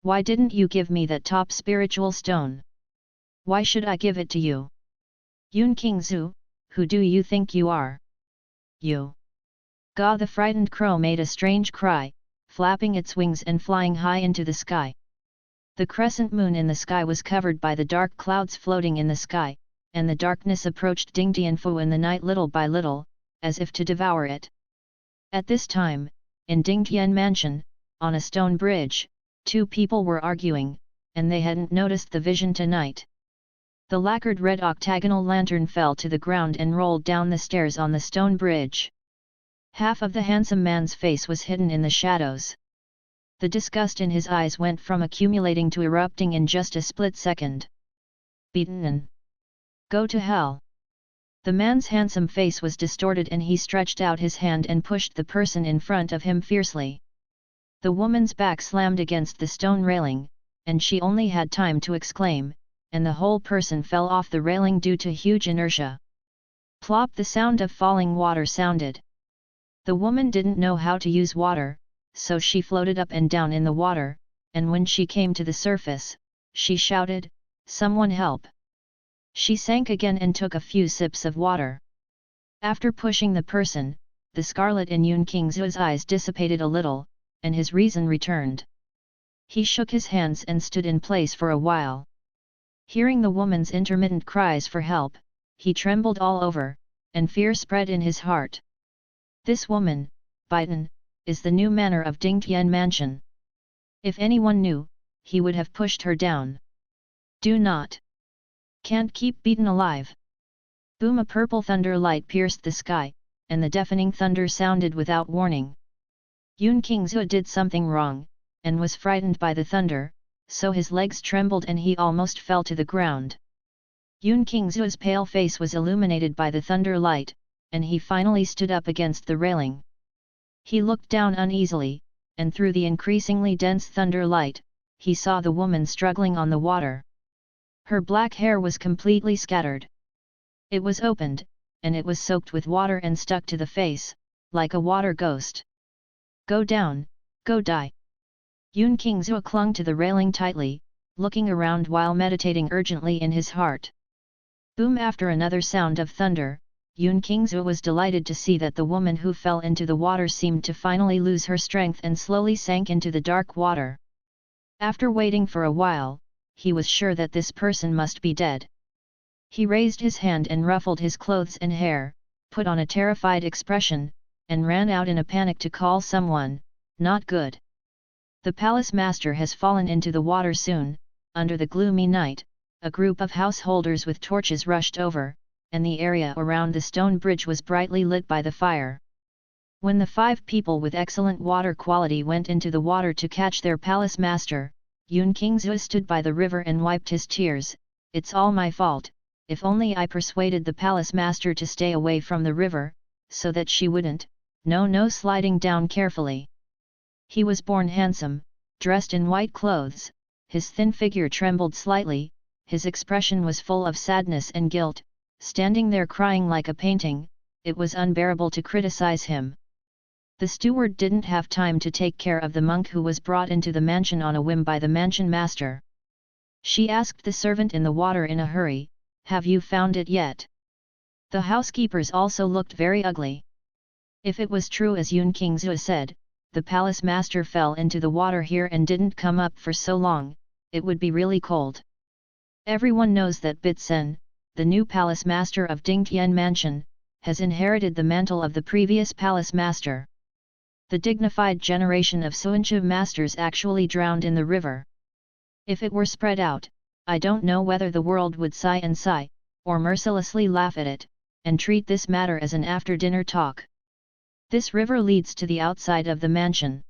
Why didn't you give me that top spiritual stone? Why should I give it to you? Yun Qingzu, who do you think you are? You. Ga, the frightened crow, made a strange cry, flapping its wings and flying high into the sky. The crescent moon in the sky was covered by the dark clouds floating in the sky, and the darkness approached Ding Tianfu in the night little by little, as if to devour it. At this time, in Ding Tian Mansion, on a stone bridge, two people were arguing, and they hadn't noticed the vision tonight. The lacquered red octagonal lantern fell to the ground and rolled down the stairs on the stone bridge. Half of the handsome man's face was hidden in the shadows. The disgust in his eyes went from accumulating to erupting in just a split second. Beaten. Go to hell. The man's handsome face was distorted and he stretched out his hand and pushed the person in front of him fiercely. The woman's back slammed against the stone railing, and she only had time to exclaim, and the whole person fell off the railing due to huge inertia. Plop! The sound of falling water sounded. The woman didn't know how to use water, so she floated up and down in the water, and when she came to the surface, she shouted, "Someone help!" She sank again and took a few sips of water. After pushing the person, the scarlet in Yun Qingzu's eyes dissipated a little, and his reason returned. He shook his hands and stood in place for a while. Hearing the woman's intermittent cries for help, he trembled all over, and fear spread in his heart. This woman, Baitan, is the new manor of Ding Tian Mansion. If anyone knew, he would have pushed her down. Do not. Can't keep beaten alive. Boom! A purple thunder light pierced the sky, and the deafening thunder sounded without warning. Yun Qingzu did something wrong, and was frightened by the thunder, so his legs trembled and he almost fell to the ground. Yun Qingzu's pale face was illuminated by the thunder light, and he finally stood up against the railing. He looked down uneasily, and through the increasingly dense thunder light, he saw the woman struggling on the water. Her black hair was completely scattered. It was opened, and it was soaked with water and stuck to the face, like a water ghost. Go down, go die. Yun Qingzu clung to the railing tightly, looking around while meditating urgently in his heart. Boom! After another sound of thunder, Yun Qingzu was delighted to see that the woman who fell into the water seemed to finally lose her strength and slowly sank into the dark water. After waiting for a while, he was sure that this person must be dead. He raised his hand and ruffled his clothes and hair, put on a terrified expression, and ran out in a panic to call someone. Not good. The palace master has fallen into the water soon. Under the gloomy night, a group of householders with torches rushed over, and the area around the stone bridge was brightly lit by the fire. When the 5 people with excellent water quality went into the water to catch their palace master, Yun Qingzu stood by the river and wiped his tears. It's all my fault. If only I persuaded the palace master to stay away from the river, so that she wouldn't. No, sliding down carefully. He was born handsome, dressed in white clothes, his thin figure trembled slightly, his expression was full of sadness and guilt, standing there crying like a painting. It was unbearable to criticize him. The steward didn't have time to take care of the monk who was brought into the mansion on a whim by the mansion master. She asked the servant in the water in a hurry, "Have you found it yet?" The housekeepers also looked very ugly. If it was true as Yun Qingzu said, the palace master fell into the water here and didn't come up for so long, it would be really cold. Everyone knows that Bitsen, the new palace master of Ding Tian Mansion, has inherited the mantle of the previous palace master. The dignified generation of Suanchu masters actually drowned in the river. If it were spread out, I don't know whether the world would sigh and sigh, or mercilessly laugh at it, and treat this matter as an after-dinner talk. This river leads to the outside of the mansion.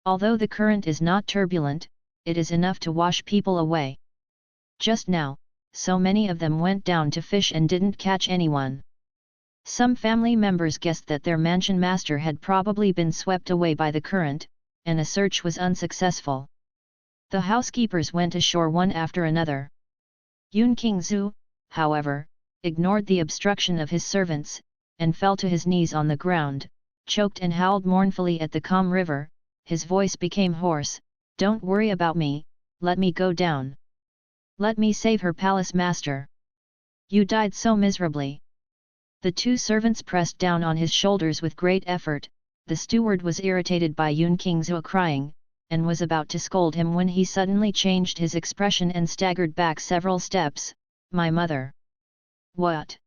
Although the current is not turbulent, it is enough to wash people away. Just now, so many of them went down to fish and didn't catch anyone. Some family members guessed that their mansion master had probably been swept away by the current, and a search was unsuccessful. The housekeepers went ashore one after another. Yun Qingzu, however, ignored the obstruction of his servants, and fell to his knees on the ground, choked and howled mournfully at the calm river. His voice became hoarse, Don't worry about me, let me go down. Let me save her, palace master. You died so miserably. The two servants pressed down on his shoulders with great effort. The steward was irritated by Yun Qingzhou crying, and was about to scold him when he suddenly changed his expression and staggered back several steps. My mother! What?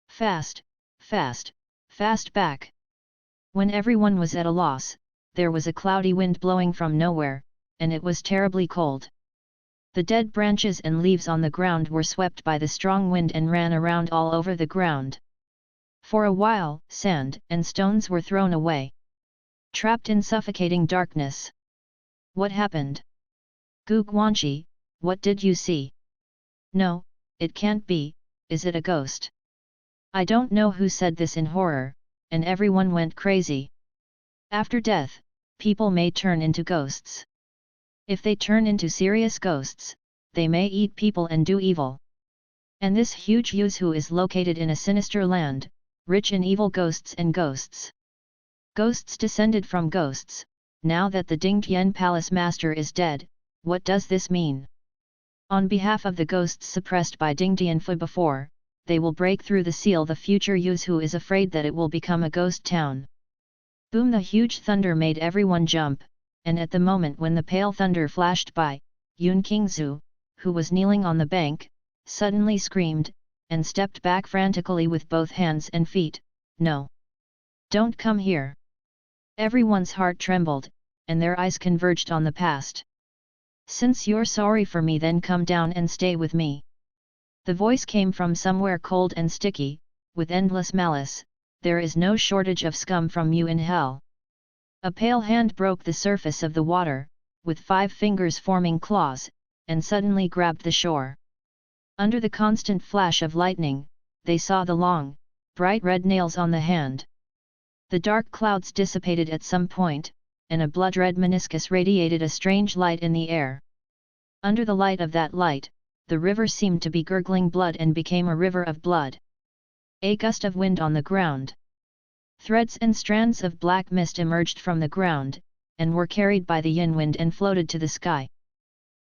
Fast, fast, fast back! When everyone was at a loss, there was a cloudy wind blowing from nowhere, and it was terribly cold. The dead branches and leaves on the ground were swept by the strong wind and ran around all over the ground. For a while, sand and stones were thrown away. Trapped in suffocating darkness. What happened? Gu Guanxi, what did you see? No, it can't be, is it a ghost? I don't know who said this in horror, and everyone went crazy. After death, people may turn into ghosts. If they turn into serious ghosts, they may eat people and do evil. And this huge Yuzu is located in a sinister land, rich in evil ghosts and ghosts. Ghosts descended from ghosts. Now that the Dingtian Palace Master is dead, what does this mean? On behalf of the ghosts suppressed by Dingtian Fu before, they will break through the seal. The future Yuzu is afraid that it will become a ghost town. Boom! The huge thunder made everyone jump, and at the moment when the pale thunder flashed by, Yun Qingzhou, who was kneeling on the bank, suddenly screamed, and stepped back frantically with both hands and feet. No! Don't come here! Everyone's heart trembled, and their eyes converged on the past. Since you're sorry for me, then come down and stay with me. The voice came from somewhere cold and sticky, with endless malice. There is no shortage of scum from you in hell. A pale hand broke the surface of the water, with 5 fingers forming claws, and suddenly grabbed the shore. Under the constant flash of lightning, they saw the long, bright red nails on the hand. The dark clouds dissipated at some point, and a blood-red meniscus radiated a strange light in the air. Under the light of that light, the river seemed to be gurgling blood and became a river of blood. A gust of wind on the ground. Threads and strands of black mist emerged from the ground, and were carried by the yin wind and floated to the sky.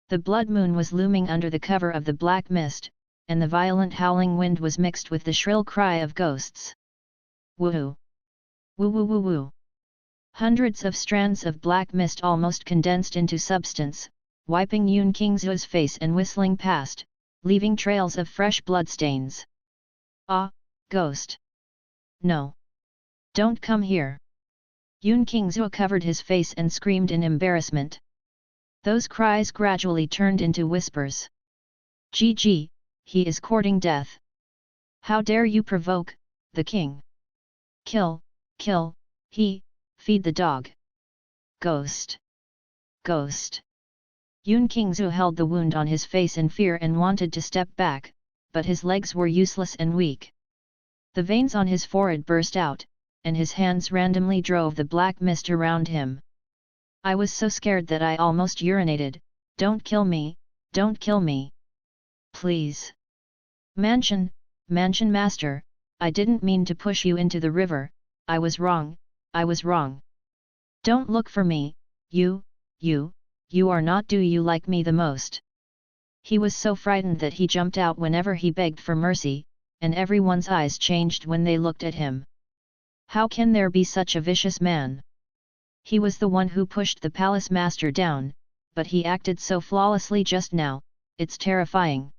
The blood moon was looming under the cover of the black mist, and the violent howling wind was mixed with the shrill cry of ghosts. Woo! Woo woo woo woo! Hundreds of strands of black mist almost condensed into substance, wiping Yun Qingzhou's face and whistling past, leaving trails of fresh bloodstains. Ah, ghost! No! Don't come here! Yun Qingzhou covered his face and screamed in embarrassment. Those cries gradually turned into whispers. Gee, he is courting death. How dare you provoke the king? Kill, feed the dog. Ghost! Ghost! Yun Qingzhou held the wound on his face in fear and wanted to step back, but his legs were useless and weak. The veins on his forehead burst out, and his hands randomly drove the black mist around him. I was so scared that I almost urinated. Don't kill me, don't kill me! Please! Mansion master, I didn't mean to push you into the river, I was wrong, I was wrong. Don't look for me, you are not. Do you like me the most? He was so frightened that he jumped out whenever he begged for mercy, and everyone's eyes changed when they looked at him. How can there be such a vicious man? He was the one who pushed the palace master down, but he acted so flawlessly just now, it's terrifying.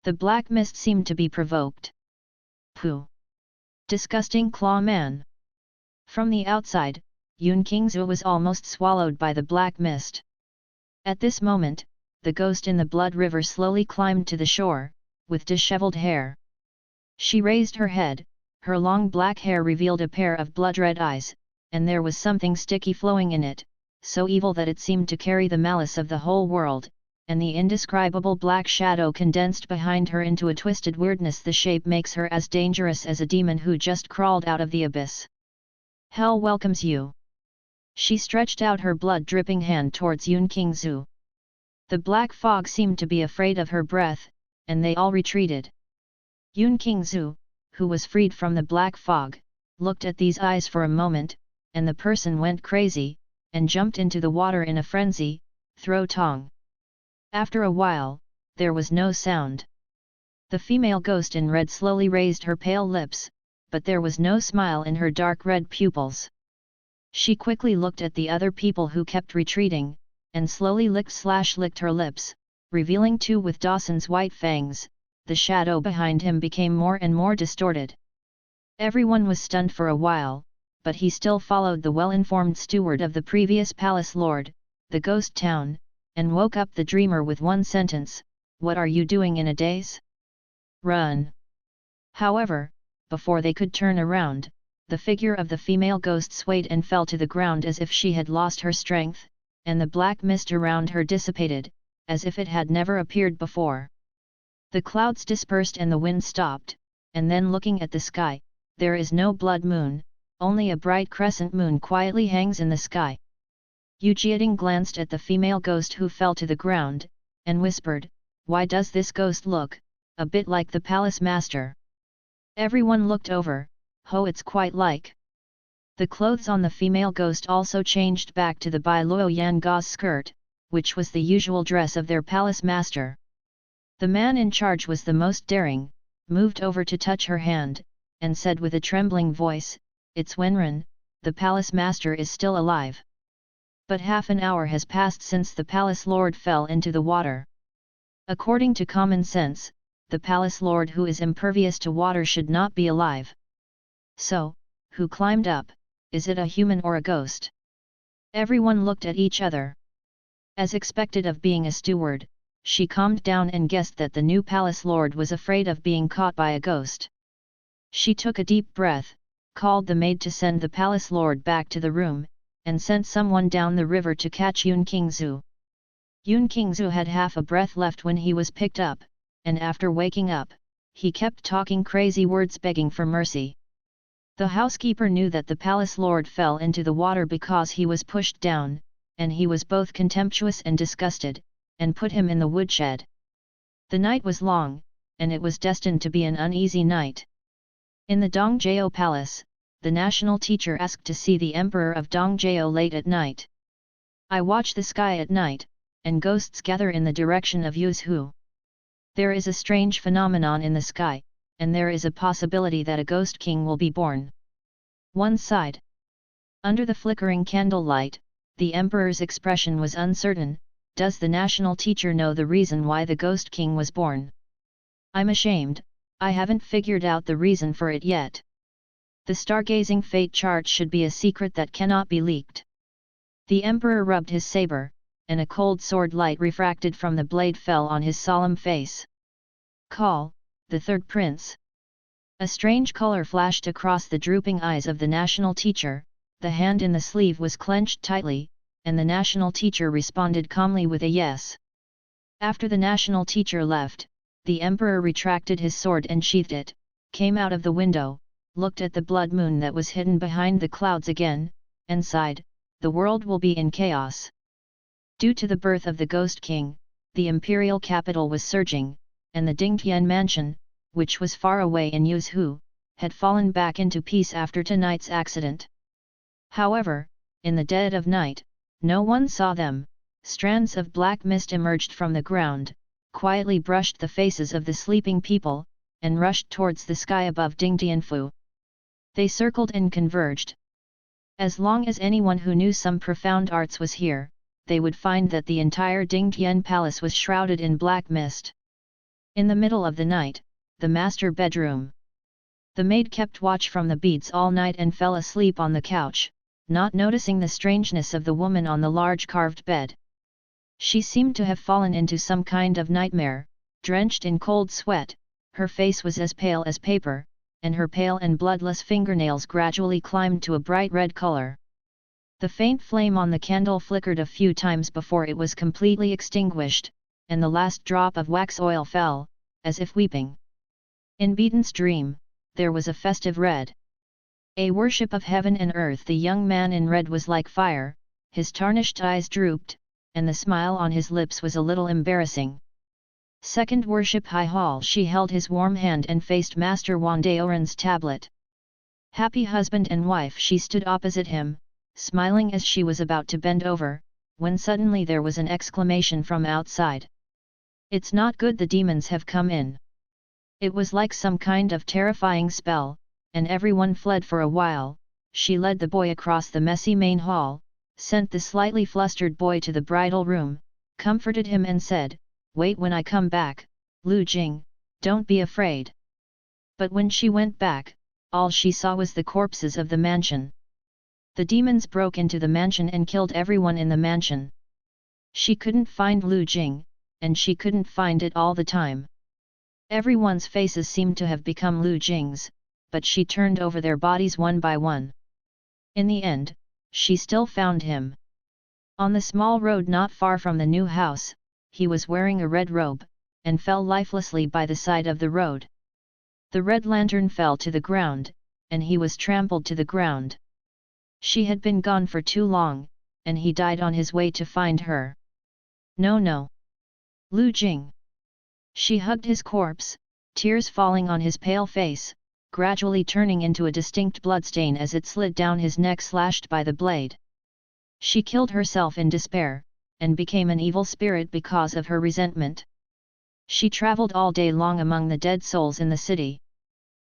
The black mist seemed to be provoked. Pooh! Disgusting claw man! From the outside, Yun Qingzhou was almost swallowed by the black mist. At this moment, the ghost in the blood river slowly climbed to the shore, with disheveled hair. She raised her head, her long black hair revealed a pair of blood-red eyes, and there was something sticky flowing in it, so evil that it seemed to carry the malice of the whole world, and the indescribable black shadow condensed behind her into a twisted weirdness. The shape makes her as dangerous as a demon who just crawled out of the abyss. Hell welcomes you! She stretched out her blood-dripping hand towards Yun Qingzhou. The black fog seemed to be afraid of her breath, and they all retreated. Yun Qingzhou, who was freed from the black fog, looked at these eyes for a moment, and the person went crazy, and jumped into the water in a frenzy. throw tong. After a while, there was no sound. The female ghost in red slowly raised her pale lips, but there was no smile in her dark red pupils. She quickly looked at the other people who kept retreating, and slowly licked her lips, revealing two with Dawson's white fangs. The shadow behind him became more and more distorted. Everyone was stunned for a while, but he still followed the well-informed steward of the previous palace lord, the ghost town, and woke up the dreamer with one sentence: "What are you doing in a daze? Run!" However, before they could turn around, the figure of the female ghost swayed and fell to the ground as if she had lost her strength, and the black mist around her dissipated, as if it had never appeared before. The clouds dispersed and the wind stopped, and then looking at the sky, there is no blood moon, only a bright crescent moon quietly hangs in the sky. Yu Jiading glanced at the female ghost who fell to the ground, and whispered, "Why does this ghost look a bit like the palace master?" Everyone looked over. "Oh, it's quite like." The clothes on the female ghost also changed back to the Bai Luo Yan gauze skirt, which was the usual dress of their palace master. The man in charge was the most daring, moved over to touch her hand, and said with a trembling voice, "It's Wenren, the palace master is still alive. But half an hour has passed since the palace lord fell into the water. According to common sense, the palace lord who is impervious to water should not be alive. So, who climbed up? Is it a human or a ghost?" Everyone looked at each other. As expected of being a steward, she calmed down and guessed that the new palace lord was afraid of being caught by a ghost. She took a deep breath, called the maid to send the palace lord back to the room, and sent someone down the river to catch Yun Qingzu. Yun Qingzu had half a breath left when he was picked up, and after waking up, he kept talking crazy words begging for mercy. The housekeeper knew that the palace lord fell into the water because he was pushed down, and he was both contemptuous and disgusted, and put him in the woodshed. The night was long, and it was destined to be an uneasy night. In the Dongjao Palace, the national teacher asked to see the Emperor of Dongjao late at night. "I watch the sky at night, and ghosts gather in the direction of Yuzhu. There is a strange phenomenon in the sky, and there is a possibility that a ghost king will be born." One sighed. Under the flickering candlelight, the Emperor's expression was uncertain. "Does the national teacher know the reason why the ghost king was born?" "I'm ashamed, I haven't figured out the reason for it yet. The stargazing fate chart should be a secret that cannot be leaked." The Emperor rubbed his saber, and a cold sword light refracted from the blade fell on his solemn face. "Call, the third prince." A strange color flashed across the drooping eyes of the national teacher, the hand in the sleeve was clenched tightly, and the national teacher responded calmly with a yes. After the national teacher left, the emperor retracted his sword and sheathed it, came out of the window, looked at the blood moon that was hidden behind the clouds again, and sighed, "The world will be in chaos." Due to the birth of the Ghost King, the imperial capital was surging, and the Dingtian mansion, which was far away in Yuzhu, had fallen back into peace after tonight's accident. However, in the dead of night, no one saw them. Strands of black mist emerged from the ground, quietly brushed the faces of the sleeping people, and rushed towards the sky above Dingtianfu. They circled and converged. As long as anyone who knew some profound arts was here, they would find that the entire Dingtian palace was shrouded in black mist. In the middle of the night, the master bedroom. The maid kept watch from the beads all night and fell asleep on the couch, not noticing the strangeness of the woman on the large carved bed. She seemed to have fallen into some kind of nightmare, drenched in cold sweat, her face was as pale as paper, and her pale and bloodless fingernails gradually climbed to a bright red color. The faint flame on the candle flickered a few times before it was completely extinguished, and the last drop of wax oil fell, as if weeping. In Beaton's dream, there was a festive red. A worship of heaven and earth. The young man in red was like fire, his tarnished eyes drooped, and the smile on his lips was a little embarrassing. Second worship High Hall. She held his warm hand and faced Master Wandaoran's tablet. Happy husband and wife. She stood opposite him, smiling as she was about to bend over, when suddenly there was an exclamation from outside. "It's not good, the demons have come in." It was like some kind of terrifying spell, and everyone fled for a while. She led the boy across the messy main hall, sent the slightly flustered boy to the bridal room, comforted him and said, "Wait when I come back, Lu Jing, don't be afraid." But when she went back, all she saw was the corpses of the mansion. The demons broke into the mansion and killed everyone in the mansion. She couldn't find Lu Jing, and she couldn't find it all the time. Everyone's faces seemed to have become Lu Jing's, but she turned over their bodies one by one. In the end, she still found him. On the small road not far from the new house, he was wearing a red robe, and fell lifelessly by the side of the road. The red lantern fell to the ground, and he was trampled to the ground. She had been gone for too long, and he died on his way to find her. "No, no! Lu Jing!" She hugged his corpse, tears falling on his pale face, gradually turning into a distinct bloodstain as it slid down his neck, slashed by the blade. She killed herself in despair, and became an evil spirit because of her resentment. She traveled all day long among the dead souls in the city.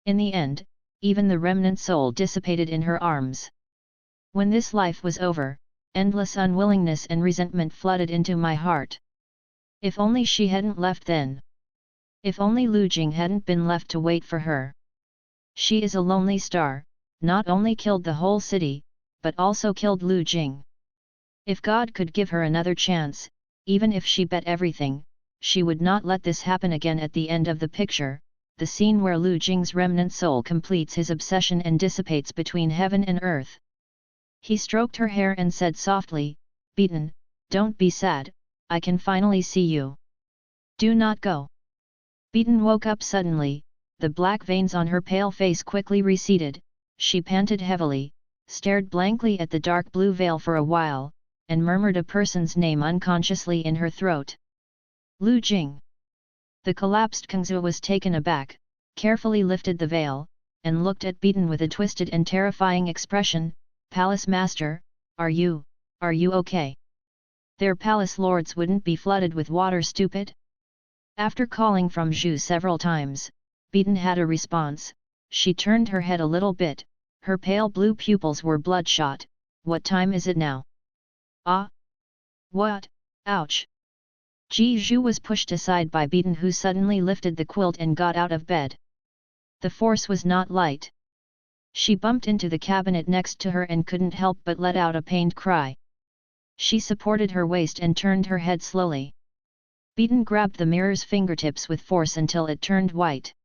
In the end, even the remnant soul dissipated in her arms. When this life was over, endless unwillingness and resentment flooded into my heart. If only she hadn't left then. If only Lu Jing hadn't been left to wait for her. She is a lonely star, not only killed the whole city, but also killed Lu Jing. If God could give her another chance, even if she bet everything, she would not let this happen again. At the end of the picture, the scene where Lu Jing's remnant soul completes his obsession and dissipates between heaven and earth. He stroked her hair and said softly, "Beaten, don't be sad, I can finally see you. Do not go." Beaten woke up suddenly, the black veins on her pale face quickly receded, she panted heavily, stared blankly at the dark blue veil for a while, and murmured a person's name unconsciously in her throat. "Lu Jing." The collapsed Kangzu was taken aback, carefully lifted the veil, and looked at Beaten with a twisted and terrifying expression. "Palace Master, are you okay? Their palace lords wouldn't be flooded with water, stupid?" After calling from Zhu several times, Beaten had a response. She turned her head a little bit, her pale blue pupils were bloodshot. "What time is it now?" "Ah? What? Ouch!" Ji Zhu was pushed aside by Beaten, who suddenly lifted the quilt and got out of bed. The force was not light. She bumped into the cabinet next to her and couldn't help but let out a pained cry. She supported her waist and turned her head slowly. Beaten grabbed the mirror's fingertips with force until it turned white.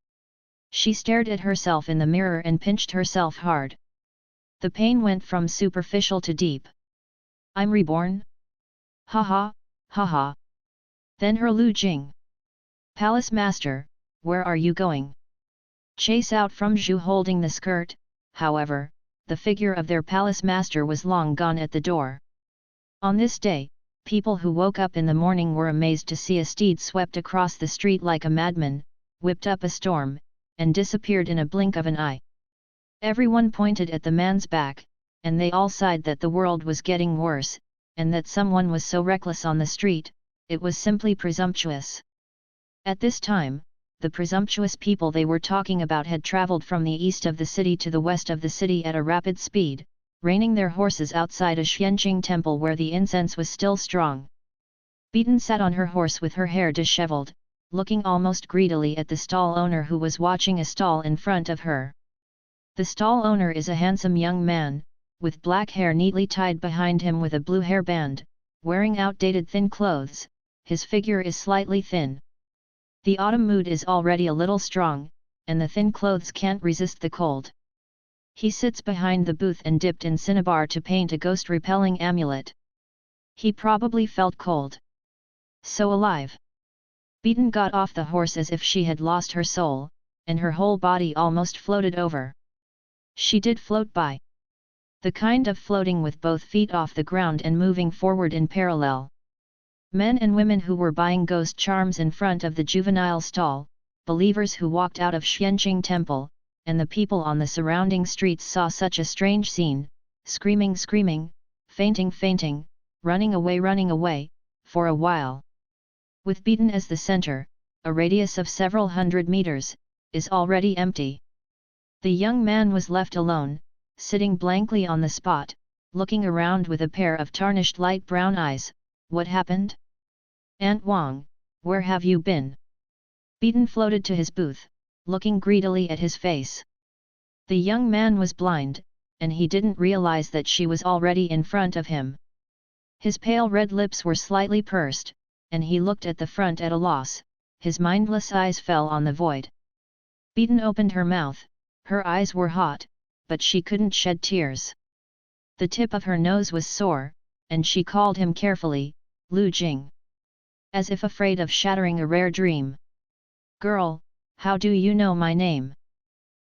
She stared at herself in the mirror and pinched herself hard. The pain went from superficial to deep. "I'm reborn? Ha ha, ha ha." Then her Lu Jing. "Palace Master, where are you going?" Chase out from Zhu holding the skirt. However, the figure of their palace master was long gone at the door. On this day, people who woke up in the morning were amazed to see a steed swept across the street like a madman, whipped up a storm, and disappeared in a blink of an eye. Everyone pointed at the man's back, and they all sighed that the world was getting worse, and that someone was so reckless on the street. It was simply presumptuous. At this time, the presumptuous people they were talking about had traveled from the east of the city to the west of the city at a rapid speed, reining their horses outside a Xianqing temple where the incense was still strong. Beaten sat on her horse with her hair disheveled, looking almost greedily at the stall owner who was watching a stall in front of her. The stall owner is a handsome young man, with black hair neatly tied behind him with a blue hairband, wearing outdated thin clothes. His figure is slightly thin. The autumn mood is already a little strong, and the thin clothes can't resist the cold. He sits behind the booth and dipped in cinnabar to paint a ghost-repelling amulet. He probably felt cold. So alive. Beaten got off the horse as if she had lost her soul, and her whole body almost floated over. She did float by. The kind of floating with both feet off the ground and moving forward in parallel. Men and women who were buying ghost charms in front of the juvenile stall, believers who walked out of Xianqing temple, and the people on the surrounding streets saw such a strange scene, screaming, fainting, running away, for a while. With Beaten as the center, a radius of several hundred meters, is already empty. The young man was left alone, sitting blankly on the spot, looking around with a pair of tarnished light brown eyes. What happened? Aunt Wang, where have you been? Beaten floated to his booth, looking greedily at his face. The young man was blind, and he didn't realize that she was already in front of him. His pale red lips were slightly pursed, and he looked at the front at a loss. His mindless eyes fell on the void. Beaten opened her mouth, her eyes were hot, but she couldn't shed tears. The tip of her nose was sore, and she called him carefully, Lu Jing. As if afraid of shattering a rare dream. Girl, how do you know my name?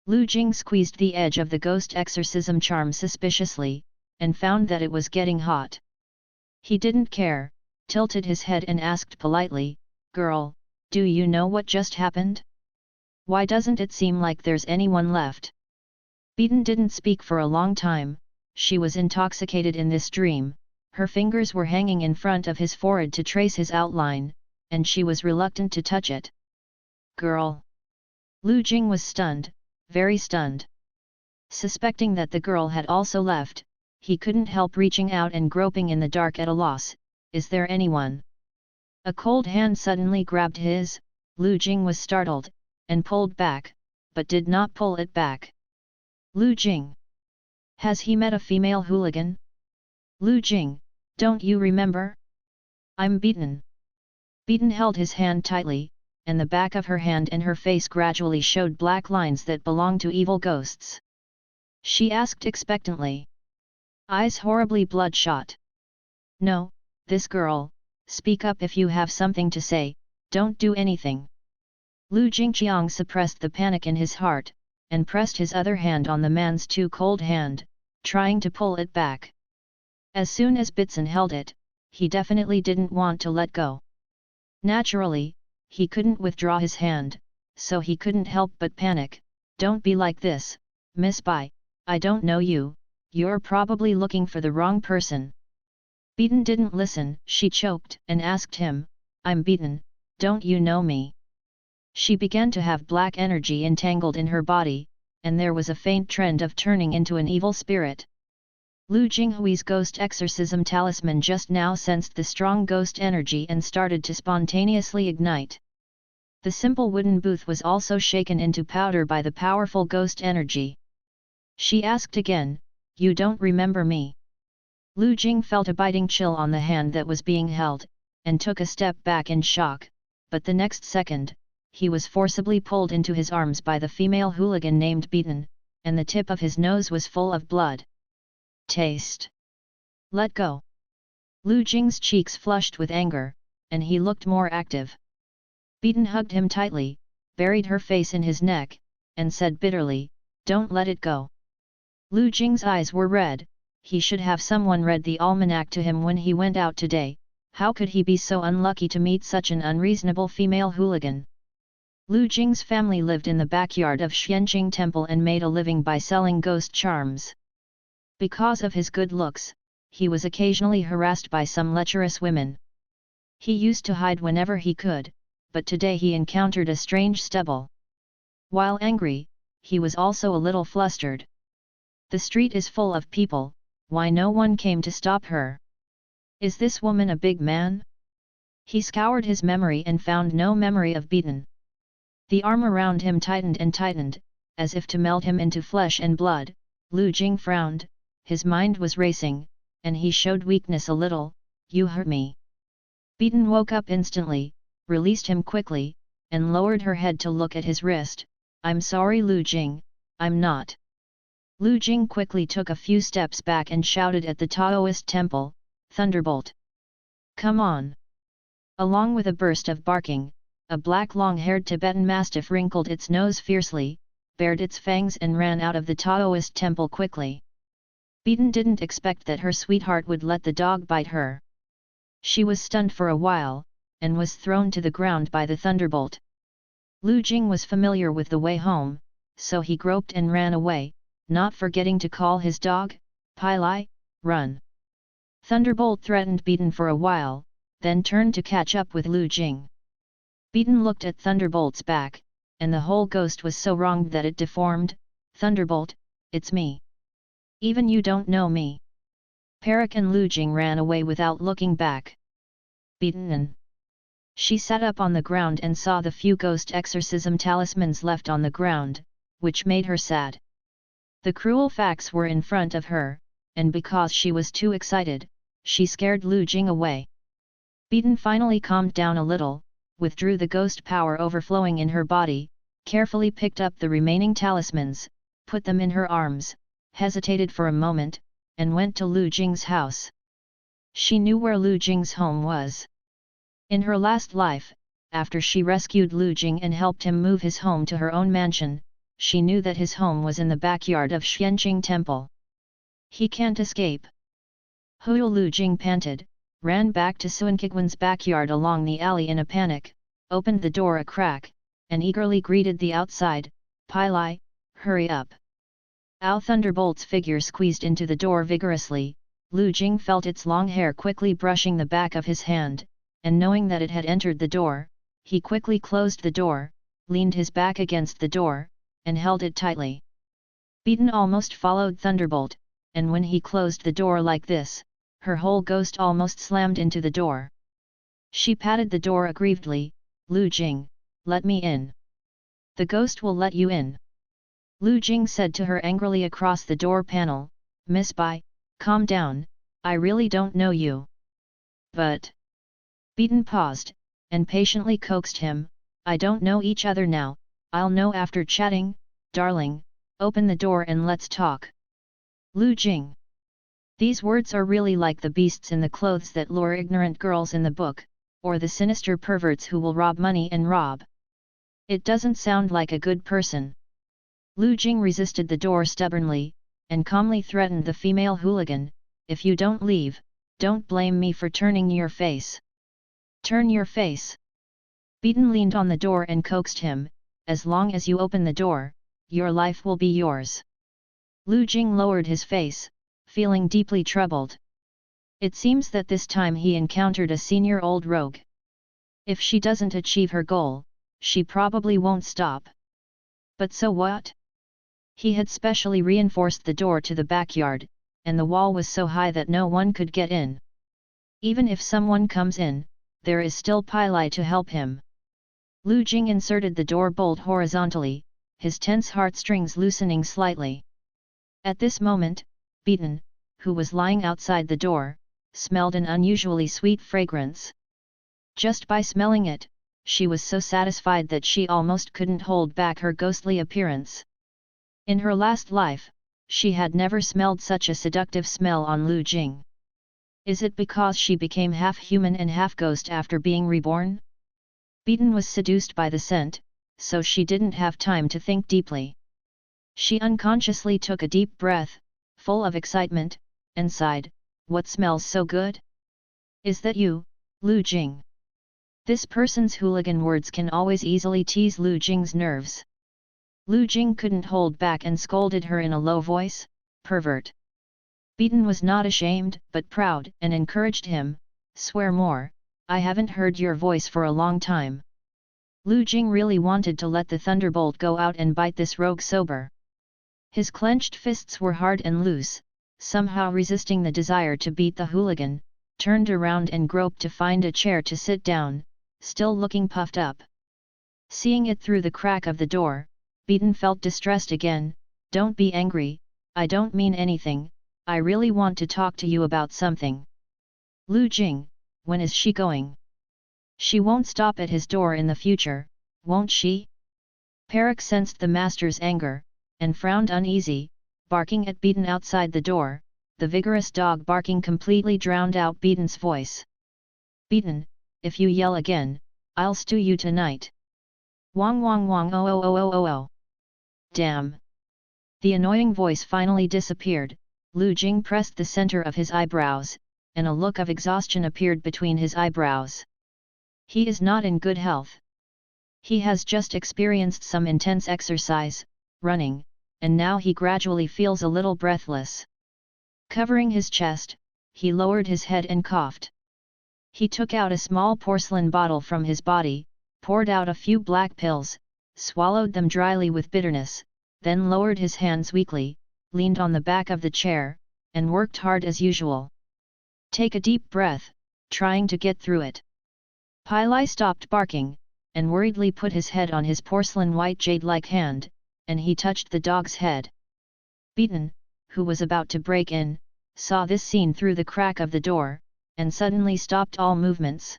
Lu Jing squeezed the edge of the ghost exorcism charm suspiciously, and found that it was getting hot. He didn't care, tilted his head and asked politely, Girl, do you know what just happened? Why doesn't it seem like there's anyone left? Beaten didn't speak for a long time. She was intoxicated in this dream, her fingers were hanging in front of his forehead to trace his outline, and she was reluctant to touch it. Girl! Lu Jing was stunned, very stunned. Suspecting that the girl had also left, he couldn't help reaching out and groping in the dark at a loss. Is there anyone? A cold hand suddenly grabbed his. Lu Jing was startled, and pulled back, but did not pull it back. Lu Jing! Has he met a female hooligan? Lu Jing, don't you remember? I'm Beaten. Beaten held his hand tightly, and the back of her hand and her face gradually showed black lines that belonged to evil ghosts. She asked expectantly. Eyes horribly bloodshot. No, this girl, speak up if you have something to say, don't do anything. Lu Jingqiang suppressed the panic in his heart, and pressed his other hand on the man's too cold hand, trying to pull it back. As soon as Bitson held it, he definitely didn't want to let go. Naturally, he couldn't withdraw his hand, so he couldn't help but panic. Don't be like this, Miss Bai, I don't know you, you're probably looking for the wrong person. Beaten didn't listen, she choked and asked him, I'm Beaten, don't you know me? She began to have black energy entangled in her body, and there was a faint trend of turning into an evil spirit. Lu Jinghui's ghost exorcism talisman just now sensed the strong ghost energy and started to spontaneously ignite. The simple wooden booth was also shaken into powder by the powerful ghost energy. She asked again, You don't remember me? Lu Jing felt a biting chill on the hand that was being held, and took a step back in shock, but the next second, he was forcibly pulled into his arms by the female hooligan named Beaten, and the tip of his nose was full of blood. Taste! Let go! Lu Jing's cheeks flushed with anger, and he looked more active. Beaten hugged him tightly, buried her face in his neck, and said bitterly, Don't let it go. Lu Jing's eyes were red. He should have someone read the almanac to him when he went out today. How could he be so unlucky to meet such an unreasonable female hooligan? Lu Jing's family lived in the backyard of Xianqing Temple and made a living by selling ghost charms. Because of his good looks, he was occasionally harassed by some lecherous women. He used to hide whenever he could, but today he encountered a strange stubble. While angry, he was also a little flustered. The street is full of people, why no one came to stop her? Is this woman a big man? He scoured his memory and found no memory of Beaten. The arm around him tightened and tightened, as if to melt him into flesh and blood. Lu Jing frowned, his mind was racing, and he showed weakness a little. You hurt me. Beaten woke up instantly, released him quickly, and lowered her head to look at his wrist. I'm sorry Lu Jing, I'm not. Lu Jing quickly took a few steps back and shouted at the Taoist temple, Thunderbolt! Come on! Along with a burst of barking, a black long-haired Tibetan mastiff wrinkled its nose fiercely, bared its fangs and ran out of the Taoist temple quickly. Beaten didn't expect that her sweetheart would let the dog bite her. She was stunned for a while, and was thrown to the ground by the thunderbolt. Lu Jing was familiar with the way home, so he groped and ran away, not forgetting to call his dog, Pai Lai, run. Thunderbolt threatened Beaten for a while, then turned to catch up with Lu Jing. Beaten looked at Thunderbolt's back, and the whole ghost was so wronged that it deformed. Thunderbolt, it's me. Even you don't know me. Perak and Lu Jing ran away without looking back. Beaten. She sat up on the ground and saw the few ghost exorcism talismans left on the ground, which made her sad. The cruel facts were in front of her, and because she was too excited, she scared Lu Jing away. Beaten finally calmed down a little, withdrew the ghost power overflowing in her body, carefully picked up the remaining talismans, put them in her arms, hesitated for a moment, and went to Lu Jing's house. She knew where Lu Jing's home was. In her last life, after she rescued Lu Jing and helped him move his home to her own mansion, she knew that his home was in the backyard of Xianqing Temple. He can't escape. Hu Lu Jing panted, ran back to Suankigwan's backyard along the alley in a panic, opened the door a crack, and eagerly greeted the outside, "Pai Lai, hurry up." Ao Thunderbolt's figure squeezed into the door vigorously. Lu Jing felt its long hair quickly brushing the back of his hand, and knowing that it had entered the door, he quickly closed the door, leaned his back against the door, and held it tightly. Beaten almost followed Thunderbolt, and when he closed the door like this, her whole ghost almost slammed into the door. She patted the door aggrievedly. "Lu Jing, let me in. The ghost will let you in." Lu Jing said to her angrily across the door panel, "Miss Bai, calm down, I really don't know you." "But..." Beaten paused, and patiently coaxed him, "I don't know each other now, I'll know after chatting, darling, open the door and let's talk." Lu Jing. These words are really like the beasts in the clothes that lure ignorant girls in the book, or the sinister perverts who will rob money and rob. It doesn't sound like a good person. Lu Jing resisted the door stubbornly, and calmly threatened the female hooligan, "If you don't leave, don't blame me for turning your face." "Turn your face." Beaten leaned on the door and coaxed him, "As long as you open the door, your life will be yours." Lu Jing lowered his face, feeling deeply troubled. It seems that this time he encountered a senior old rogue. If she doesn't achieve her goal, she probably won't stop. But so what? He had specially reinforced the door to the backyard, and the wall was so high that no one could get in. Even if someone comes in, there is still Pai Lai to help him. Lu Jing inserted the door bolt horizontally, his tense heartstrings loosening slightly. At this moment, Beaten, who was lying outside the door, smelled an unusually sweet fragrance. Just by smelling it, she was so satisfied that she almost couldn't hold back her ghostly appearance. In her last life, she had never smelled such a seductive smell on Lu Jing. Is it because she became half human and half ghost after being reborn? Beaten was seduced by the scent, so she didn't have time to think deeply. She unconsciously took a deep breath, full of excitement, and sighed, "What smells so good? Is that you, Lu Jing?" This person's hooligan words can always easily tease Lu Jing's nerves. Lu Jing couldn't hold back and scolded her in a low voice, "Pervert." Beaten was not ashamed but proud and encouraged him, "Swear more, I haven't heard your voice for a long time." Lu Jing really wanted to let the thunderbolt go out and bite this rogue sober. His clenched fists were hard and loose, somehow resisting the desire to beat the hooligan, turned around and groped to find a chair to sit down, still looking puffed up. Seeing it through the crack of the door, Beaten felt distressed again. "Don't be angry, I don't mean anything, I really want to talk to you about something." "Lu Jing, when is she going? She won't stop at his door in the future, won't she?" Perak sensed the master's anger, and frowned uneasy, barking at Beaten outside the door. The vigorous dog barking completely drowned out Beaten's voice. "Beaten, if you yell again, I'll stew you tonight." "Wong wong wong oh oh oh oh oh oh." "Damn!" The annoying voice finally disappeared. Lu Jing pressed the center of his eyebrows, and a look of exhaustion appeared between his eyebrows. He is not in good health. He has just experienced some intense exercise, running, and now he gradually feels a little breathless. Covering his chest, he lowered his head and coughed. He took out a small porcelain bottle from his body, poured out a few black pills, swallowed them dryly with bitterness, then lowered his hands weakly, leaned on the back of the chair, and worked hard as usual. Take a deep breath, trying to get through it. Pili stopped barking, and worriedly put his head on his porcelain white jade-like hand, and he touched the dog's head. Beaten, who was about to break in, saw this scene through the crack of the door, and suddenly stopped all movements.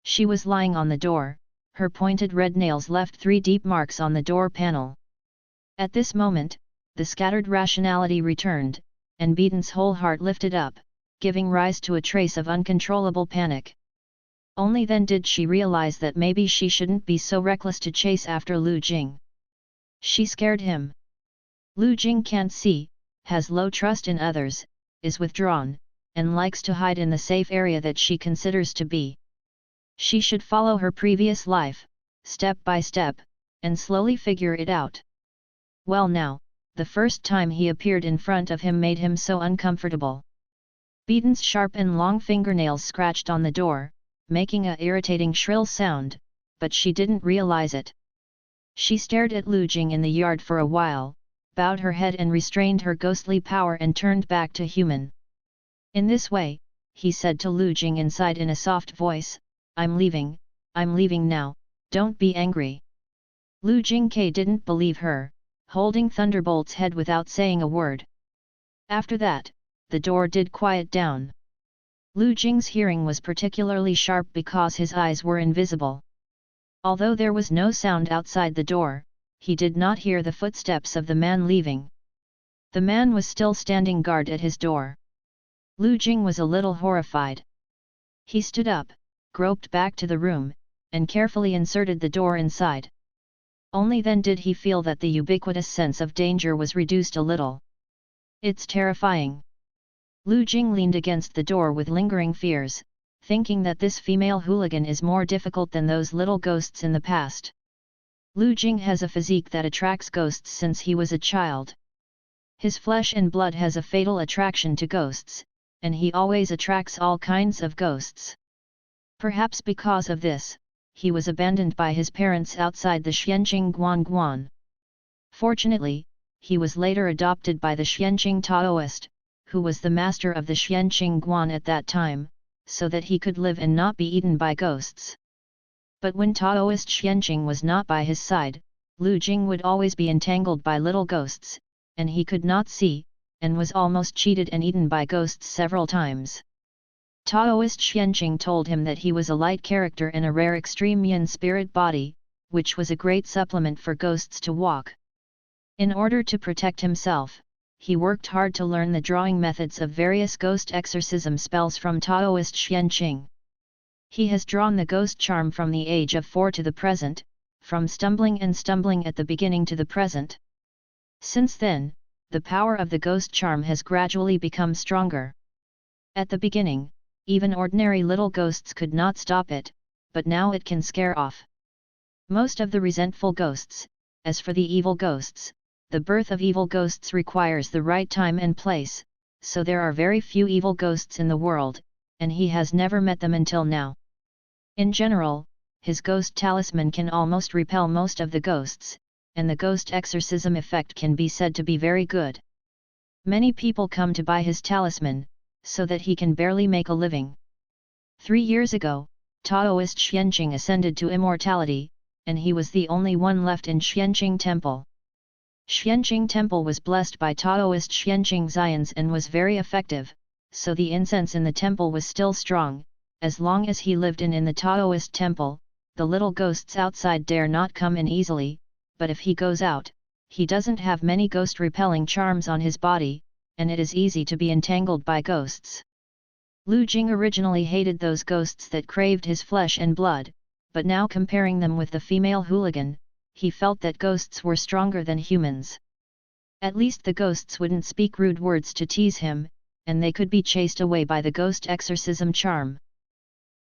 She was lying on the door, her pointed red nails left 3 deep marks on the door panel. At this moment, the scattered rationality returned, and Beaton's whole heart lifted up, giving rise to a trace of uncontrollable panic. Only then did she realize that maybe she shouldn't be so reckless to chase after Lu Jing. She scared him. Lu Jing can't see, has low trust in others, is withdrawn, and likes to hide in the safe area that she considers to be. She should follow her previous life, step by step, and slowly figure it out. Well now, the first time he appeared in front of him made him so uncomfortable. Beaton's sharp and long fingernails scratched on the door, making a irritating shrill sound, but she didn't realize it. She stared at Lu Jing in the yard for a while, bowed her head and restrained her ghostly power and turned back to human. In this way, he said to Lu Jing inside in a soft voice, I'm leaving now, don't be angry. Lu Jingke didn't believe her, holding Thunderbolt's head without saying a word. After that, the door did quiet down. Lu Jing's hearing was particularly sharp because his eyes were invisible. Although there was no sound outside the door, he did not hear the footsteps of the man leaving. The man was still standing guard at his door. Lu Jing was a little horrified. He stood up, groped back to the room, and carefully inserted the door inside. Only then did he feel that the ubiquitous sense of danger was reduced a little. It's terrifying. Lu Jing leaned against the door with lingering fears, thinking that this female hooligan is more difficult than those little ghosts in the past. Lu Jing has a physique that attracts ghosts since he was a child. His flesh and blood has a fatal attraction to ghosts, and he always attracts all kinds of ghosts. Perhaps because of this, he was abandoned by his parents outside the Xianqing Guan. Fortunately, he was later adopted by the Xianqing Taoist, who was the master of the Xianqing Guan at that time, so that he could live and not be eaten by ghosts. But when Taoist Xianqing was not by his side, Lu Jing would always be entangled by little ghosts, and he could not see, and was almost cheated and eaten by ghosts several times. Taoist Xianqing told him that he was a light character in a rare extreme yin spirit body, which was a great supplement for ghosts to walk. In order to protect himself, he worked hard to learn the drawing methods of various ghost exorcism spells from Taoist Xianqing. He has drawn the ghost charm from the age of 4 to the present, from stumbling at the beginning to the present. Since then, the power of the ghost charm has gradually become stronger. At the beginning, even ordinary little ghosts could not stop it, but now it can scare off most of the resentful ghosts. As for the evil ghosts, the birth of evil ghosts requires the right time and place, so there are very few evil ghosts in the world, and he has never met them until now. In general, his ghost talisman can almost repel most of the ghosts, and the ghost exorcism effect can be said to be very good. Many people come to buy his talisman, so that he can barely make a living. 3 years ago, Taoist Xianqing ascended to immortality, and he was the only one left in Xianqing Temple. Xianqing Temple was blessed by Taoist Xianqing Xians and was very effective, so the incense in the temple was still strong. As long as he lived in the Taoist temple, the little ghosts outside dare not come in easily, but if he goes out, he doesn't have many ghost-repelling charms on his body, and it is easy to be entangled by ghosts. Lu Jing originally hated those ghosts that craved his flesh and blood, but now comparing them with the female hooligan, he felt that ghosts were stronger than humans. At least the ghosts wouldn't speak rude words to tease him, and they could be chased away by the ghost exorcism charm.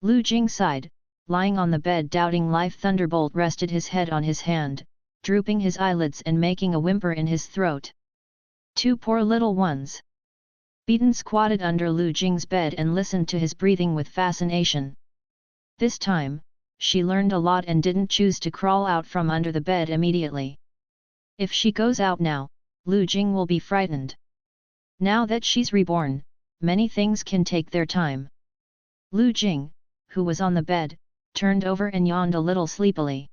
Lu Jing sighed, lying on the bed doubting life. Thunderbolt rested his head on his hand, drooping his eyelids and making a whimper in his throat. 2 poor little ones. Beaton squatted under Lu Jing's bed and listened to his breathing with fascination. This time, she learned a lot and didn't choose to crawl out from under the bed immediately. If she goes out now, Lu Jing will be frightened. Now that she's reborn, many things can take their time. Lu Jing, who was on the bed, turned over and yawned a little sleepily.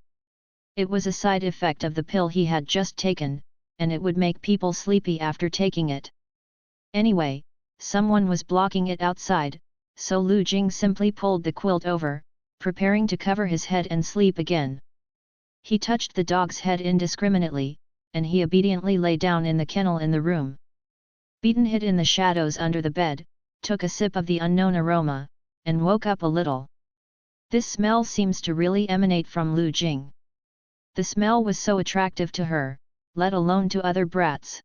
It was a side effect of the pill he had just taken, and it would make people sleepy after taking it. Anyway, someone was blocking it outside, so Lu Jing simply pulled the quilt over, preparing to cover his head and sleep again. He touched the dog's head indiscriminately, and he obediently lay down in the kennel in the room. Beaton hid in the shadows under the bed, took a sip of the unknown aroma, and woke up a little. This smell seems to really emanate from Lu Jing. The smell was so attractive to her, let alone to other brats.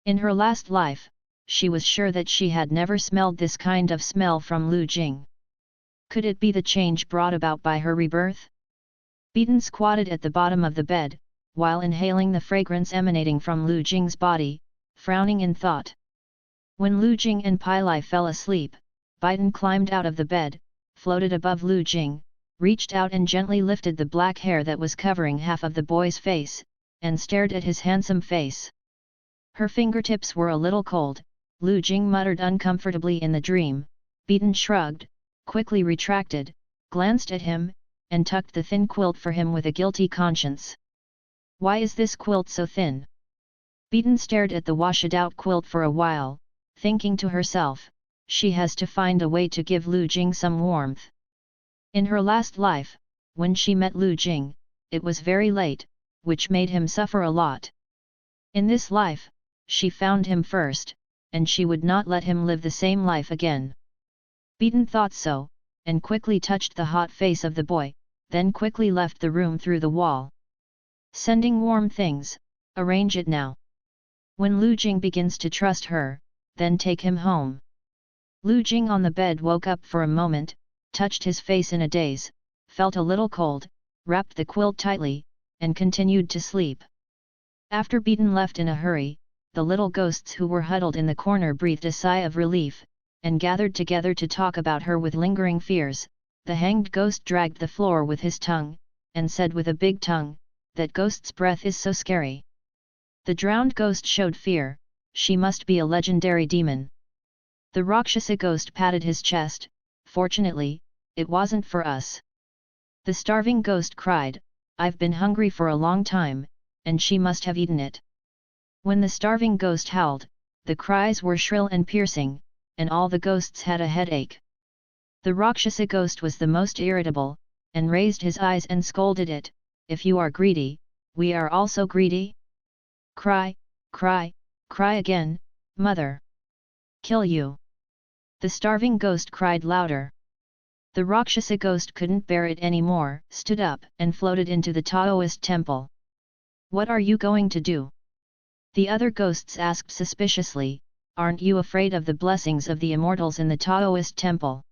In her last life, she was sure that she had never smelled this kind of smell from Lu Jing. Could it be the change brought about by her rebirth? Beaton squatted at the bottom of the bed, while inhaling the fragrance emanating from Lu Jing's body, frowning in thought. When Lu Jing and Pai Lai fell asleep, Beaton climbed out of the bed, floated above Lu Jing, reached out and gently lifted the black hair that was covering half of the boy's face, and stared at his handsome face. Her fingertips were a little cold. Lu Jing muttered uncomfortably in the dream. Beaton shrugged, quickly retracted, glanced at him, and tucked the thin quilt for him with a guilty conscience. Why is this quilt so thin? Beaton stared at the washed-out quilt for a while, thinking to herself, she has to find a way to give Lu Jing some warmth. In her last life, when she met Lu Jing, it was very late, which made him suffer a lot. In this life, she found him first, and she would not let him live the same life again. Beaton thought so, and quickly touched the hot face of the boy, then quickly left the room through the wall. Sending warm things, arrange it now. When Lu Jing begins to trust her, then take him home. Lu Jing on the bed woke up for a moment, touched his face in a daze, felt a little cold, wrapped the quilt tightly, and continued to sleep. After Beaton left in a hurry, the little ghosts who were huddled in the corner breathed a sigh of relief, and gathered together to talk about her with lingering fears. The hanged ghost dragged the floor with his tongue, and said with a big tongue, that ghost's breath is so scary. The drowned ghost showed fear, she must be a legendary demon. The Rakshasa ghost patted his chest, fortunately, it wasn't for us. The starving ghost cried, I've been hungry for a long time, and she must have eaten it. When the starving ghost howled, the cries were shrill and piercing, and all the ghosts had a headache. The Rakshasa ghost was the most irritable, and raised his eyes and scolded it, if you are greedy, we are also greedy? Cry, cry, cry again, mother! Kill you! The starving ghost cried louder. The Rakshasa ghost couldn't bear it anymore, stood up and floated into the Taoist temple. What are you going to do? The other ghosts asked suspiciously, aren't you afraid of the blessings of the immortals in the Taoist temple?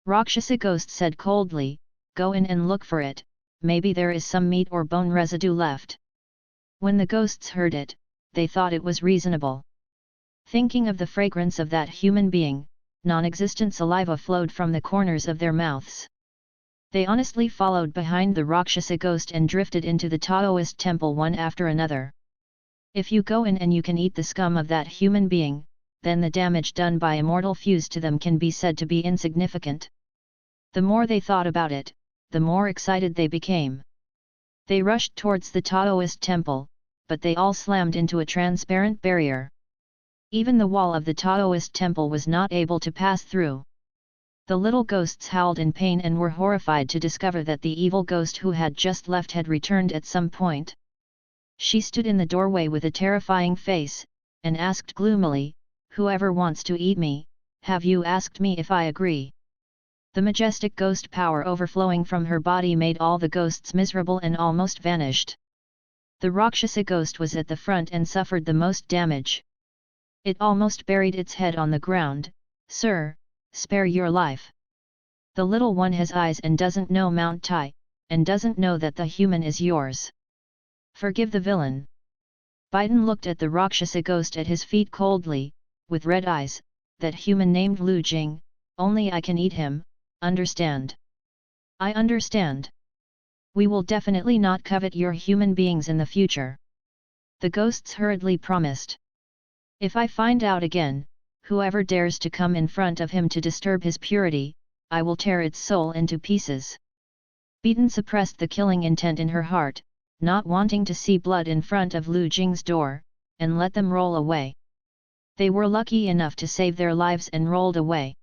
Rakshasa ghost said coldly, go in and look for it, maybe there is some meat or bone residue left. When the ghosts heard it, they thought it was reasonable. Thinking of the fragrance of that human being, non-existent saliva flowed from the corners of their mouths. They honestly followed behind the Rakshasa ghost and drifted into the Taoist temple one after another. If you go in and you can eat the scum of that human being, then the damage done by immortal fuse to them can be said to be insignificant. The more they thought about it, the more excited they became. They rushed towards the Taoist temple, but they all slammed into a transparent barrier. Even the wall of the Taoist temple was not able to pass through. The little ghosts howled in pain and were horrified to discover that the evil ghost who had just left had returned at some point. She stood in the doorway with a terrifying face, and asked gloomily, whoever wants to eat me, have you asked me if I agree? The majestic ghost power overflowing from her body made all the ghosts miserable and almost vanished. The Rakshasa ghost was at the front and suffered the most damage. It almost buried its head on the ground. Sir, spare your life. The little one has eyes and doesn't know Mount Tai, and doesn't know that the human is yours. Forgive the villain. Beaton looked at the Rakshasa ghost at his feet coldly, with red eyes, that human named Lu Jing, only I can eat him, understand? I understand. We will definitely not covet your human beings in the future. The ghosts hurriedly promised. If I find out again, whoever dares to come in front of him to disturb his purity, I will tear its soul into pieces. Beaten suppressed the killing intent in her heart, not wanting to see blood in front of Lu Jing's door, and let them roll away. They were lucky enough to save their lives and rolled away.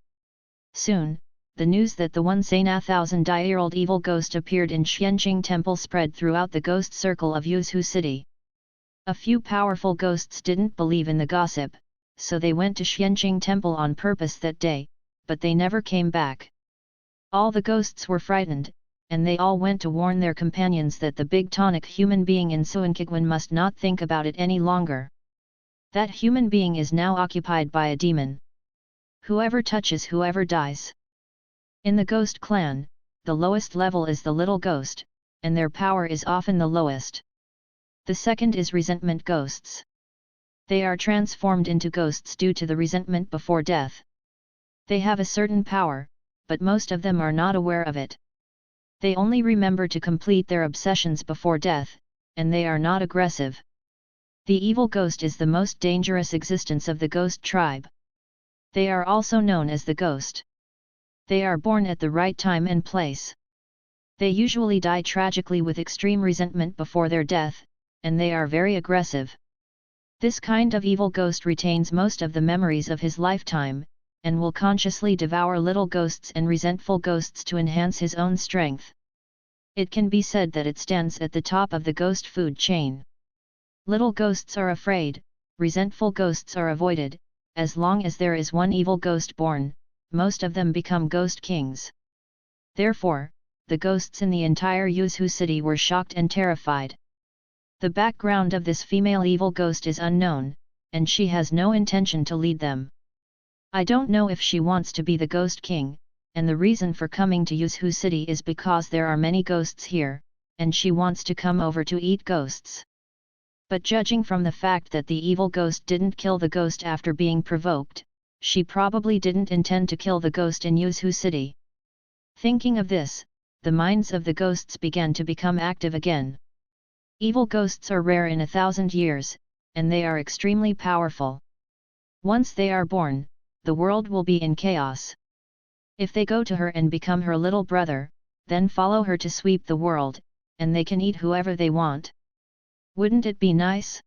Soon, the news that the 1,000-year-old evil ghost appeared in Xianjing Temple spread throughout the ghost circle of Yuzhou City. A few powerful ghosts didn't believe in the gossip, so they went to Xianjing Temple on purpose that day, but they never came back. All the ghosts were frightened, and they all went to warn their companions that the big tonic human being in Suankigwan must not think about it any longer. That human being is now occupied by a demon. Whoever touches whoever dies. In the ghost clan, the lowest level is the little ghost, and their power is often the lowest. The second is resentment ghosts. They are transformed into ghosts due to the resentment before death. They have a certain power, but most of them are not aware of it. They only remember to complete their obsessions before death, and they are not aggressive. The evil ghost is the most dangerous existence of the ghost tribe. They are also known as the ghost. They are born at the right time and place. They usually die tragically with extreme resentment before their death, and they are very aggressive. This kind of evil ghost retains most of the memories of his lifetime, and will consciously devour little ghosts and resentful ghosts to enhance his own strength. It can be said that it stands at the top of the ghost food chain. Little ghosts are afraid, resentful ghosts are avoided. As long as there is one evil ghost born, most of them become ghost kings. Therefore, the ghosts in the entire Yuzhou city were shocked and terrified. The background of this female evil ghost is unknown, and she has no intention to lead them. I don't know if she wants to be the ghost king, and the reason for coming to Yuzhou city is because there are many ghosts here, and she wants to come over to eat ghosts. But judging from the fact that the evil ghost didn't kill the ghost after being provoked, she probably didn't intend to kill the ghost in Yuzhou city. Thinking of this, the minds of the ghosts began to become active again. Evil ghosts are rare in 1,000 years, and they are extremely powerful. Once they are born, the world will be in chaos. If they go to her and become her little brother, then follow her to sweep the world, and they can eat whoever they want. Wouldn't it be nice?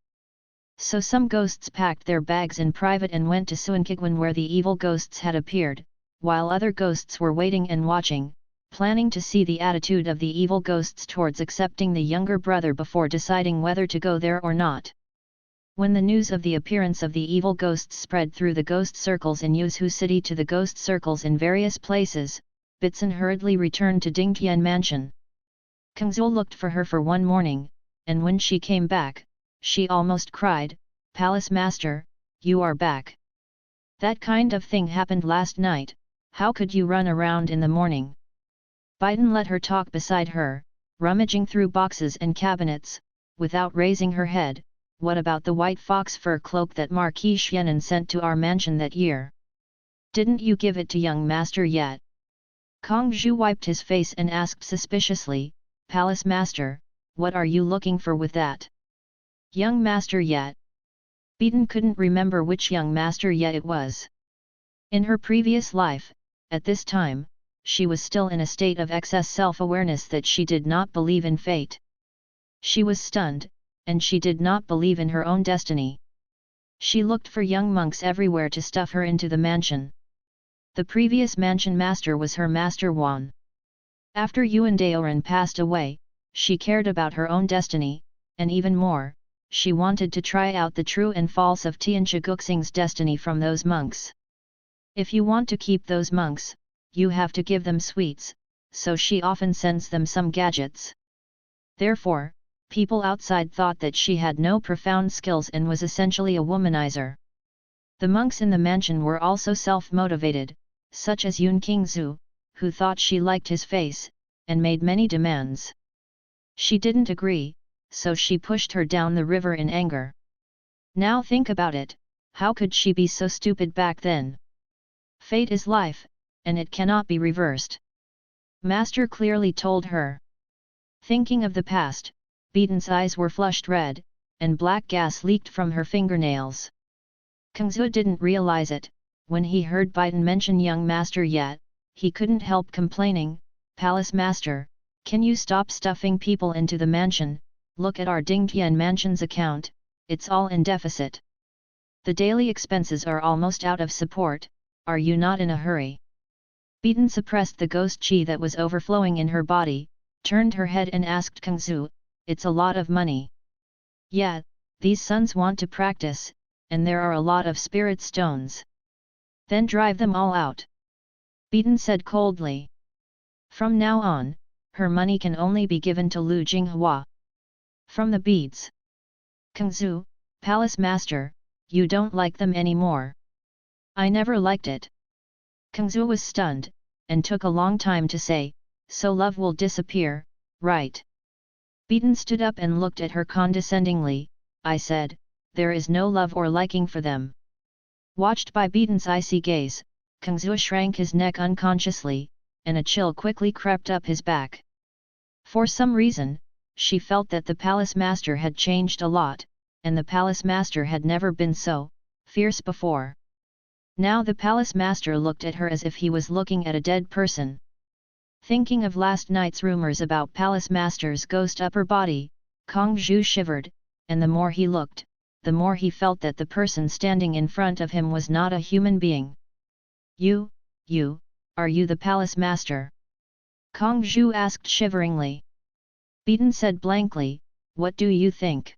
So some ghosts packed their bags in private and went to Suankigwan where the evil ghosts had appeared, while other ghosts were waiting and watching, planning to see the attitude of the evil ghosts towards accepting the younger brother before deciding whether to go there or not. When the news of the appearance of the evil ghosts spread through the ghost circles in Yuzhou city to the ghost circles in various places, Bitsun hurriedly returned to Dingtian mansion. Kangzul looked for her for one morning, and when she came back, she almost cried, "Palace Master, you are back. That kind of thing happened last night, how could you run around in the morning?" Biden let her talk beside her, rummaging through boxes and cabinets, without raising her head. "What about the white fox fur cloak that Marquis Xianan sent to our mansion that year? Didn't you give it to young master yet?" Kong Zhu wiped his face and asked suspiciously, "Palace Master, what are you looking for with that? Young master yet?" Beaton couldn't remember which young master yet it was. In her previous life, at this time, she was still in a state of excess self-awareness that she did not believe in fate. She was stunned, and she did not believe in her own destiny. She looked for young monks everywhere to stuff her into the mansion. The previous mansion master was her master Wan. After Yuan Daoran passed away, she cared about her own destiny, and even more, she wanted to try out the true and false of Tianchi Guxing's destiny from those monks. If you want to keep those monks, you have to give them sweets, so she often sends them some gadgets. Therefore, people outside thought that she had no profound skills and was essentially a womanizer. The monks in the mansion were also self-motivated, such as Yun Qingzu, who thought she liked his face, and made many demands. She didn't agree, so she pushed her down the river in anger. Now think about it, How could she be so stupid back then? Fate is life, and it cannot be reversed. Master clearly told her. Thinking of the past, Beaton's eyes were flushed red, and black gas leaked from her fingernails. Kangzu didn't realize it. When he heard Beaton mention young master yet, he couldn't help complaining, "Palace master, can you stop stuffing people into the mansion? Look at our Dingtian mansion's account, it's all in deficit. The daily expenses are almost out of support, are you not in a hurry?" Beaton suppressed the ghost chi that was overflowing in her body, turned her head and asked Kangzu, "It's a lot of money." "Yeah, these sons want to practice, and there are a lot of spirit stones." "Then drive them all out," Beaton said coldly. "From now on, her money can only be given to Lu Jinghua." From the beads. "Kangzu, Palace Master, you don't like them anymore." "I never liked it." Kangzu was stunned, and took a long time to say, "So love will disappear, right?" Beaton stood up and looked at her condescendingly. "I said, there is no love or liking for them." Watched by Beaton's icy gaze, Kangzu shrank his neck unconsciously, and a chill quickly crept up his back. For some reason, she felt that the palace master had changed a lot, and the palace master had never been so fierce before. Now the palace master looked at her as if he was looking at a dead person. Thinking of last night's rumors about palace master's ghost upper body, Kang Zhu shivered, and the more he looked, the more he felt that the person standing in front of him was not a human being. You, are you the palace master?" Kang Zhu asked shiveringly. Beaton said blankly, "What do you think?"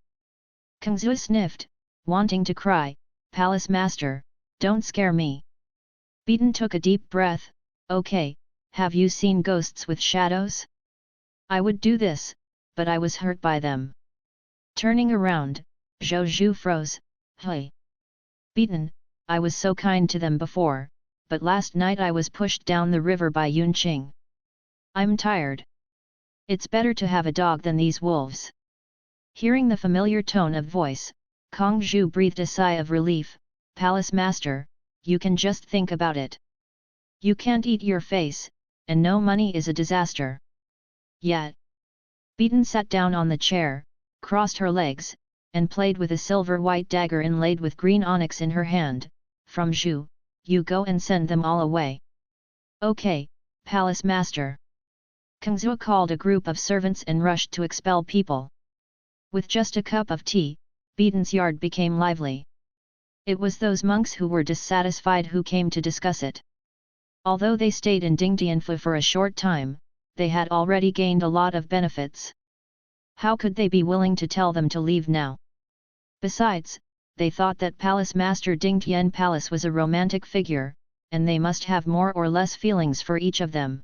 Kangzu sniffed, wanting to cry, "Palace master, don't scare me." Beaton took a deep breath, "Okay, have you seen ghosts with shadows? I would do this, but I was hurt by them." Turning around, Zhou Zhu froze, "Hey! Beaton, I was so kind to them before, but last night I was pushed down the river by Yunqing. I'm tired. It's better to have a dog than these wolves." Hearing the familiar tone of voice, Kang Zhu breathed a sigh of relief, "Palace master, you can just think about it. You can't eat your face, and no money is a disaster." Yet. Beaton sat down on the chair, crossed her legs, and played with a silver-white dagger inlaid with green onyx in her hand. "From Zhu, you go and send them all away." "Okay, Palace Master." Kangzu called a group of servants and rushed to expel people. With just a cup of tea, Beaton's yard became lively. It was those monks who were dissatisfied who came to discuss it. Although they stayed in Dingtianfu for a short time, they had already gained a lot of benefits. How could they be willing to tell them to leave now? Besides, they thought that Palace Master Dingtian Palace was a romantic figure, and they must have more or less feelings for each of them.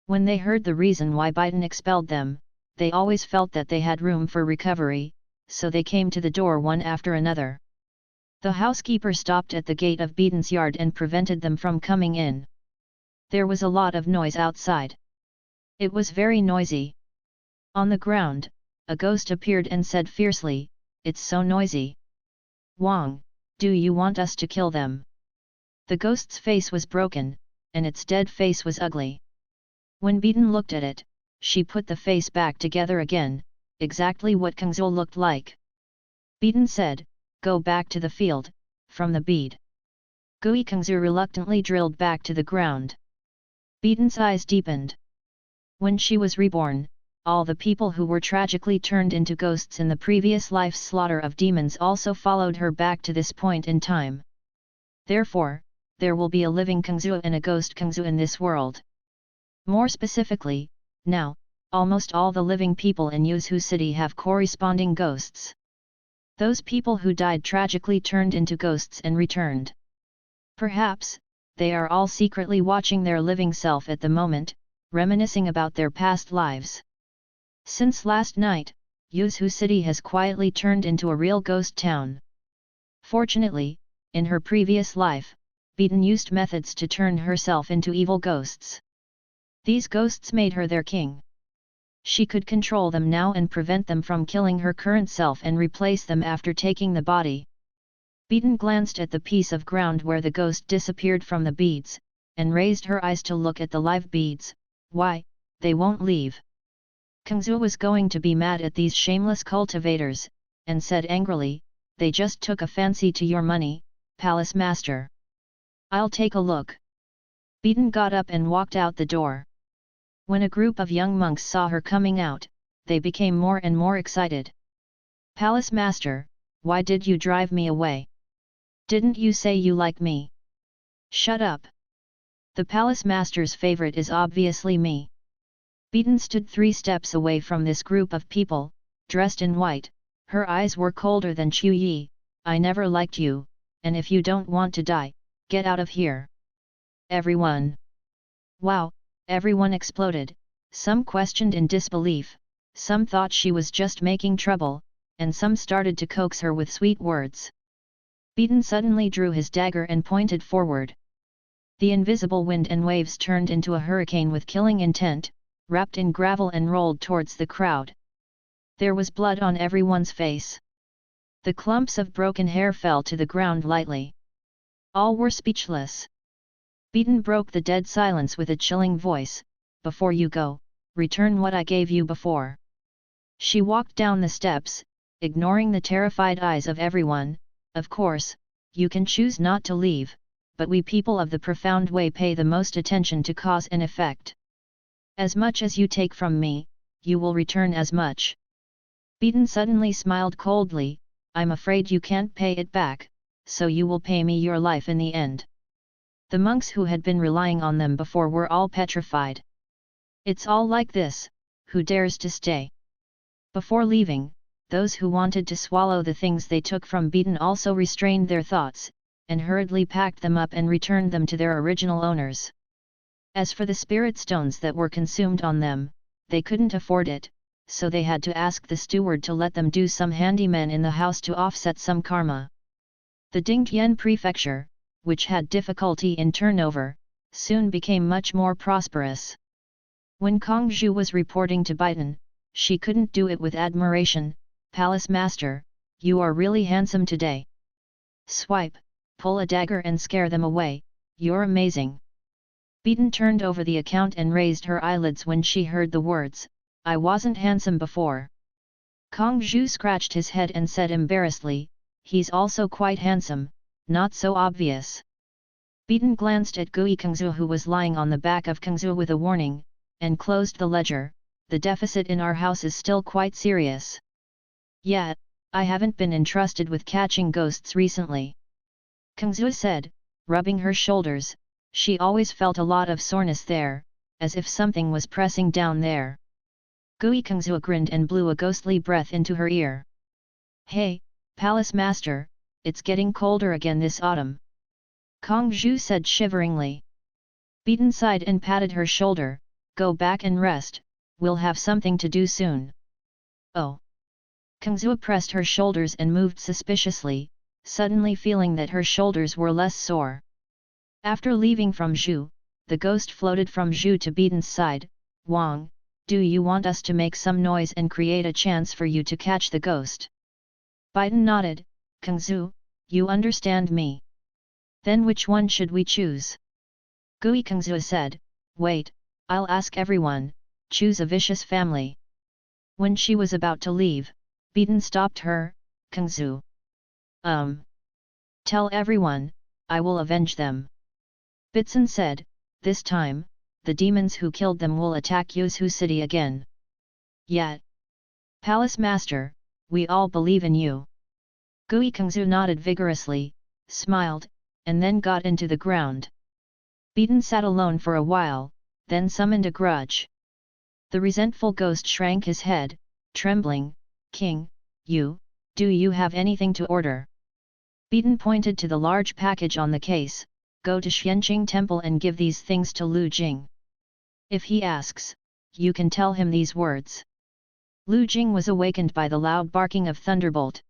When they heard the reason why Beaton expelled them, they always felt that they had room for recovery, so they came to the door one after another. The housekeeper stopped at the gate of Beaton's yard and prevented them from coming in. There was a lot of noise outside. It was very noisy. On the ground, a ghost appeared and said fiercely, "It's so noisy. Wang, do you want us to kill them?" The ghost's face was broken, and its dead face was ugly. When Beaton looked at it, she put the face back together again, exactly what Kangzul looked like. Beaton said, "Go back to the field, from the bead." Gui Kangzu reluctantly drilled back to the ground. Beaton's eyes deepened. When she was reborn, all the people who were tragically turned into ghosts in the previous life's slaughter of demons also followed her back to this point in time. Therefore, there will be a living Kangzu and a ghost Kangzu in this world. More specifically, now, almost all the living people in Yuzhu City have corresponding ghosts. Those people who died tragically turned into ghosts and returned. Perhaps, they are all secretly watching their living self at the moment, reminiscing about their past lives. Since last night, Yuzhu City has quietly turned into a real ghost town. Fortunately, in her previous life, Beaton used methods to turn herself into evil ghosts. These ghosts made her their king. She could control them now and prevent them from killing her current self and replace them after taking the body. Beaton glanced at the piece of ground where the ghost disappeared from the beads, and raised her eyes to look at the live beads. Why, they won't leave. Kangzhu was going to be mad at these shameless cultivators, and said angrily, they just took a fancy to your money, palace master. I'll take a look. Beaton got up and walked out the door. When a group of young monks saw her coming out, they became more and more excited. Palace master, why did you drive me away? Didn't you say you like me? Shut up. The palace master's favorite is obviously me. Beaton stood 3 steps away from this group of people, dressed in white. Her eyes were colder than Chu Yi. I never liked you, and if you don't want to die, get out of here. Everyone. Wow, everyone exploded. Some questioned in disbelief, some thought she was just making trouble, and some started to coax her with sweet words. Beaton suddenly drew his dagger and pointed forward. The invisible wind and waves turned into a hurricane with killing intent, wrapped in gravel and rolled towards the crowd. There was blood on everyone's face. The clumps of broken hair fell to the ground lightly. All were speechless. Beaton broke the dead silence with a chilling voice, before you go, return what I gave you before. She walked down the steps, ignoring the terrified eyes of everyone. Of course, you can choose not to leave, but we people of the profound way pay the most attention to cause and effect. As much as you take from me, you will return as much. Beaton suddenly smiled coldly, I'm afraid you can't pay it back, so you will pay me your life in the end. The monks who had been relying on them before were all petrified. It's all like this, who dares to stay? Before leaving, those who wanted to swallow the things they took from Beaton also restrained their thoughts, and hurriedly packed them up and returned them to their original owners. As for the spirit stones that were consumed on them, they couldn't afford it, so they had to ask the steward to let them do some handyman in the house to offset some karma. The Dingtian prefecture, which had difficulty in turnover, soon became much more prosperous. When Kang Zhu was reporting to Beaton, she couldn't do it with admiration. Palace master, you are really handsome today. Swipe, pull a dagger and scare them away, you're amazing. Beaton turned over the account and raised her eyelids when she heard the words, I wasn't handsome before. Kang Zhu scratched his head and said embarrassedly, he's also quite handsome, not so obvious. Beaton glanced at Gui Kangzhu who was lying on the back of Kangzhu with a warning, and closed the ledger. The deficit in our house is still quite serious. Yet, I haven't been entrusted with catching ghosts recently. Kangzhu said, rubbing her shoulders. She always felt a lot of soreness there, as if something was pressing down there. Gui Kangzhu grinned and blew a ghostly breath into her ear. Hey, palace master, it's getting colder again this autumn. Kang Zhu said shiveringly. Beaton sighed and patted her shoulder, go back and rest, we'll have something to do soon. Oh. Kang Zhu pressed her shoulders and moved suspiciously, suddenly feeling that her shoulders were less sore. After leaving from Zhu, the ghost floated from Zhu to Beaton's side. Wang, do you want us to make some noise and create a chance for you to catch the ghost? Beaton nodded. Kang Zhu, you understand me. Then which one should we choose? Gui Kang Zhu said, wait, I'll ask everyone, choose a vicious family. When she was about to leave, Beaton stopped her. Kang Zhu. Tell everyone, I will avenge them. Bitsun said, this time, the demons who killed them will attack Yuzhu city again. Yet. Palace master, we all believe in you. Gui Kang Zhu nodded vigorously, smiled, and then got into the ground. Beaton sat alone for a while, then summoned a grudge. The resentful ghost shrank his head, trembling. King, do you have anything to order? Beaton pointed to the large package on the case, go to Xianqing Temple and give these things to Lu Jing. If he asks, you can tell him these words. Lu Jing was awakened by the loud barking of Thunderbolt.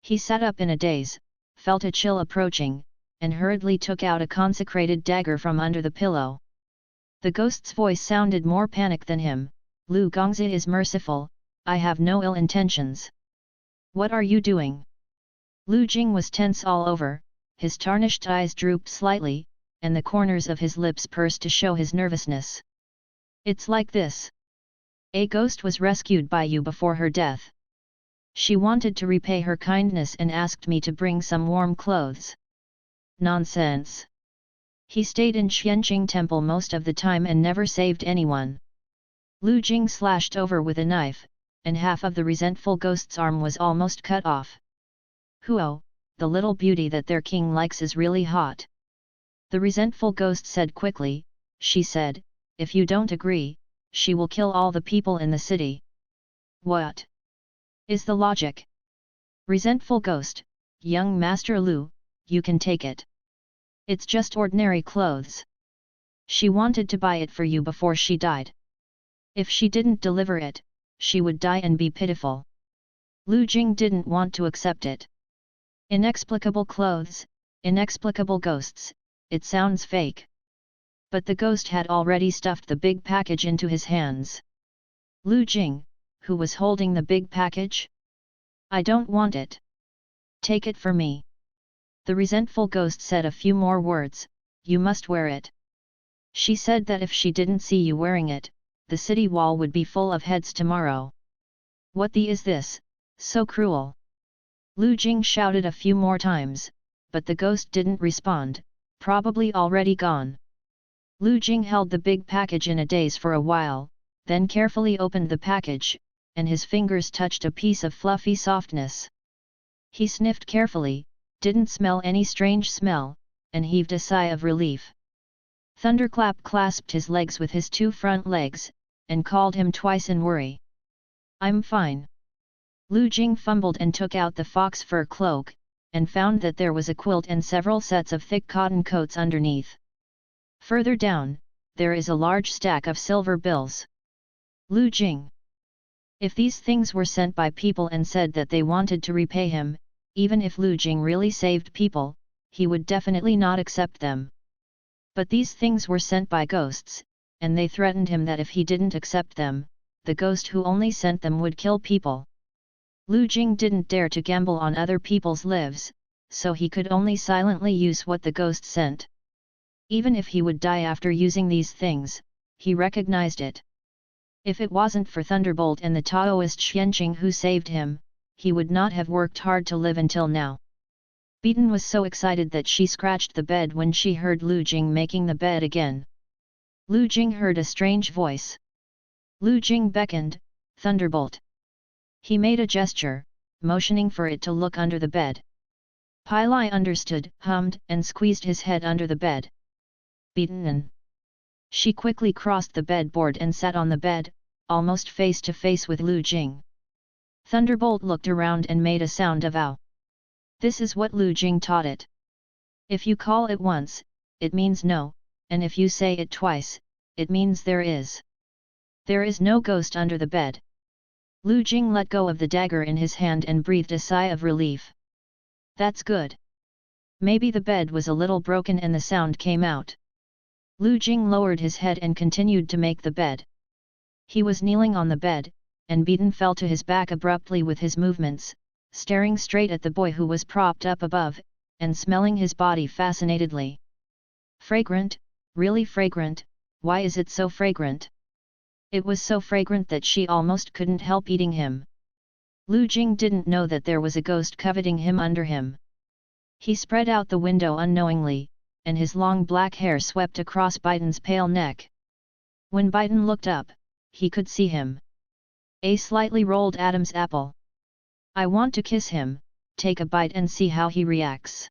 He sat up in a daze, felt a chill approaching, and hurriedly took out a consecrated dagger from under the pillow. The ghost's voice sounded more panicked than him. Lu Gongzi is merciful, I have no ill intentions. What are you doing? Lu Jing was tense all over, his tarnished eyes drooped slightly, and the corners of his lips pursed to show his nervousness. It's like this. A ghost was rescued by you before her death. She wanted to repay her kindness and asked me to bring some warm clothes. Nonsense. He stayed in Xianqing Temple most of the time and never saved anyone. Lu Jing slashed over with a knife, and half of the resentful ghost's arm was almost cut off. Huo, the little beauty that their king likes is really hot. The resentful ghost said quickly, she said, if you don't agree, she will kill all the people in the city. What is the logic? Resentful ghost, young Master Lu, you can take it. It's just ordinary clothes. She wanted to buy it for you before she died. If she didn't deliver it, she would die and be pitiful. Lu Jing didn't want to accept it. Inexplicable clothes, inexplicable ghosts, it sounds fake. But the ghost had already stuffed the big package into his hands. Lu Jing, who was holding the big package? I don't want it. Take it for me. The resentful ghost said a few more words, you must wear it. She said that if she didn't see you wearing it, the city wall would be full of heads tomorrow. What the is this, so cruel? Lu Jing shouted a few more times, but the ghost didn't respond, probably already gone. Lu Jing held the big package in a daze for a while, then carefully opened the package, and his fingers touched a piece of fluffy softness. He sniffed carefully, didn't smell any strange smell, and heaved a sigh of relief. Thunderclap clasped his legs with his two front legs, and called him twice in worry. I'm fine. Lu Jing fumbled and took out the fox fur cloak, and found that there was a quilt and several sets of thick cotton coats underneath. Further down, there is a large stack of silver bills. Lu Jing. If these things were sent by people and said that they wanted to repay him, even if Lu Jing really saved people, he would definitely not accept them. But these things were sent by ghosts, and they threatened him that if he didn't accept them, the ghost who only sent them would kill people. Lu Jing didn't dare to gamble on other people's lives, so he could only silently use what the ghost sent. Even if he would die after using these things, he recognized it. If it wasn't for Thunderbolt and the Taoist Xianqing who saved him, he would not have worked hard to live until now. Beaten was so excited that she scratched the bed when she heard Lu Jing making the bed again. Lu Jing heard a strange voice. Lu Jing beckoned, Thunderbolt. He made a gesture, motioning for it to look under the bed. Pai Lai understood, hummed, and squeezed his head under the bed. Beaten. She quickly crossed the bedboard and sat on the bed, almost face to face with Lu Jing. Thunderbolt looked around and made a sound of ow. This is what Lu Jing taught it. If you call it once, it means no, and if you say it twice, it means there is. There is no ghost under the bed. Lu Jing let go of the dagger in his hand and breathed a sigh of relief. That's good. Maybe the bed was a little broken and the sound came out. Lu Jing lowered his head and continued to make the bed. He was kneeling on the bed, and Beaten fell to his back abruptly with his movements, staring straight at the boy who was propped up above, and smelling his body fascinatedly. Fragrant, really fragrant, why is it so fragrant? It was so fragrant that she almost couldn't help eating him. Lu Jing didn't know that there was a ghost coveting him under him. He spread out the window unknowingly, and his long black hair swept across Baiden's pale neck. When Biden looked up, he could see him. A slightly rolled Adam's apple. I want to kiss him, take a bite and see how he reacts.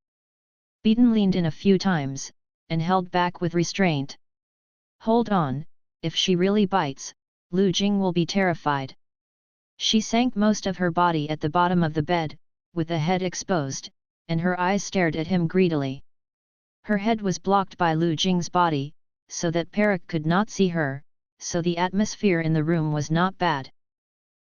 Biden leaned in a few times, and held back with restraint. Hold on, if she really bites, Lu Jing will be terrified. She sank most of her body at the bottom of the bed, with the head exposed, and her eyes stared at him greedily. Her head was blocked by Lu Jing's body, so that Perak could not see her, so the atmosphere in the room was not bad.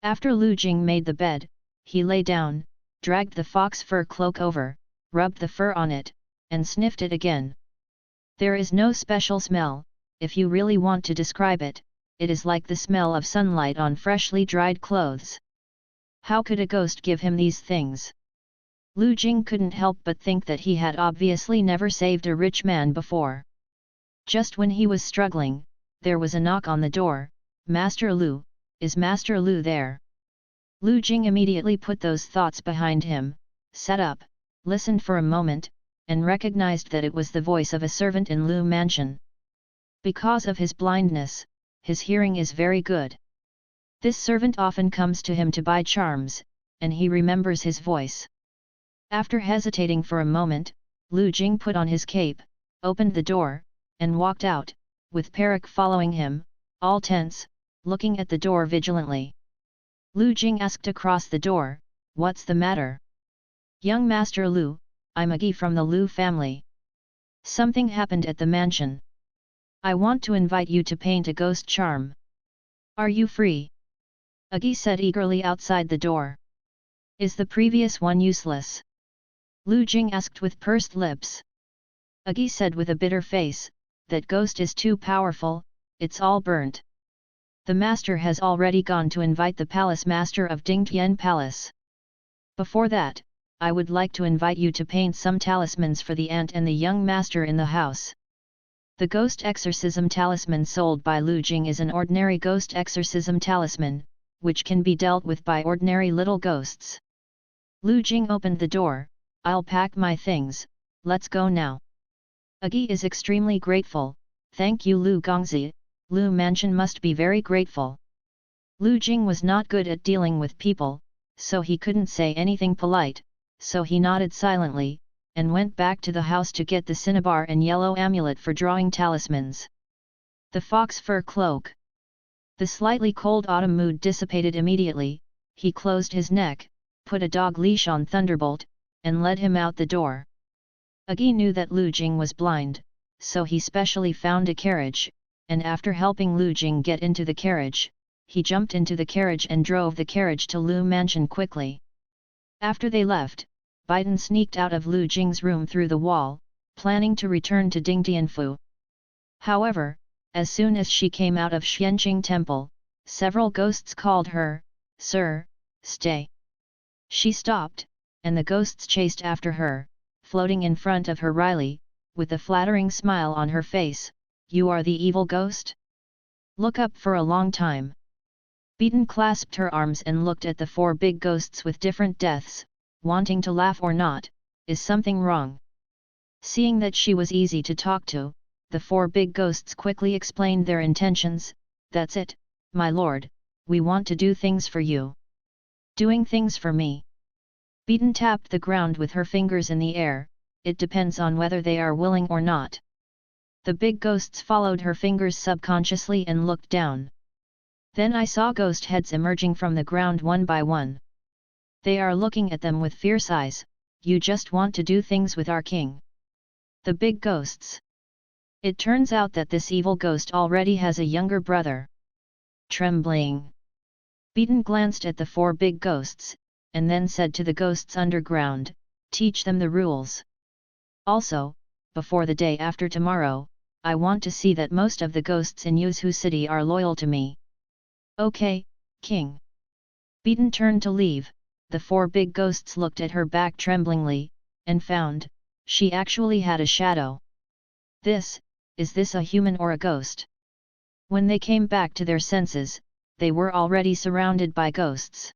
After Lu Jing made the bed, he lay down, dragged the fox fur cloak over, rubbed the fur on it, and sniffed it again. There is no special smell, if you really want to describe it, it is like the smell of sunlight on freshly dried clothes. How could a ghost give him these things? Lu Jing couldn't help but think that he had obviously never saved a rich man before. Just when he was struggling, there was a knock on the door. "Master Lu, is Master Lu there?" Lu Jing immediately put those thoughts behind him, sat up, listened for a moment, and recognized that it was the voice of a servant in Lu Mansion. Because of his blindness, his hearing is very good. This servant often comes to him to buy charms, and he remembers his voice. After hesitating for a moment, Lu Jing put on his cape, opened the door, and walked out, with Perak following him, all tense, looking at the door vigilantly. Lu Jing asked across the door, "What's the matter?" "Young Master Lu, I'm Agi from the Lu family. Something happened at the mansion. I want to invite you to paint a ghost charm. Are you free?" Agi said eagerly outside the door. "Is the previous one useless?" Lu Jing asked with pursed lips. Agi said with a bitter face, "That ghost is too powerful, it's all burnt. The master has already gone to invite the palace master of Dingtian Palace. Before that, I would like to invite you to paint some talismans for the aunt and the young master in the house." The ghost exorcism talisman sold by Lu Jing is an ordinary ghost exorcism talisman, which can be dealt with by ordinary little ghosts. Lu Jing opened the door. "I'll pack my things, let's go now." Agi is extremely grateful. "Thank you Lu Gongzi, Lu Mansion must be very grateful." Lu Jing was not good at dealing with people, so he couldn't say anything polite, so he nodded silently, and went back to the house to get the cinnabar and yellow amulet for drawing talismans. The fox fur cloak. The slightly cold autumn mood dissipated immediately. He closed his neck, put a dog leash on Thunderbolt, and led him out the door. Agi knew that Lu Jing was blind, so he specially found a carriage, and after helping Lu Jing get into the carriage, he jumped into the carriage and drove the carriage to Lu Mansion quickly. After they left, Biden sneaked out of Lu Jing's room through the wall, planning to return to Dingtianfu. However, as soon as she came out of Xianqing Temple, several ghosts called her, "Sir, stay." She stopped, and the ghosts chased after her, floating in front of her wryly, with a flattering smile on her face. "You are the evil ghost? Look up for a long time." Beaton clasped her arms and looked at the four big ghosts with different deaths, wanting to laugh or not. "Is something wrong?" Seeing that she was easy to talk to, the four big ghosts quickly explained their intentions. "That's it, my lord, we want to do things for you." "Doing things for me?" Beaton tapped the ground with her fingers in the air. "It depends on whether they are willing or not." The big ghosts followed her fingers subconsciously and looked down. Then I saw ghost heads emerging from the ground one by one. They are looking at them with fierce eyes. "You just want to do things with our king." The big ghosts. It turns out that this evil ghost already has a younger brother. Trembling, Beaton glanced at the four big ghosts, and then said to the ghosts underground, "Teach them the rules. Also, before the day after tomorrow, I want to see that most of the ghosts in Yuzhu City are loyal to me." "Okay, king." Beaton turned to leave. The four big ghosts looked at her back tremblingly, and found, she actually had a shadow. Is this a human or a ghost? When they came back to their senses, they were already surrounded by ghosts.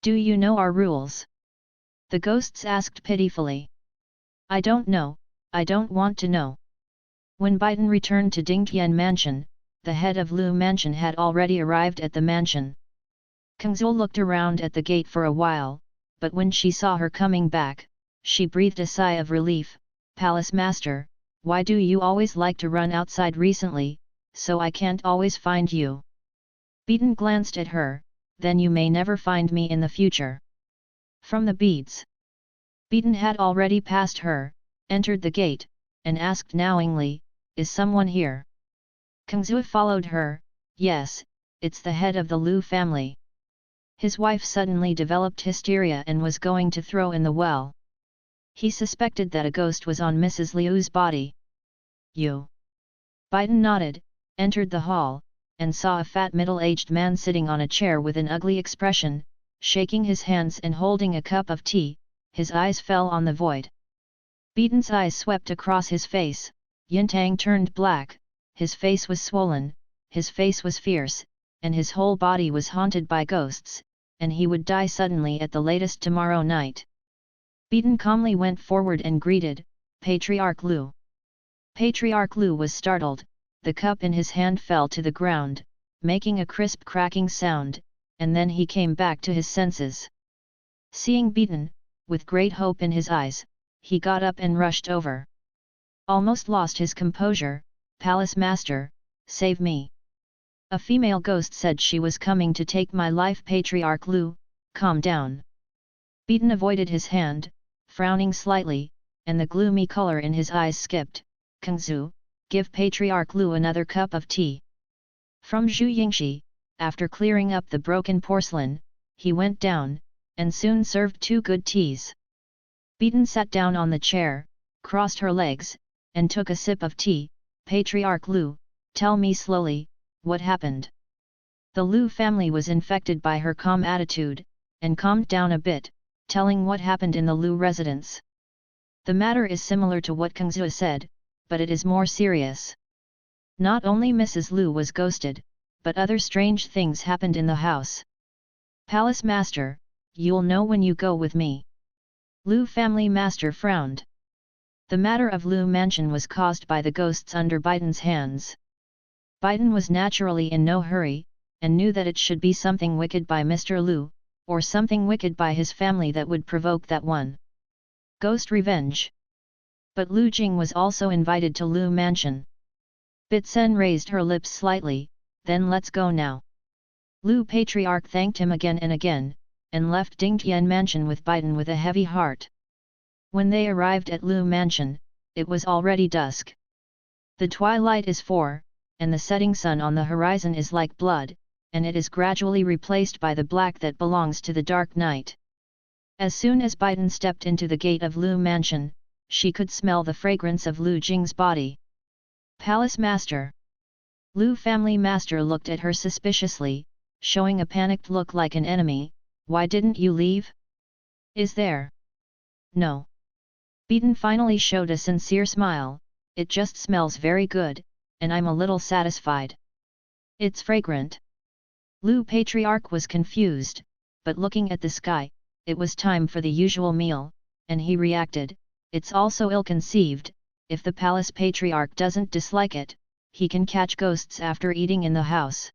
"Do you know our rules?" the ghosts asked pitifully. "I don't know, I don't want to know." When Biden returned to Dingtian Mansion, the head of Lu Mansion had already arrived at the mansion. Kangzul looked around at the gate for a while, but when she saw her coming back, she breathed a sigh of relief. "Palace Master, why do you always like to run outside recently, so I can't always find you?" Beaton glanced at her. "Then you may never find me in the future." From the beads. Beaton had already passed her, entered the gate, and asked knowingly, "Is someone here?" Kangzui followed her. "Yes, it's the head of the Lu family." His wife suddenly developed hysteria and was going to throw in the well. He suspected that a ghost was on Mrs. Liu's body. "You?" Biden nodded, entered the hall, and saw a fat middle-aged man sitting on a chair with an ugly expression, shaking his hands and holding a cup of tea. his eyes fell on the void. Beaton's eyes swept across his face, Yintang turned black, his face was swollen, his face was fierce, and his whole body was haunted by ghosts, and he would die suddenly at the latest tomorrow night. Beaton calmly went forward and greeted, Patriarch Lu. Patriarch Lu was startled, the cup in his hand fell to the ground, making a crisp cracking sound, and then he came back to his senses. Seeing Beaton, with great hope in his eyes, he got up and rushed over. Almost lost his composure, Palace Master, save me. A female ghost said she was coming to take my life. Patriarch Lu, calm down. Beaton avoided his hand, frowning slightly, and the gloomy color in his eyes skipped. Kangzu, give Patriarch Lu another cup of tea. From Zhu Yingxi, after clearing up the broken porcelain, he went down, and soon served 2 good teas. Beaton sat down on the chair, crossed her legs, and took a sip of tea. Patriarch Lu, tell me slowly, what happened? The Lu family was infected by her calm attitude, and calmed down a bit, telling what happened in the Lu residence. The matter is similar to what Kangzu said, but it is more serious. Not only Mrs. Lu was ghosted, but other strange things happened in the house. Palace Master, you'll know when you go with me. Lu family master frowned. The matter of Lu Mansion was caused by the ghosts under Biden's hands. Biden was naturally in no hurry, and knew that it should be something wicked by Mr. Lu, or something wicked by his family that would provoke that one. Ghost revenge. But Lu Jing was also invited to Lu Mansion. Bitsen raised her lips slightly, then let's go now. Lu Patriarch thanked him again and again, and left Dingtian Mansion with Biden with a heavy heart. When they arrived at Lu Mansion, it was already dusk. The twilight is 4, and the setting sun on the horizon is like blood, and it is gradually replaced by the black that belongs to the dark night. As soon as Biden stepped into the gate of Lu Mansion, she could smell the fragrance of Lu Jing's body. Palace Master. Lu family master looked at her suspiciously, showing a panicked look like an enemy. Why didn't you leave? Is there? No. Beaton finally showed a sincere smile. It just smells very good, and I'm a little satisfied. It's fragrant. Lu Patriarch was confused, but looking at the sky, it was time for the usual meal, and he reacted, it's also ill-conceived, if the Palace Patriarch doesn't dislike it, he can catch ghosts after eating in the house.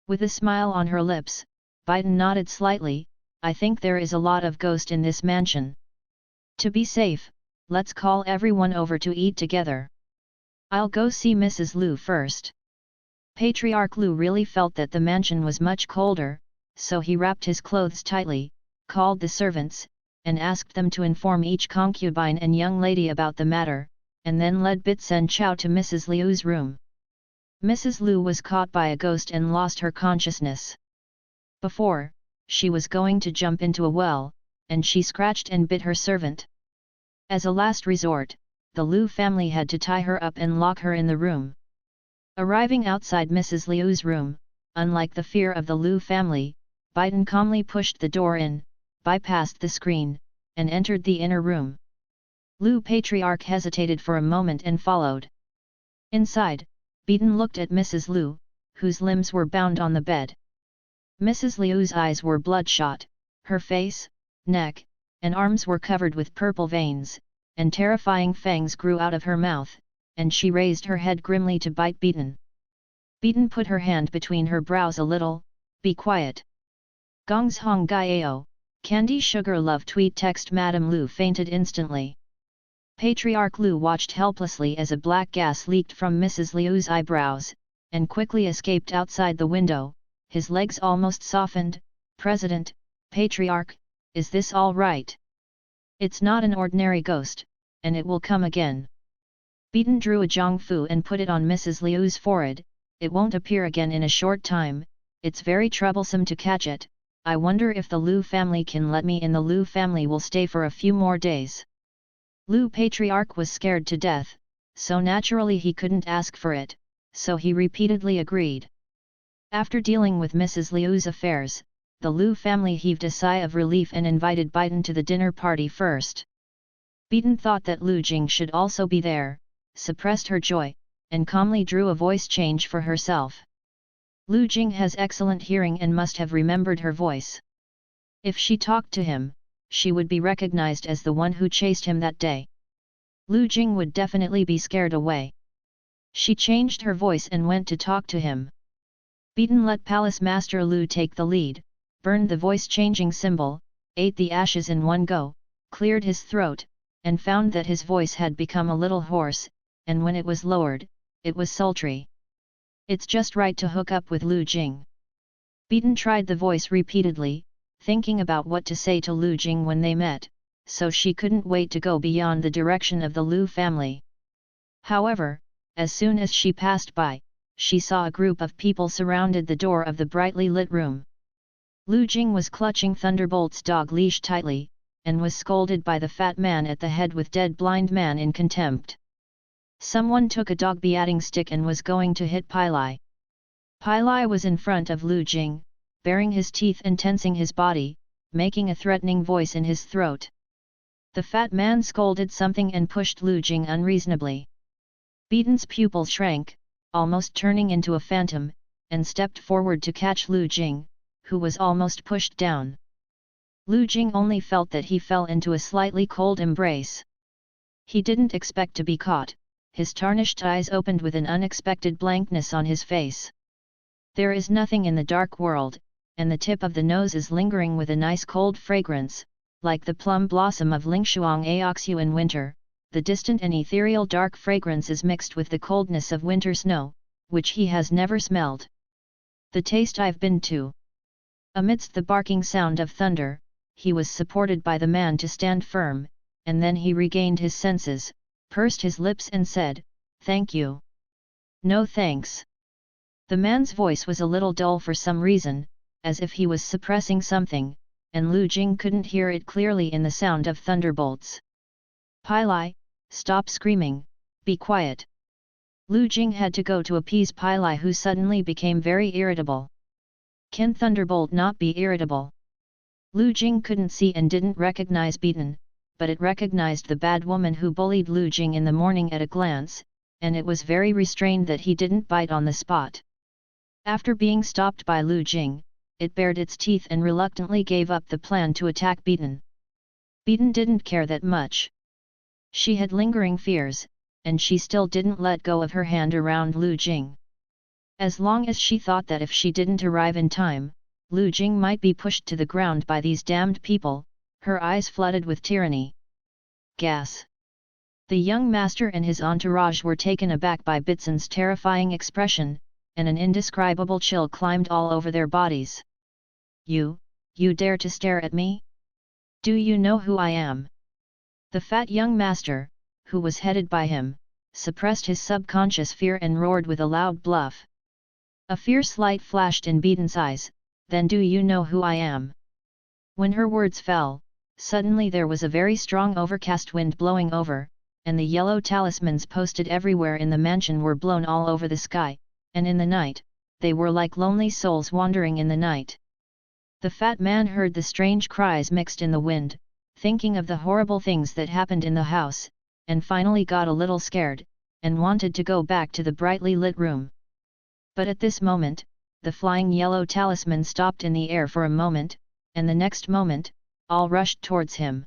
With a smile on her lips, Biden nodded slightly, I think there is a lot of ghost in this mansion. To be safe, let's call everyone over to eat together. I'll go see Mrs. Lu first. Patriarch Lu really felt that the mansion was much colder, so he wrapped his clothes tightly, called the servants, and asked them to inform each concubine and young lady about the matter, and then led Bitsen Chow to Mrs. Liu's room. Mrs. Lu was caught by a ghost and lost her consciousness. Before, she was going to jump into a well, and she scratched and bit her servant. As a last resort, the Lu family had to tie her up and lock her in the room. Arriving outside Mrs. Liu's room, unlike the fear of the Lu family, Biden calmly pushed the door in, bypassed the screen, and entered the inner room. Lu Patriarch hesitated for a moment and followed. Inside, Biden looked at Mrs. Lu, whose limbs were bound on the bed. Mrs. Liu's eyes were bloodshot, her face, neck, and arms were covered with purple veins, and terrifying fangs grew out of her mouth, and she raised her head grimly to bite Biden. Biden put her hand between her brows a little, be quiet. Gongs Hong Gai Ao, Candy Sugar Love tweet text Madame Lu fainted instantly. Patriarch Lu watched helplessly as a black gas leaked from Mrs. Liu's eyebrows, and quickly escaped outside the window, his legs almost softened. President, Patriarch, is this all right? It's not an ordinary ghost, and it will come again. Beaton drew a Zhongfu and put it on Mrs. Liu's forehead, it won't appear again in a short time, it's very troublesome to catch it, I wonder if the Lu family can let me in. The Lu family will stay for a few more days. Lu Patriarch was scared to death, so naturally he couldn't ask for it, so he repeatedly agreed. After dealing with Mrs. Liu's affairs, the Lu family heaved a sigh of relief and invited Biden to the dinner party first. Beaton thought that Lu Jing should also be there, suppressed her joy, and calmly drew a voice change for herself. Lu Jing has excellent hearing and must have remembered her voice. If she talked to him, she would be recognized as the one who chased him that day. Lu Jing would definitely be scared away. She changed her voice and went to talk to him. Beaton let Palace Master Lu take the lead, burned the voice-changing symbol, ate the ashes in one go, cleared his throat, and found that his voice had become a little hoarse, and when it was lowered, it was sultry. It's just right to hook up with Lu Jing. Beaton tried the voice repeatedly, thinking about what to say to Lu Jing when they met, so she couldn't wait to go beyond the direction of the Lu family. However, as soon as she passed by, she saw a group of people surrounded the door of the brightly lit room. Lu Jing was clutching Thunderbolt's dog leash tightly, and was scolded by the fat man at the head with dead blind man in contempt. Someone took a dog beating stick and was going to hit Pai Lai. Pai Lai was in front of Lu Jing, baring his teeth and tensing his body, making a threatening voice in his throat. The fat man scolded something and pushed Lu Jing unreasonably. Beaton's pupil shrank, almost turning into a phantom, and stepped forward to catch Lu Jing, who was almost pushed down. Lu Jing only felt that he fell into a slightly cold embrace. He didn't expect to be caught, his tarnished eyes opened with an unexpected blankness on his face. There is nothing in the dark world, and the tip of the nose is lingering with a nice cold fragrance, like the plum blossom of Lingshuang Aoxu in winter. The distant and ethereal dark fragrance is mixed with the coldness of winter snow, which he has never smelled. The taste I've been to. Amidst the barking sound of thunder, he was supported by the man to stand firm, and then he regained his senses, pursed his lips and said, "Thank you." "No thanks." The man's voice was a little dull for some reason, as if he was suppressing something, and Lu Jing couldn't hear it clearly in the sound of thunderbolts. "Pai Lai, stop screaming, be quiet." Lu Jing had to go to appease Pai Lai, who suddenly became very irritable. Can Thunderbolt not be irritable? Lu Jing couldn't see and didn't recognize Beaton, but it recognized the bad woman who bullied Lu Jing in the morning at a glance, and it was very restrained that he didn't bite on the spot. After being stopped by Lu Jing, it bared its teeth and reluctantly gave up the plan to attack Beaton. Beaton didn't care that much. She had lingering fears, and she still didn't let go of her hand around Lu Jing. As long as she thought that if she didn't arrive in time, Lu Jing might be pushed to the ground by these damned people, her eyes flooded with tyranny. Gas. The young master and his entourage were taken aback by Bitson's terrifying expression, and an indescribable chill climbed all over their bodies. You dare to stare at me? Do you know who I am?" The fat young master, who was headed by him, suppressed his subconscious fear and roared with a loud bluff. A fierce light flashed in Beaton's eyes, "Then do you know who I am?" When her words fell, suddenly there was a very strong overcast wind blowing over, and the yellow talismans posted everywhere in the mansion were blown all over the sky, and in the night, they were like lonely souls wandering in the night. The fat man heard the strange cries mixed in the wind, thinking of the horrible things that happened in the house, and finally got a little scared, and wanted to go back to the brightly lit room. But at this moment, the flying yellow talisman stopped in the air for a moment, and the next moment, all rushed towards him.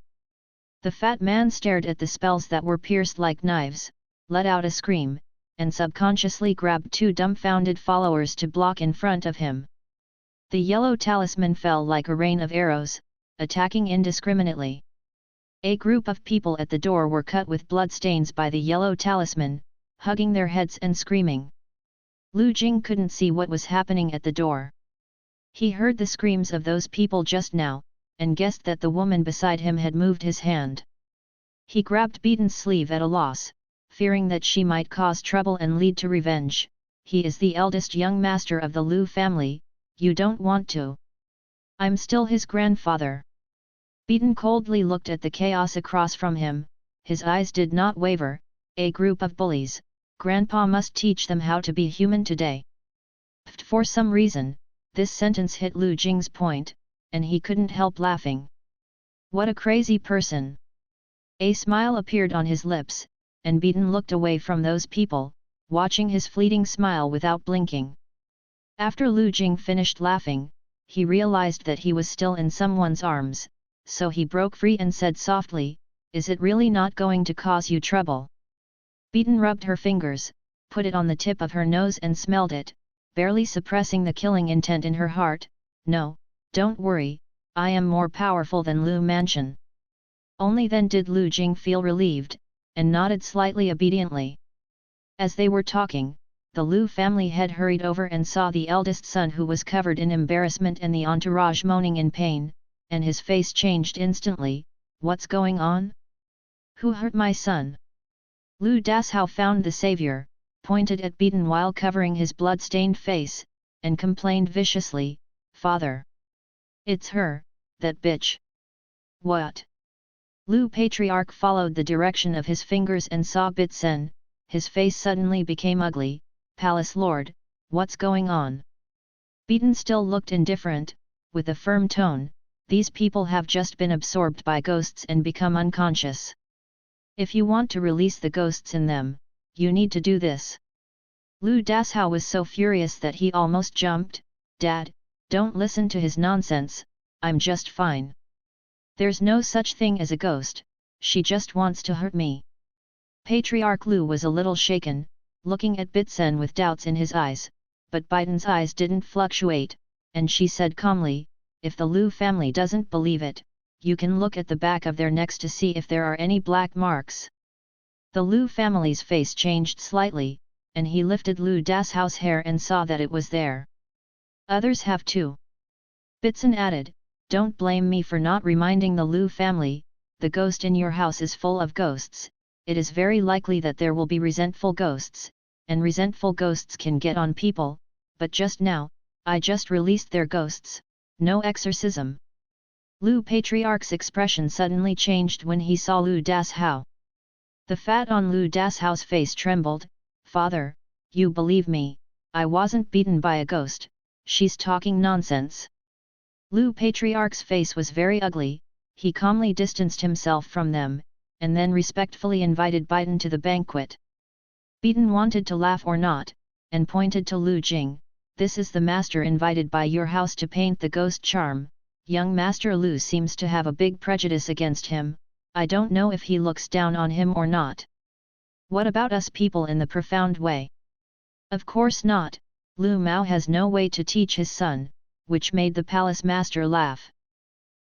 The fat man stared at the spells that were pierced like knives, let out a scream, and subconsciously grabbed two dumbfounded followers to block in front of him. The yellow talisman fell like a rain of arrows, attacking indiscriminately. A group of people at the door were cut with bloodstains by the yellow talisman, hugging their heads and screaming. Lu Jing couldn't see what was happening at the door. He heard the screams of those people just now, and guessed that the woman beside him had moved his hand. He grabbed Beaton's sleeve at a loss, fearing that she might cause trouble and lead to revenge. "He is the eldest young master of the Lu family, you don't want to." "I'm still his grandfather." Beaton coldly looked at the chaos across from him, his eyes did not waver. "A group of bullies, Grandpa must teach them how to be human today." For some reason, this sentence hit Lu Jing's point, and he couldn't help laughing. What a crazy person! A smile appeared on his lips, and Beaton looked away from those people, watching his fleeting smile without blinking. After Lu Jing finished laughing, he realized that he was still in someone's arms, so he broke free and said softly, "Is it really not going to cause you trouble?" Beaton rubbed her fingers, put it on the tip of her nose and smelled it, barely suppressing the killing intent in her heart. "No, don't worry, I am more powerful than Lu Mansion." Only then did Lu Jing feel relieved, and nodded slightly obediently. As they were talking, the Lu family head hurried over and saw the eldest son, who was covered in embarrassment, and the entourage moaning in pain, and his face changed instantly. "What's going on? Who hurt my son?" Lu Dashao found the savior, pointed at Beaton while covering his blood-stained face, and complained viciously, "Father! It's her, that bitch!" "What?" Lu Patriarch followed the direction of his fingers and saw Bitsen. His face suddenly became ugly. "Palace Lord, what's going on?" Beaton still looked indifferent, with a firm tone, "These people have just been absorbed by ghosts and become unconscious. If you want to release the ghosts in them, you need to do this." Lu Dashao was so furious that he almost jumped. "Dad, don't listen to his nonsense, I'm just fine. There's no such thing as a ghost, she just wants to hurt me." Patriarch Lu was a little shaken, looking at Bitsen with doubts in his eyes, but Biden's eyes didn't fluctuate, and she said calmly, "If the Lu family doesn't believe it, you can look at the back of their necks to see if there are any black marks." The Lu family's face changed slightly, and he lifted Lu Dashao's hair and saw that it was there. "Others have too." Bitsen added, "Don't blame me for not reminding the Lu family, the ghost in your house is full of ghosts. It is very likely that there will be resentful ghosts, and resentful ghosts can get on people, but just now, I just released their ghosts, no exorcism." Lu Patriarch's expression suddenly changed when he saw Lu Dashao. The fat on Lu Dashao's face trembled. "Father, you believe me, I wasn't beaten by a ghost, she's talking nonsense." Lu Patriarch's face was very ugly. He calmly distanced himself from them, and then respectfully invited Biden to the banquet. Beaton wanted to laugh or not, and pointed to Lu Jing, "This is the master invited by your house to paint the ghost charm. Young Master Lu seems to have a big prejudice against him, I don't know if he looks down on him or not. What about us people in the profound way?" "Of course not, Lu Mao has no way to teach his son," which made the palace master laugh.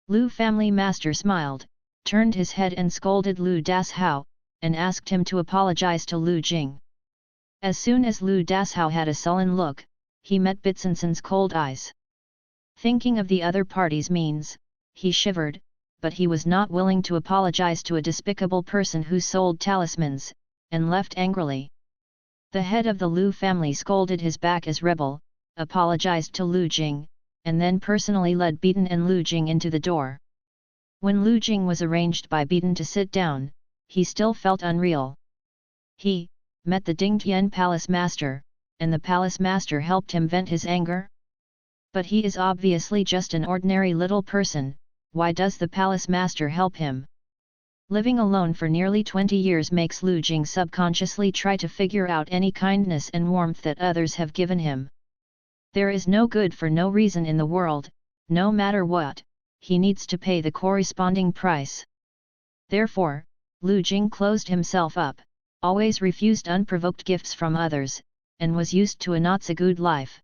Lu family master smiled, turned his head and scolded Lu Dashao, and asked him to apologize to Lu Jing. As soon as Lu Dashao had a sullen look, he met Bitsensen's cold eyes. Thinking of the other party's means, he shivered, but he was not willing to apologize to a despicable person who sold talismans, and left angrily. The head of the Lu family scolded his back as rebel, apologized to Lu Jing, and then personally led Beaton and Lu Jing into the door. When Lu Jing was arranged by Beaton to sit down, he still felt unreal. He met the Dingtian palace master, and the palace master helped him vent his anger? But he is obviously just an ordinary little person, why does the palace master help him? Living alone for nearly 20 years makes Lu Jing subconsciously try to figure out any kindness and warmth that others have given him. There is no good for no reason in the world, no matter what, he needs to pay the corresponding price. Therefore, Lu Jing closed himself up, always refused unprovoked gifts from others, and was used to a not-so-good life.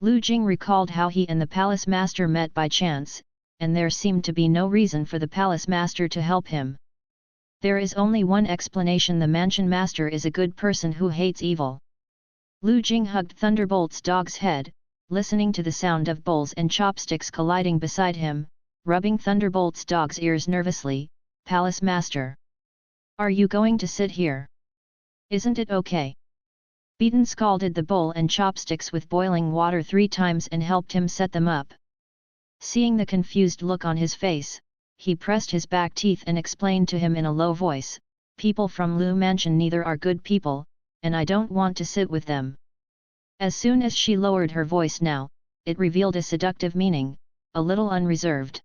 Lu Jing recalled how he and the palace master met by chance, and there seemed to be no reason for the palace master to help him. There is only one explanation: the mansion master is a good person who hates evil. Lu Jing hugged Thunderbolt's dog's head, listening to the sound of bowls and chopsticks colliding beside him, rubbing Thunderbolt's dog's ears nervously. "Palace master, are you going to sit here? Isn't it okay?" Beaton scalded the bowl and chopsticks with boiling water 3 times and helped him set them up. Seeing the confused look on his face, he pressed his back teeth and explained to him in a low voice, "People from Lu Mansion neither are good people, and I don't want to sit with them." As soon as she lowered her voice now, it revealed a seductive meaning. a little unreserved.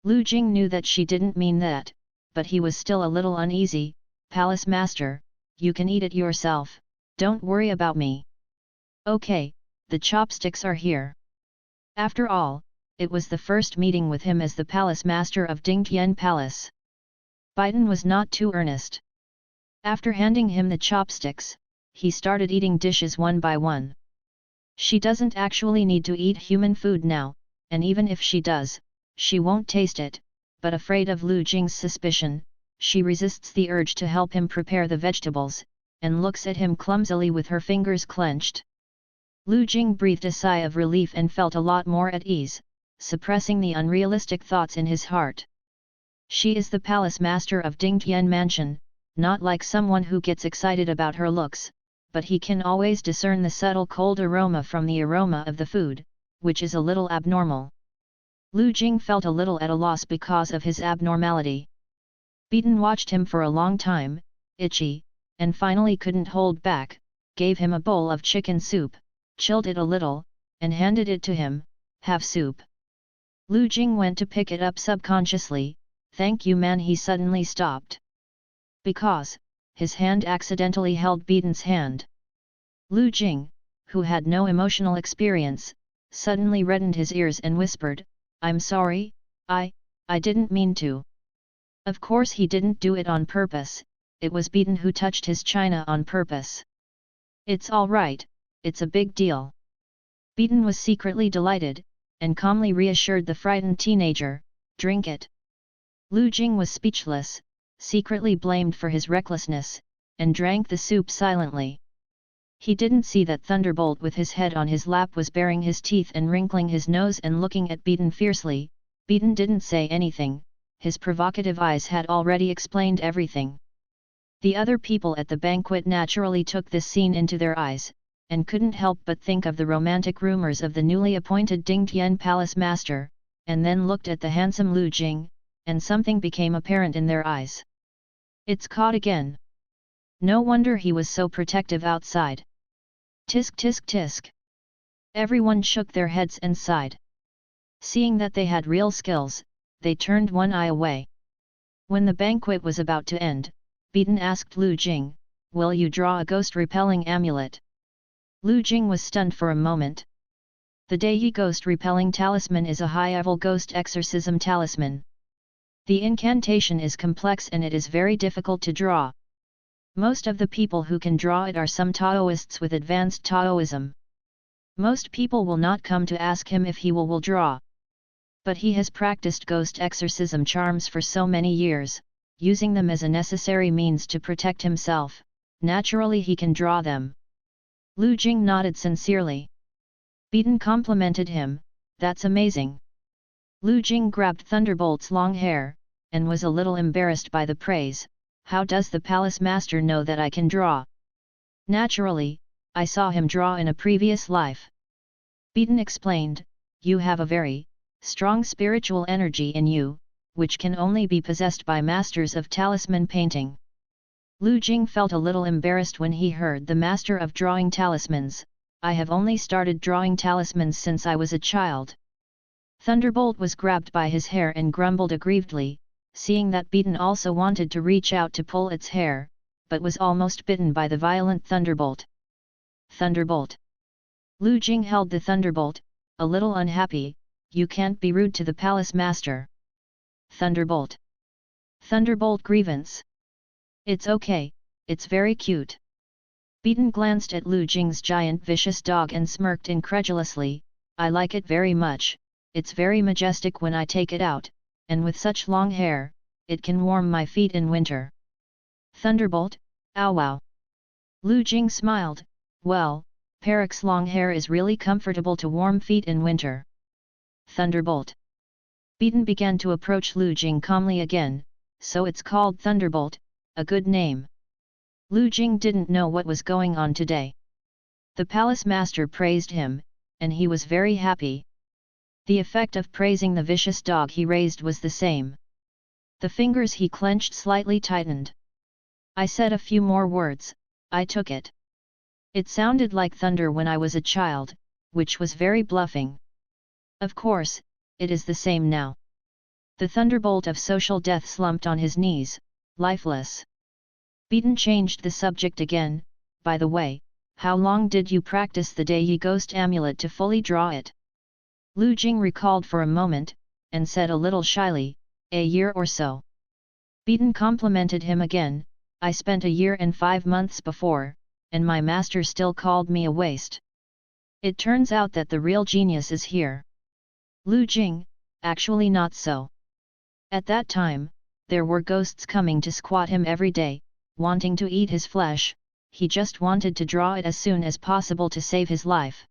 Lu Jing knew that she didn't mean that, but he was still a little uneasy. Palace Master, you can eat it yourself, don't worry about me. Okay, the chopsticks are here. After all, it was the first meeting with him as the Palace Master of Dingtian Palace. Biden was not too earnest. After handing him the chopsticks, he started eating dishes one by one. She doesn't actually need to eat human food now, and even if she does, she won't taste it, but afraid of Lu Jing's suspicion, she resists the urge to help him prepare the vegetables, and looks at him clumsily with her fingers clenched. Lu Jing breathed a sigh of relief and felt a lot more at ease, suppressing the unrealistic thoughts in his heart. She is the Palace Master of Dingtian Mansion, not like someone who gets excited about her looks, but he can always discern the subtle cold aroma from the aroma of the food, which is a little abnormal. Lu Jing felt a little at a loss because of his abnormality. Beaton watched him for a long time, itchy, and finally couldn't hold back, gave him a bowl of chicken soup, chilled it a little, and handed it to him, have soup. Lu Jing went to pick it up subconsciously, thank you man. He suddenly stopped. Because, his hand accidentally held Beaton's hand. Lu Jing, who had no emotional experience, suddenly reddened his ears and whispered, I'm sorry, I didn't mean to. Of course he didn't do it on purpose, it was Beaton who touched his china on purpose. It's all right, it's a big deal. Beaton was secretly delighted, and calmly reassured the frightened teenager, drink it. Lu Jing was speechless, secretly blamed for his recklessness, and drank the soup silently. He didn't see that Thunderbolt with his head on his lap was baring his teeth and wrinkling his nose and looking at Beaton fiercely. Beaton didn't say anything, his provocative eyes had already explained everything. The other people at the banquet naturally took this scene into their eyes, and couldn't help but think of the romantic rumors of the newly appointed Dingtian Palace Master, and then looked at the handsome Lu Jing, and something became apparent in their eyes. It's caught again. No wonder he was so protective outside. Tisk tisk tisk. Everyone shook their heads and sighed. Seeing that they had real skills, they turned one eye away. When the banquet was about to end, Beaton asked Lu Jing, will you draw a ghost-repelling amulet? Lu Jing was stunned for a moment. The Dai ghost-repelling talisman is a high-level ghost exorcism talisman. The incantation is complex and it is very difficult to draw. Most of the people who can draw it are some Taoists with advanced Taoism. Most people will not come to ask him if he will draw. But he has practiced ghost exorcism charms for so many years, using them as a necessary means to protect himself, naturally he can draw them. Lu Jing nodded sincerely. Beaton complimented him, that's amazing. Lu Jing grabbed Thunderbolt's long hair, and was a little embarrassed by the praise. How does the Palace Master know that I can draw? Naturally, I saw him draw in a previous life. Beaton explained, you have a very strong spiritual energy in you, which can only be possessed by masters of talisman painting. Lu Jing felt a little embarrassed when he heard the master of drawing talismans. I have only started drawing talismans since I was a child. Thunderbolt was grabbed by his hair and grumbled aggrievedly, seeing that Beaton also wanted to reach out to pull its hair, but was almost bitten by the violent Thunderbolt. Thunderbolt! Lu Jing held the Thunderbolt, a little unhappy, you can't be rude to the Palace Master. Thunderbolt! Thunderbolt grievance! It's okay, it's very cute. Beaton glanced at Lu Jing's giant vicious dog and smirked incredulously, I like it very much, it's very majestic when I take it out, and with such long hair, it can warm my feet in winter. Thunderbolt, ow wow! Lu Jing smiled, well, Parrot's long hair is really comfortable to warm feet in winter. Thunderbolt. Beaton began to approach Lu Jing calmly again, so it's called Thunderbolt, a good name. Lu Jing didn't know what was going on today. The Palace Master praised him, and he was very happy. The effect of praising the vicious dog he raised was the same. The fingers he clenched slightly tightened. I said a few more words, I took it. It sounded like thunder when I was a child, which was very bluffing. Of course, it is the same now. The thunderbolt of social death slumped on his knees, lifeless. Beaton changed the subject again. By the way, how long did you practice the Dai ghost amulet to fully draw it? Lu Jing recalled for a moment, and said a little shyly, a year or so. Beaton complimented him again, I spent a year and 5 months before, and my master still called me a waste. It turns out that the real genius is here. Lu Jing, actually not so. At that time, there were ghosts coming to squat him every day, wanting to eat his flesh, he just wanted to draw it as soon as possible to save his life.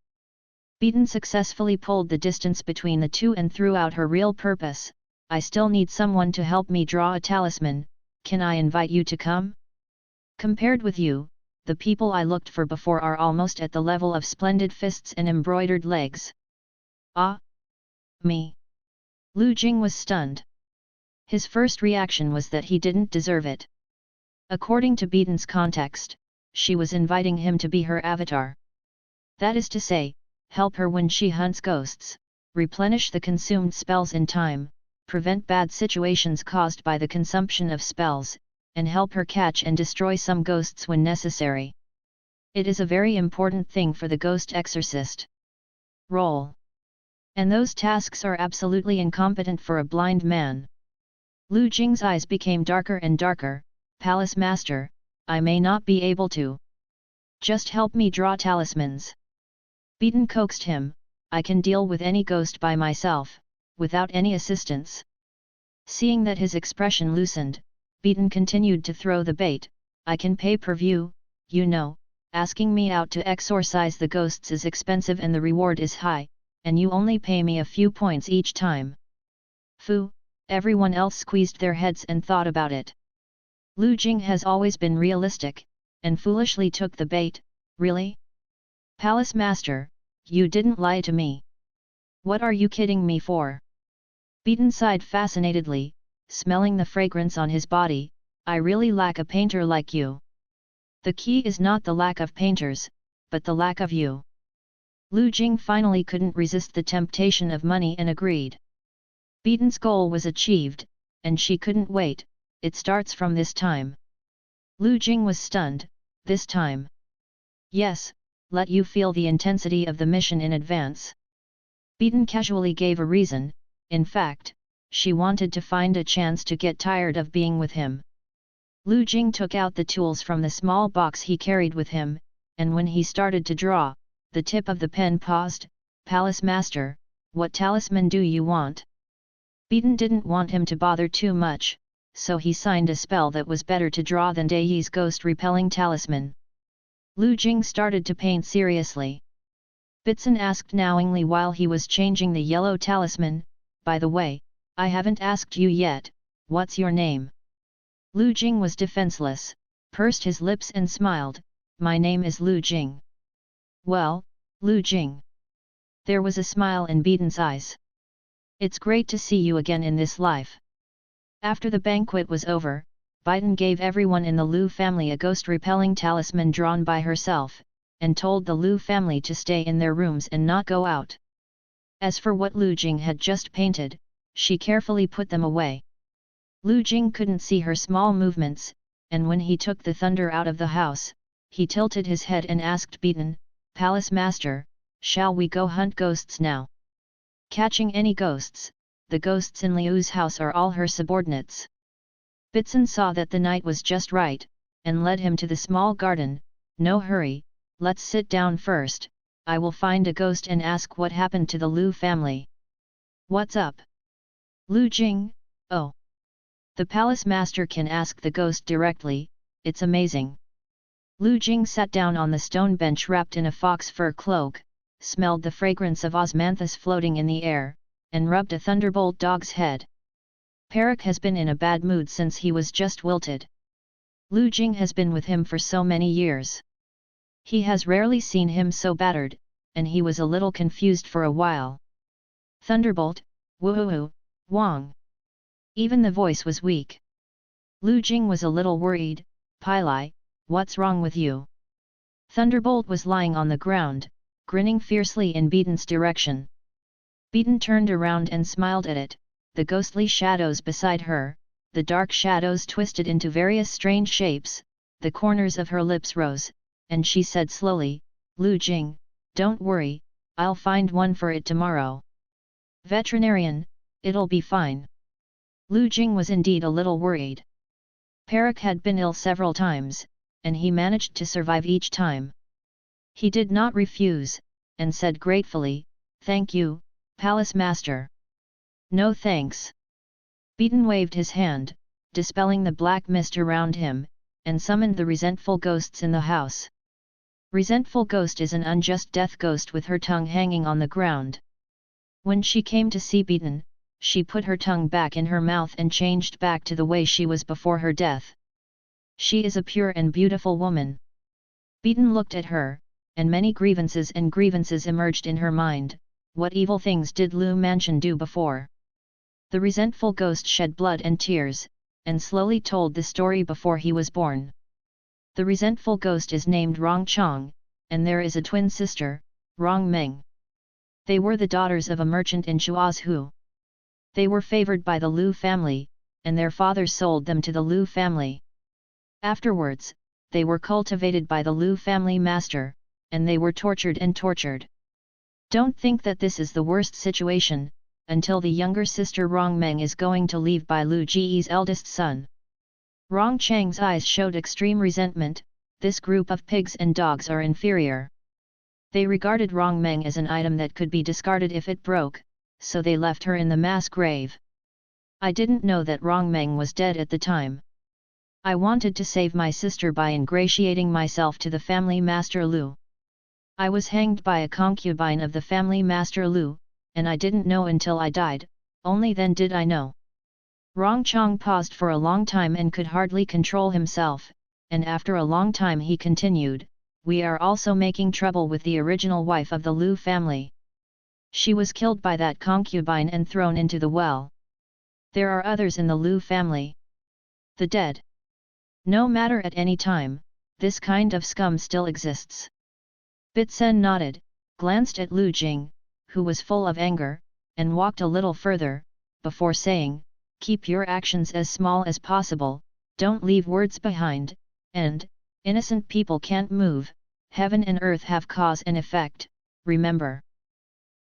Beaton successfully pulled the distance between the two and threw out her real purpose, I still need someone to help me draw a talisman, can I invite you to come? Compared with you, the people I looked for before are almost at the level of splendid fists and embroidered legs. Ah? Me? Lu Jing was stunned. His first reaction was that he didn't deserve it. According to Beaton's context, she was inviting him to be her avatar. That is to say, help her when she hunts ghosts, replenish the consumed spells in time, prevent bad situations caused by the consumption of spells, and help her catch and destroy some ghosts when necessary. It is a very important thing for the ghost exorcist. Role. And those tasks are absolutely incompetent for a blind man. Lu Jing's eyes became darker and darker, Palace Master, I may not be able to. Just help me draw talismans. Beaton coaxed him, I can deal with any ghost by myself, without any assistance. Seeing that his expression loosened, Beaton continued to throw the bait, I can pay per view, you know, asking me out to exorcise the ghosts is expensive and the reward is high, and you only pay me a few points each time. Phew, everyone else squeezed their heads and thought about it. Lu Jing has always been realistic, and foolishly took the bait, really? Palace Master, you didn't lie to me. What are you kidding me for? Beaton sighed fascinatedly, smelling the fragrance on his body, I really lack a painter like you. The key is not the lack of painters, but the lack of you. Lu Jing finally couldn't resist the temptation of money and agreed. Beaton's goal was achieved, and she couldn't wait, it starts from this time. Lu Jing was stunned, this time. Yes, let you feel the intensity of the mission in advance. Beaton casually gave a reason, in fact, she wanted to find a chance to get tired of being with him. Lu Jing took out the tools from the small box he carried with him, and when he started to draw, the tip of the pen paused, Palace Master, what talisman do you want? Beaton didn't want him to bother too much, so he signed a spell that was better to draw than Dai's ghost-repelling talisman. Lu Jing started to paint seriously. Bitson asked knowingly while he was changing the yellow talisman, by the way, I haven't asked you yet, what's your name? Lu Jing was defenseless, pursed his lips and smiled, my name is Lu Jing. Well, Lu Jing. There was a smile in Beaton's eyes. It's great to see you again in this life. After the banquet was over, Beaton gave everyone in the Lu family a ghost-repelling talisman drawn by herself, and told the Lu family to stay in their rooms and not go out. As for what Lu Jing had just painted, she carefully put them away. Lu Jing couldn't see her small movements, and when he took the thunder out of the house, he tilted his head and asked Beaton, Palace Master, shall we go hunt ghosts now? Catching any ghosts, the ghosts in Liu's house are all her subordinates. Bitson saw that the night was just right, and led him to the small garden, no hurry, let's sit down first, I will find a ghost and ask what happened to the Lu family. What's up? Lu Jing, oh. The Palace Master can ask the ghost directly, it's amazing. Lu Jing sat down on the stone bench wrapped in a fox fur cloak, smelled the fragrance of osmanthus floating in the air, and rubbed a thunderbolt dog's head. Perak has been in a bad mood since he was just wilted. Lu Jing has been with him for so many years. He has rarely seen him so battered, and he was a little confused for a while. Thunderbolt, woo-hoo-hoo, Wang. Even the voice was weak. Lu Jing was a little worried, Pilai, what's wrong with you? Thunderbolt was lying on the ground, grinning fiercely in Beaton's direction. Beaton turned around and smiled at it, the ghostly shadows beside her, the dark shadows twisted into various strange shapes, the corners of her lips rose, and she said slowly, "Lu Jing, don't worry, I'll find one for it tomorrow. Veterinarian, it'll be fine." Lu Jing was indeed a little worried. Perak had been ill several times, and he managed to survive each time. He did not refuse, and said gratefully, "Thank you, Palace Master." "No thanks." Beaton waved his hand, dispelling the black mist around him, and summoned the resentful ghosts in the house. Resentful ghost is an unjust death ghost with her tongue hanging on the ground. When she came to see Beaton, she put her tongue back in her mouth and changed back to the way she was before her death. She is a pure and beautiful woman. Beaton looked at her, and many grievances emerged in her mind. What evil things did Lu Mansion do before? The resentful ghost shed blood and tears, and slowly told the story before he was born. The resentful ghost is named Rong Chong, and there is a twin sister, Rong Meng. They were the daughters of a merchant in Chuazhu. They were favored by the Lu family, and their father sold them to the Lu family. Afterwards, they were cultivated by the Lu family master, and they were tortured and tortured. Don't think that this is the worst situation, until the younger sister Rong Meng is going to leave by Lu Ji's eldest son. Rong Chang's eyes showed extreme resentment. This group of pigs and dogs are inferior. They regarded Rong Meng as an item that could be discarded if it broke, so they left her in the mass grave. I didn't know that Rong Meng was dead at the time. I wanted to save my sister by ingratiating myself to the family master Lu. I was hanged by a concubine of the family master Lu, and I didn't know until I died, only then did I know. Rong Chong paused for a long time and could hardly control himself, and after a long time he continued, "We are also making trouble with the original wife of the Lu family. She was killed by that concubine and thrown into the well. There are others in the Lu family. The dead. No matter at any time, this kind of scum still exists." Bitsen nodded, glanced at Lu Jing, who was full of anger, and walked a little further, before saying, "Keep your actions as small as possible, don't leave words behind, and, innocent people can't move, heaven and earth have cause and effect, remember."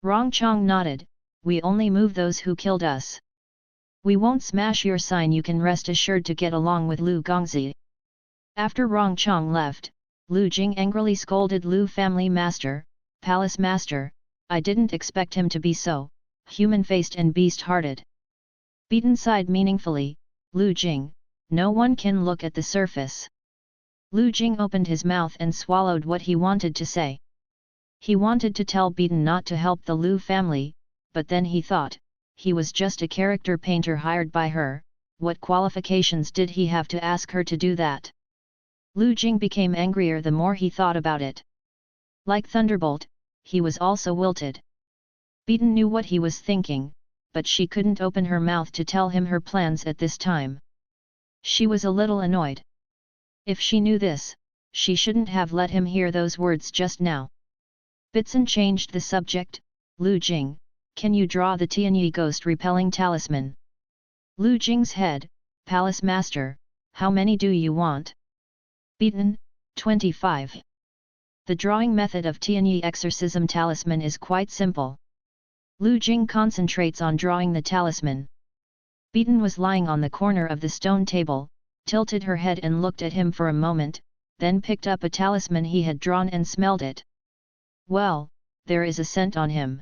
Rong Chong nodded, "We only move those who killed us. We won't smash your sign. You can rest assured to get along with Lu Gongzi." After Rong Chong left, Lu Jing angrily scolded Lu family master, "Palace master, I didn't expect him to be so human-faced and beast-hearted." Beaton sighed meaningfully, "Lu Jing, no one can look at the surface." Lu Jing opened his mouth and swallowed what he wanted to say. He wanted to tell Beaton not to help the Lu family, but then he thought, he was just a character painter hired by her, what qualifications did he have to ask her to do that? Lu Jing became angrier the more he thought about it. Like Thunderbolt, he was also wilted. Beaton knew what he was thinking, but she couldn't open her mouth to tell him her plans at this time. She was a little annoyed. If she knew this, she shouldn't have let him hear those words just now. Bitsen changed the subject, "Lu Jing, can you draw the Tianyi ghost repelling talisman?" Lu Jing's head, "Palace master, how many do you want?" Beaton, 25. The drawing method of Tianyi exorcism talisman is quite simple. Lu Jing concentrates on drawing the talisman. Beaton was lying on the corner of the stone table, tilted her head and looked at him for a moment, then picked up a talisman he had drawn and smelled it. "Well, there is a scent on him.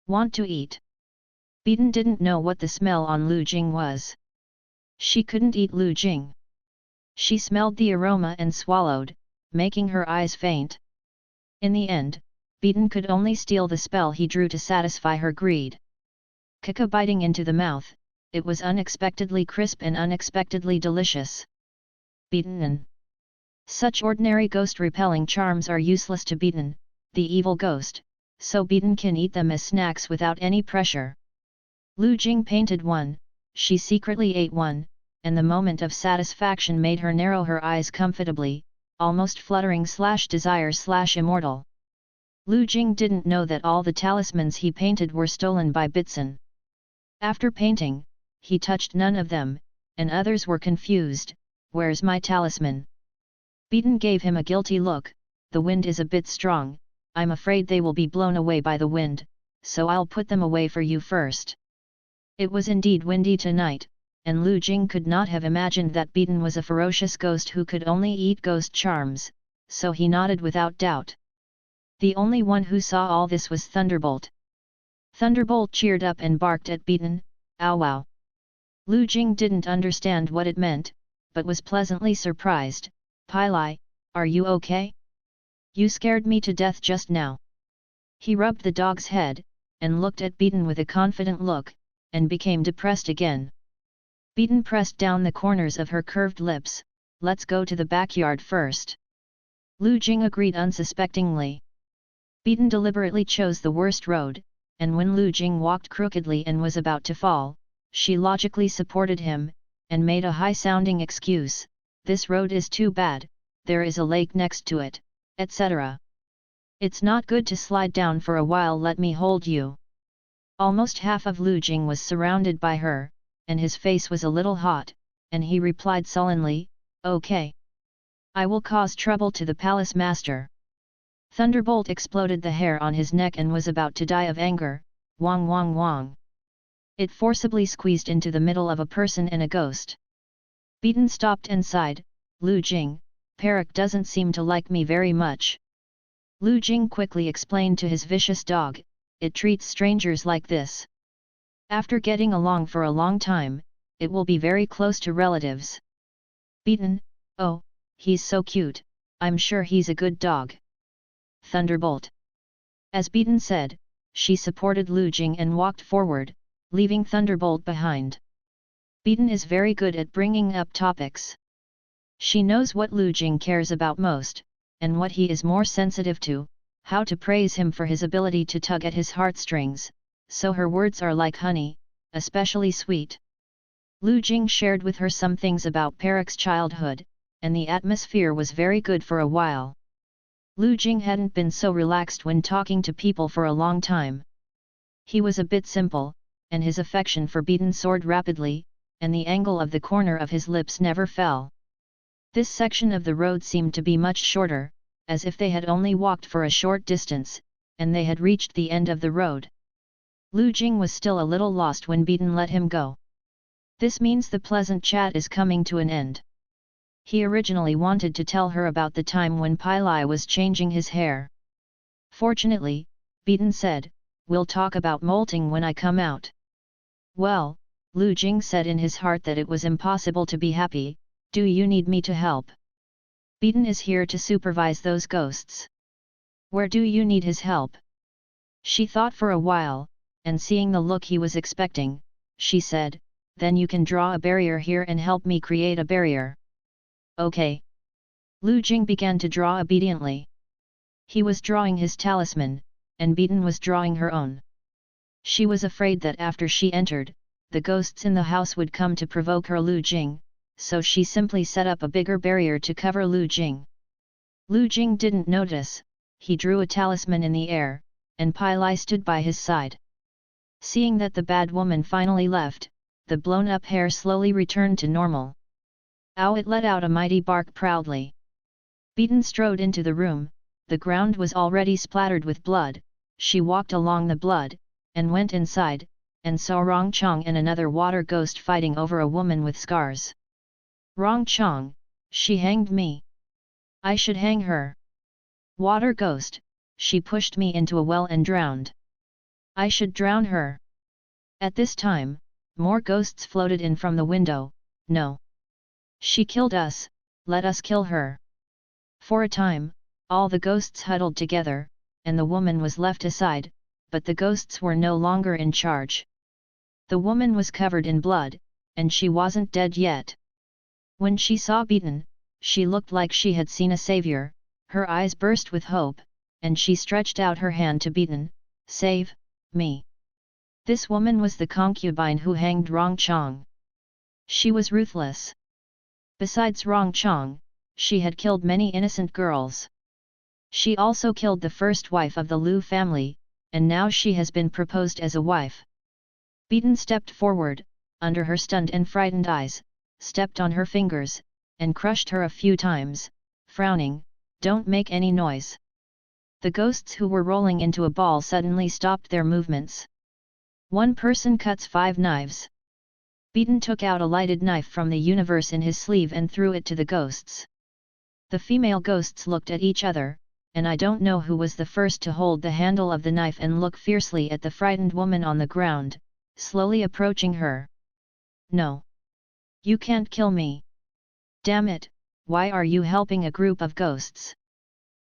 Want to eat?" Beaton didn't know what the smell on Lu Jing was. She couldn't eat Lu Jing. She smelled the aroma and swallowed, making her eyes faint. In the end, Beaton could only steal the spell he drew to satisfy her greed. Kaka biting into the mouth, it was unexpectedly crisp and unexpectedly delicious. Beaton. Such ordinary ghost-repelling charms are useless to Beaton, the evil ghost, so Beaton can eat them as snacks without any pressure. Lu Jing painted one, she secretly ate one, and the moment of satisfaction made her narrow her eyes comfortably, almost fluttering/desire/immortal. Lu Jing didn't know that all the talismans he painted were stolen by Bitsun. After painting, he touched none of them, and others were confused. Where's my talisman? Beaton gave him a guilty look. The wind is a bit strong, I'm afraid they will be blown away by the wind, so I'll put them away for you first. It was indeed windy tonight, and Lu Jing could not have imagined that Beaton was a ferocious ghost who could only eat ghost charms, so he nodded without doubt. The only one who saw all this was Thunderbolt. Thunderbolt cheered up and barked at Beaton, "Ow wow!" Lu Jing didn't understand what it meant, but was pleasantly surprised. "Pai Lai, are you okay? You scared me to death just now." He rubbed the dog's head, and looked at Beaton with a confident look, and became depressed again. Beaton pressed down the corners of her curved lips. "Let's go to the backyard first." Lu Jing agreed unsuspectingly. Beaton deliberately chose the worst road, and when Lu Jing walked crookedly and was about to fall, she logically supported him, and made a high-sounding excuse, "This road is too bad, there is a lake next to it, etc. It's not good to slide down for a while, let me hold you." Almost half of Lu Jing was surrounded by her, and his face was a little hot, and he replied sullenly, "Okay. I will cause trouble to the palace master." Thunderbolt exploded the hair on his neck and was about to die of anger. Wong wong wong. It forcibly squeezed into the middle of a person and a ghost. Beaton stopped and sighed, "Lu Jing, Perak doesn't seem to like me very much." Lu Jing quickly explained to his vicious dog, "It treats strangers like this. After getting along for a long time, it will be very close to relatives." Beaton, "Oh, he's so cute, I'm sure he's a good dog." Thunderbolt. As Beaton said, she supported Lu Jing and walked forward, leaving Thunderbolt behind. Beaton is very good at bringing up topics. She knows what Lu Jing cares about most, and what he is more sensitive to, how to praise him for his ability to tug at his heartstrings, so her words are like honey, especially sweet. Lu Jing shared with her some things about Perak's childhood, and the atmosphere was very good for a while. Lu Jing hadn't been so relaxed when talking to people for a long time. He was a bit simple, and his affection for Beaton soared rapidly, and the angle of the corner of his lips never fell. This section of the road seemed to be much shorter, as if they had only walked for a short distance, and they had reached the end of the road. Lu Jing was still a little lost when Beaton let him go. This means the pleasant chat is coming to an end. He originally wanted to tell her about the time when Pai Lai was changing his hair. Fortunately, Beaton said, "We'll talk about molting when I come out." Well, Lu Jing said in his heart that it was impossible to be happy. "Do you need me to help?" "Beaton is here to supervise those ghosts." "Where do you need his help?" She thought for a while, and seeing the look he was expecting, she said, "Then you can draw a barrier here and help me create a barrier." "Okay." Lu Jing began to draw obediently. He was drawing his talisman, and Beaton was drawing her own. She was afraid that after she entered, the ghosts in the house would come to provoke her Lu Jing, so she simply set up a bigger barrier to cover Lu Jing. Lu Jing didn't notice, he drew a talisman in the air, and Pai Lai stood by his side. Seeing that the bad woman finally left, the blown-up hair slowly returned to normal. "Ow!" It let out a mighty bark proudly. Beaton strode into the room, the ground was already splattered with blood, she walked along the blood, and went inside, and saw Rong Chong and another water ghost fighting over a woman with scars. "Rong Chong, she hanged me. I should hang her." "Water ghost, she pushed me into a well and drowned. I should drown her." At this time, more ghosts floated in from the window. "No. She killed us, let us kill her." For a time, all the ghosts huddled together, and the woman was left aside, but the ghosts were no longer in charge. The woman was covered in blood, and she wasn't dead yet. When she saw Beaton, she looked like she had seen a savior, her eyes burst with hope, and she stretched out her hand to Beaton, "Save me." This woman was the concubine who hanged Rong Chong. She was ruthless. Besides Rong Chong, she had killed many innocent girls. She also killed the first wife of the Lu family, and now she has been proposed as a wife. Beaton stepped forward, under her stunned and frightened eyes, stepped on her fingers, and crushed her a few times, frowning, "Don't make any noise." The ghosts who were rolling into a ball suddenly stopped their movements. One person cuts 5 knives. Beaton took out a lighted knife from the universe in his sleeve and threw it to the ghosts. The female ghosts looked at each other, and I don't know who was the first to hold the handle of the knife and look fiercely at the frightened woman on the ground, slowly approaching her. "No. You can't kill me. Damn it, why are you helping a group of ghosts?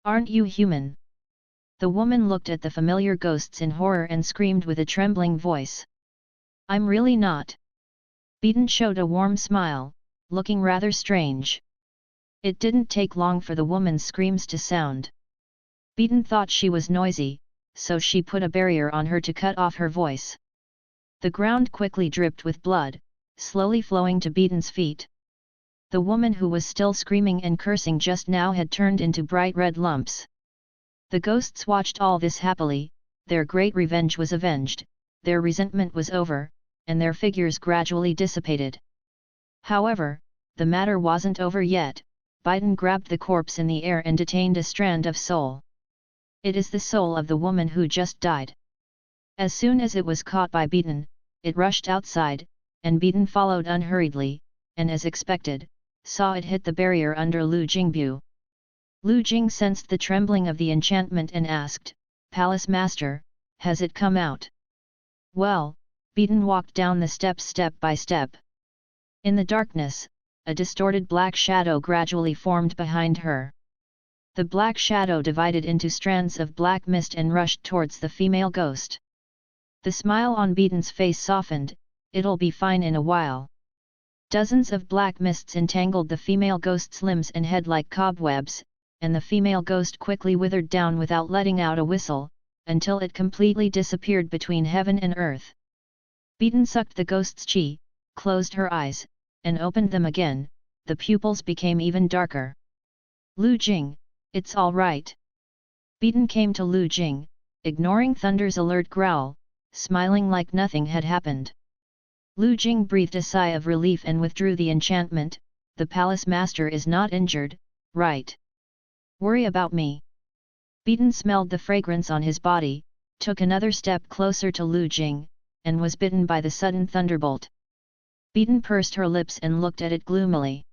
Aren't you human?" The woman looked at the familiar ghosts in horror and screamed with a trembling voice. "I'm really not." Beaton showed a warm smile, looking rather strange. It didn't take long for the woman's screams to sound. Beaton thought she was noisy, so she put a barrier on her to cut off her voice. The ground quickly dripped with blood, slowly flowing to Beaton's feet. The woman who was still screaming and cursing just now had turned into bright red lumps. The ghosts watched all this happily, their great revenge was avenged, their resentment was over, and their figures gradually dissipated. However, the matter wasn't over yet. Beaton grabbed the corpse in the air and detained a strand of soul. "It is the soul of the woman who just died." As soon as it was caught by Beaton, it rushed outside, and Beaton followed unhurriedly, and as expected, saw it hit the barrier under Lu Jingbu. Lu Jing sensed the trembling of the enchantment and asked, "Palace Master, has it come out?" "Well," Beaton walked down the steps step by step. In the darkness, a distorted black shadow gradually formed behind her. The black shadow divided into strands of black mist and rushed towards the female ghost. The smile on Beaton's face softened, "It'll be fine in a while." Dozens of black mists entangled the female ghost's limbs and head like cobwebs, and the female ghost quickly withered down without letting out a whistle, until it completely disappeared between heaven and earth. Beaton sucked the ghost's chi, closed her eyes, and opened them again. The pupils became even darker. "Lu Jing, it's all right." Beaton came to Lu Jing, ignoring Thunder's alert growl, smiling like nothing had happened. Lu Jing breathed a sigh of relief and withdrew the enchantment. "The palace master is not injured, right? Worry about me." Beaton smelled the fragrance on his body, took another step closer to Lu Jing, and was bitten by the sudden thunderbolt. Beaton pursed her lips and looked at it gloomily.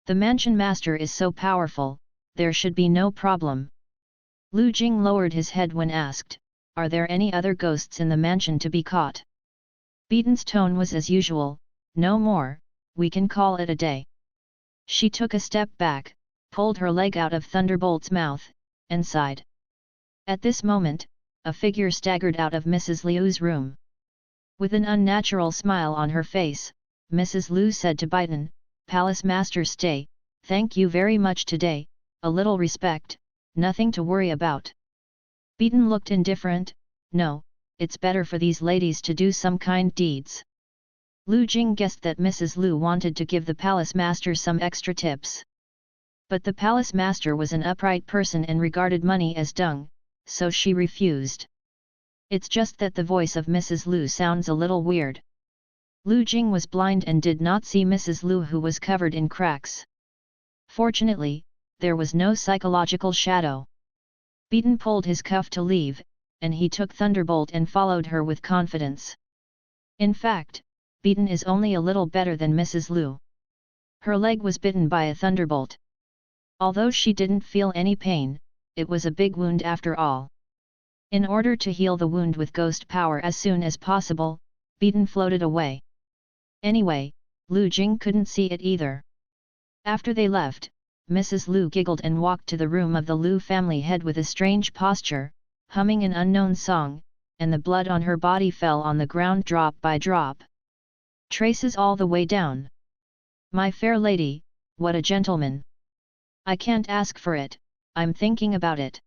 "The mansion master is so powerful, there should be no problem." Lu Jing lowered his head when asked, "Are there any other ghosts in the mansion to be caught?" Beaton's tone was as usual, "No more, we can call it a day." She took a step back, pulled her leg out of Thunderbolt's mouth, and sighed. At this moment, a figure staggered out of Mrs. Liu's room. With an unnatural smile on her face, Mrs. Liu said to Beaton, "Palace Master, stay, thank you very much today, a little respect, nothing to worry about." Beaton looked indifferent, "No, it's better for these ladies to do some kind deeds." Lu Jing guessed that Mrs. Liu wanted to give the Palace Master some extra tips. But the Palace Master was an upright person and regarded money as dung, so she refused. "It's just that the voice of Mrs. Liu sounds a little weird." Lu Jing was blind and did not see Mrs. Liu, who was covered in cracks. Fortunately, there was no psychological shadow. Beaton pulled his cuff to leave, and he took Thunderbolt and followed her with confidence. In fact, Beaton is only a little better than Mrs. Liu. Her leg was bitten by a thunderbolt. Although she didn't feel any pain, it was a big wound after all. In order to heal the wound with ghost power as soon as possible, Beaton floated away. Anyway, Lu Jing couldn't see it either. After they left, Mrs. Liu giggled and walked to the room of the Liu family head with a strange posture, humming an unknown song, and the blood on her body fell on the ground drop by drop. Traces all the way down. "My fair lady, what a gentleman! I can't ask for it, I'm thinking about it."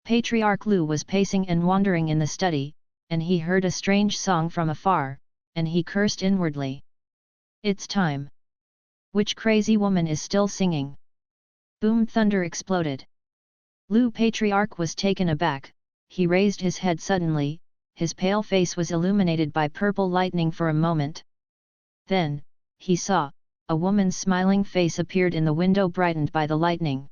Patriarch Lu was pacing and wandering in the study, and he heard a strange song from afar, and he cursed inwardly. "It's time. Which crazy woman is still singing?" Boom! Thunder exploded. Lu Patriarch was taken aback. He raised his head suddenly, his pale face was illuminated by purple lightning for a moment. Then, he saw, a woman's smiling face appeared in the window brightened by the lightning.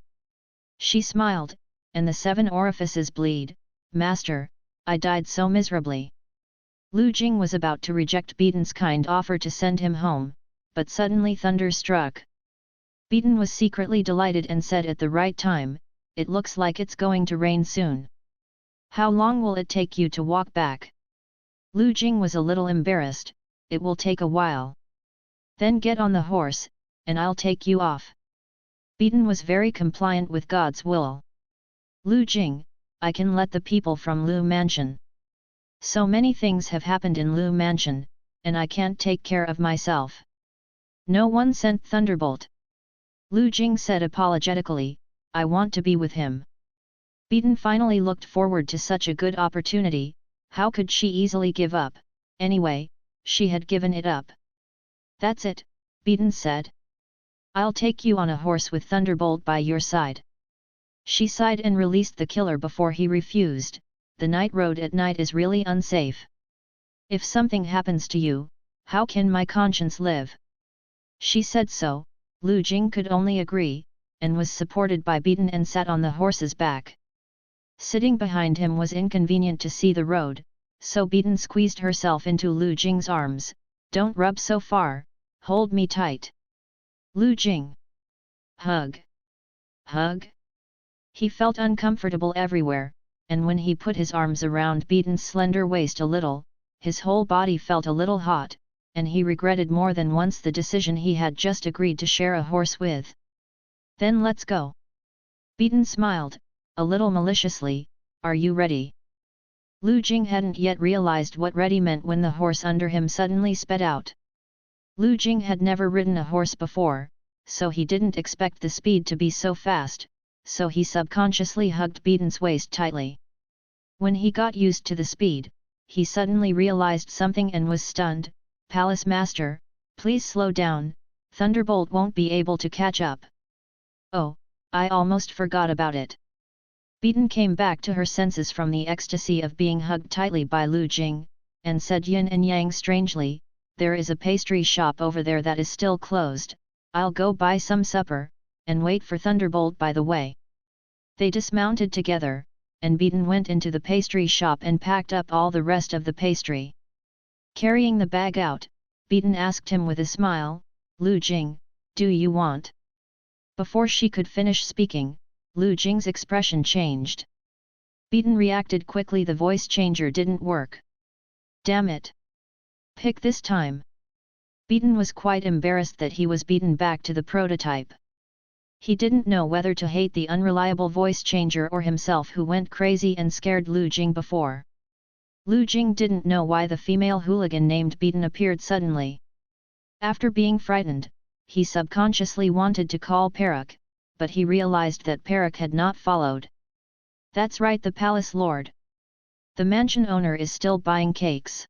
She smiled, and the 7 orifices bleed. Master, I died so miserably. Lu Jing was about to reject Beaton's kind offer to send him home, but suddenly thunder struck. Beaton was secretly delighted and said at the right time, "It looks like it's going to rain soon. How long will it take you to walk back?" Lu Jing was a little embarrassed. "It will take a while. Then get on the horse, and I'll take you off." Beaton was very compliant with God's will. "Lu Jing, I can let the people from Lu Mansion. So many things have happened in Lu Mansion, and I can't take care of myself." "No one sent Thunderbolt," Lu Jing said apologetically, "I want to be with him." Beaton finally looked forward to such a good opportunity. How could she easily give up? Anyway, she had given it up. "That's it," Beaton said. "I'll take you on a horse with Thunderbolt by your side." She sighed and released the killer before he refused. "The night road at night is really unsafe. If something happens to you, how can my conscience live?" She said so. Lu Jing could only agree, and was supported by Beaton and sat on the horse's back. Sitting behind him was inconvenient to see the road, so Beaton squeezed herself into Lu Jing's arms. "Don't rub so far, hold me tight." "Lu Jing." "Hug. Hug." He felt uncomfortable everywhere, and when he put his arms around Beaton's slender waist a little, his whole body felt a little hot, and he regretted more than once the decision he had just agreed to share a horse with. "Then let's go." Beaton smiled, a little maliciously. "Are you ready?" Lu Jing hadn't yet realized what ready meant when the horse under him suddenly sped out. Lu Jing had never ridden a horse before, so he didn't expect the speed to be so fast, so he subconsciously hugged Beaton's waist tightly. When he got used to the speed, he suddenly realized something and was stunned. "Palace Master, please slow down, Thunderbolt won't be able to catch up." "Oh, I almost forgot about it." Beaton came back to her senses from the ecstasy of being hugged tightly by Lu Jing, and said yin and yang strangely, "There is a pastry shop over there that is still closed. I'll go buy some supper, and wait for Thunderbolt by the way." They dismounted together, and Beaton went into the pastry shop and packed up all the rest of the pastry. Carrying the bag out, Beaton asked him with a smile, "Lu Jing, do you want?" Before she could finish speaking, Lu Jing's expression changed. Beaton reacted quickly. The voice changer didn't work. "Damn it! Pick this time." Beaton was quite embarrassed that he was beaten back to the prototype. He didn't know whether to hate the unreliable voice changer or himself who went crazy and scared Lu Jing before. Lu Jing didn't know why the female hooligan named Beaton appeared suddenly. After being frightened, he subconsciously wanted to call Perak, but he realized that Perak had not followed. "That's right, the palace lord. The mansion owner is still buying cakes."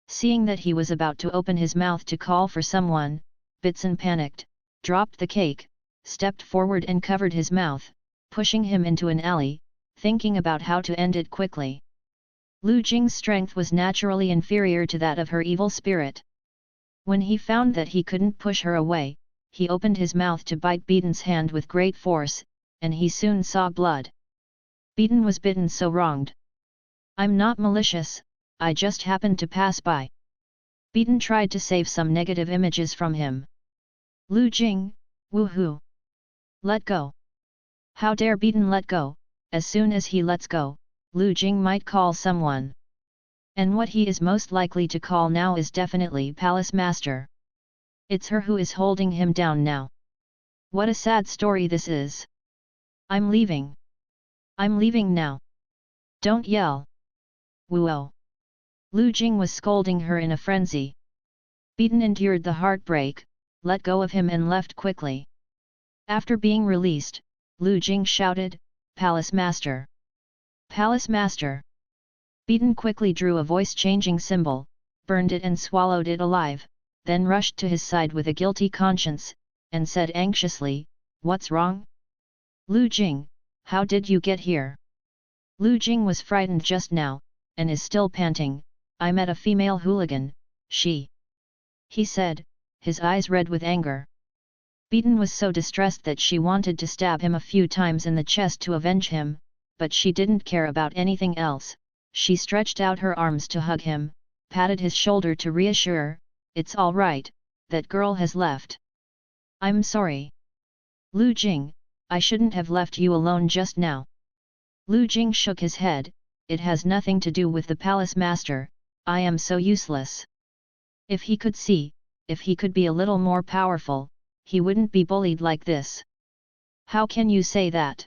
Seeing that he was about to open his mouth to call for someone, Bitson panicked, dropped the cake, stepped forward and covered his mouth, pushing him into an alley, thinking about how to end it quickly. Lu Jing's strength was naturally inferior to that of her evil spirit. When he found that he couldn't push her away, he opened his mouth to bite Beaton's hand with great force, and he soon saw blood. Beaton was bitten so wronged. "I'm not malicious, I just happened to pass by." Beaton tried to save some negative images from him. "Lu Jing, woohoo! Let go!" How dare Beaton let go? As soon as he lets go, Lu Jing might call someone. And what he is most likely to call now is definitely Palace Master. It's her who is holding him down now. What a sad story this is. "I'm leaving. I'm leaving now. Don't yell." "Whoa!" Lu Jing was scolding her in a frenzy. Beaton endured the heartbreak, let go of him and left quickly. After being released, Lu Jing shouted, "Palace Master! Palace Master!" Beaton quickly drew a voice-changing symbol, burned it and swallowed it alive, then rushed to his side with a guilty conscience, and said anxiously, "What's wrong?" "Lu Jing, how did you get here? Lu Jing was frightened just now, and is still panting. I met a female hooligan, he said, his eyes red with anger. Beaten was so distressed that she wanted to stab him a few times in the chest to avenge him, but she didn't care about anything else. She stretched out her arms to hug him, patted his shoulder to reassure, "It's all right, that girl has left." "I'm sorry. Lu Jing, I shouldn't have left you alone just now." Lu Jing shook his head, "It has nothing to do with the palace master, I am so useless. If he could see, if he could be a little more powerful, he wouldn't be bullied like this." "How can you say that?"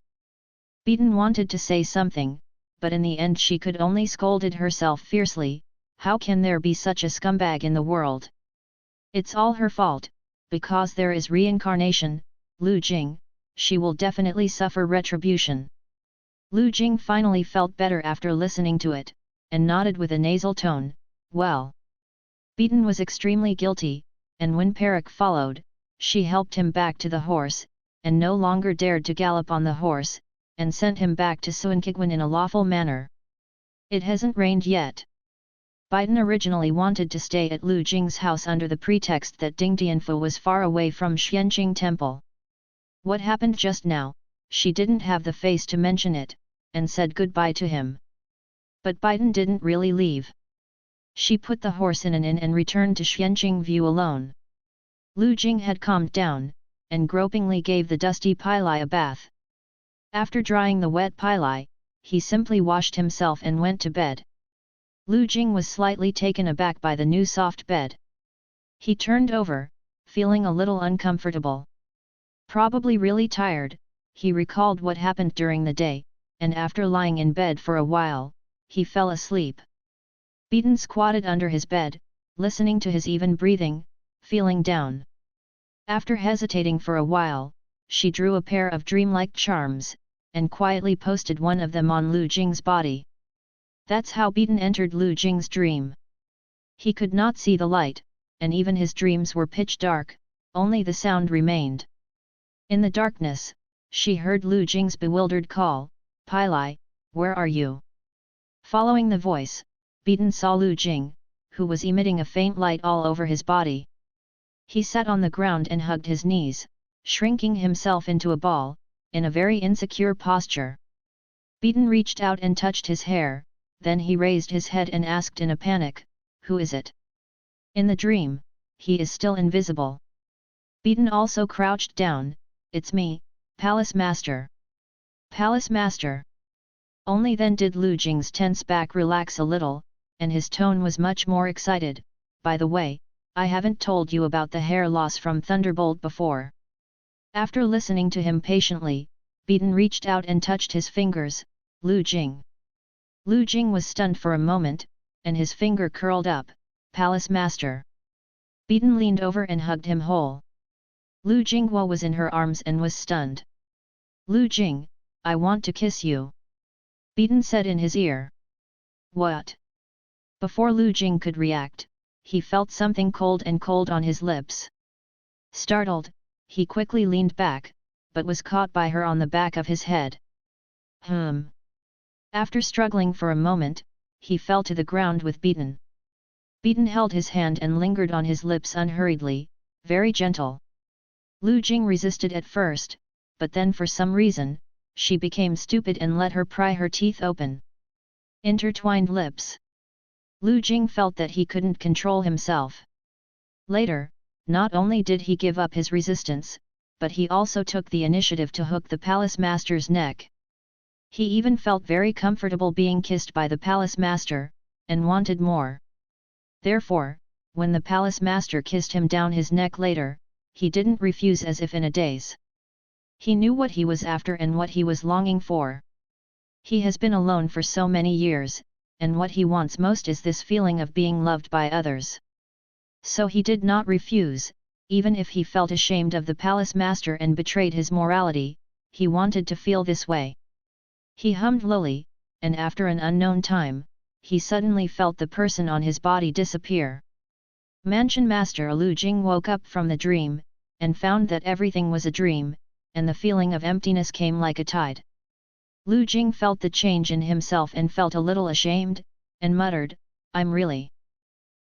Beaten wanted to say something, but in the end she could only scolded herself fiercely. How can there be such a scumbag in the world? It's all her fault, because there is reincarnation, Lu Jing, she will definitely suffer retribution. Lu Jing finally felt better after listening to it, and nodded with a nasal tone, "Well." Beaten was extremely guilty, and when Perak followed, she helped him back to the horse, and no longer dared to gallop on the horse, and sent him back to Suankigwan in a lawful manner. It hasn't rained yet. Beaten originally wanted to stay at Lu Jing's house under the pretext that Ding Tianfu was far away from Xianqing Temple. What happened just now, she didn't have the face to mention it, and said goodbye to him. But Beaten didn't really leave. She put the horse in an inn and returned to Xianqing View alone. Lu Jing had calmed down, and gropingly gave the dusty Pilai a bath. After drying the wet Pilai, he simply washed himself and went to bed. Lu Jing was slightly taken aback by the new soft bed. He turned over, feeling a little uncomfortable. Probably really tired, he recalled what happened during the day, and after lying in bed for a while, he fell asleep. Beaten squatted under his bed, listening to his even breathing, feeling down. After hesitating for a while, she drew a pair of dreamlike charms, and quietly posted one of them on Lu Jing's body. That's how Beaten entered Lu Jing's dream. He could not see the light, and even his dreams were pitch dark, only the sound remained. In the darkness, she heard Lu Jing's bewildered call, "Pilai, where are you?" Following the voice, Beaten saw Lu Jing, who was emitting a faint light all over his body. He sat on the ground and hugged his knees, shrinking himself into a ball, in a very insecure posture. Beaten reached out and touched his hair, then he raised his head and asked in a panic, "Who is it?" In the dream, he is still invisible. Beaten also crouched down, "It's me, Palace Master." "Palace Master?" Only then did Lu Jing's tense back relax a little, and his tone was much more excited. "By the way, I haven't told you about the hair loss from Thunderbolt before." After listening to him patiently, Beaten reached out and touched his fingers, "Lu Jing." Lu Jing was stunned for a moment, and his finger curled up, "Palace Master." Beaten leaned over and hugged him whole. Lu Jinghua was in her arms and was stunned. "Lu Jing, I want to kiss you," Beaten said in his ear. "What?" Before Lu Jing could react, he felt something cold on his lips. Startled, he quickly leaned back, but was caught by her on the back of his head. After struggling for a moment, he fell to the ground with Beaten. Beaten held his hand and lingered on his lips unhurriedly, very gentle. Lu Jing resisted at first, but then for some reason, she became stupid and let her pry her teeth open. Intertwined lips. Lu Jing felt that he couldn't control himself. Later, not only did he give up his resistance, but he also took the initiative to hook the Palace Master's neck. He even felt very comfortable being kissed by the Palace Master, and wanted more. Therefore, when the Palace Master kissed him down his neck later, he didn't refuse as if in a daze. He knew what he was after and what he was longing for. He has been alone for so many years, and what he wants most is this feeling of being loved by others. So he did not refuse, even if he felt ashamed of the Palace Master and betrayed his morality, he wanted to feel this way. He hummed lowly, and after an unknown time, he suddenly felt the person on his body disappear. Mansion Master Lu Jing woke up from the dream, and found that everything was a dream, and the feeling of emptiness came like a tide. Lu Jing felt the change in himself and felt a little ashamed, and muttered, "I'm really.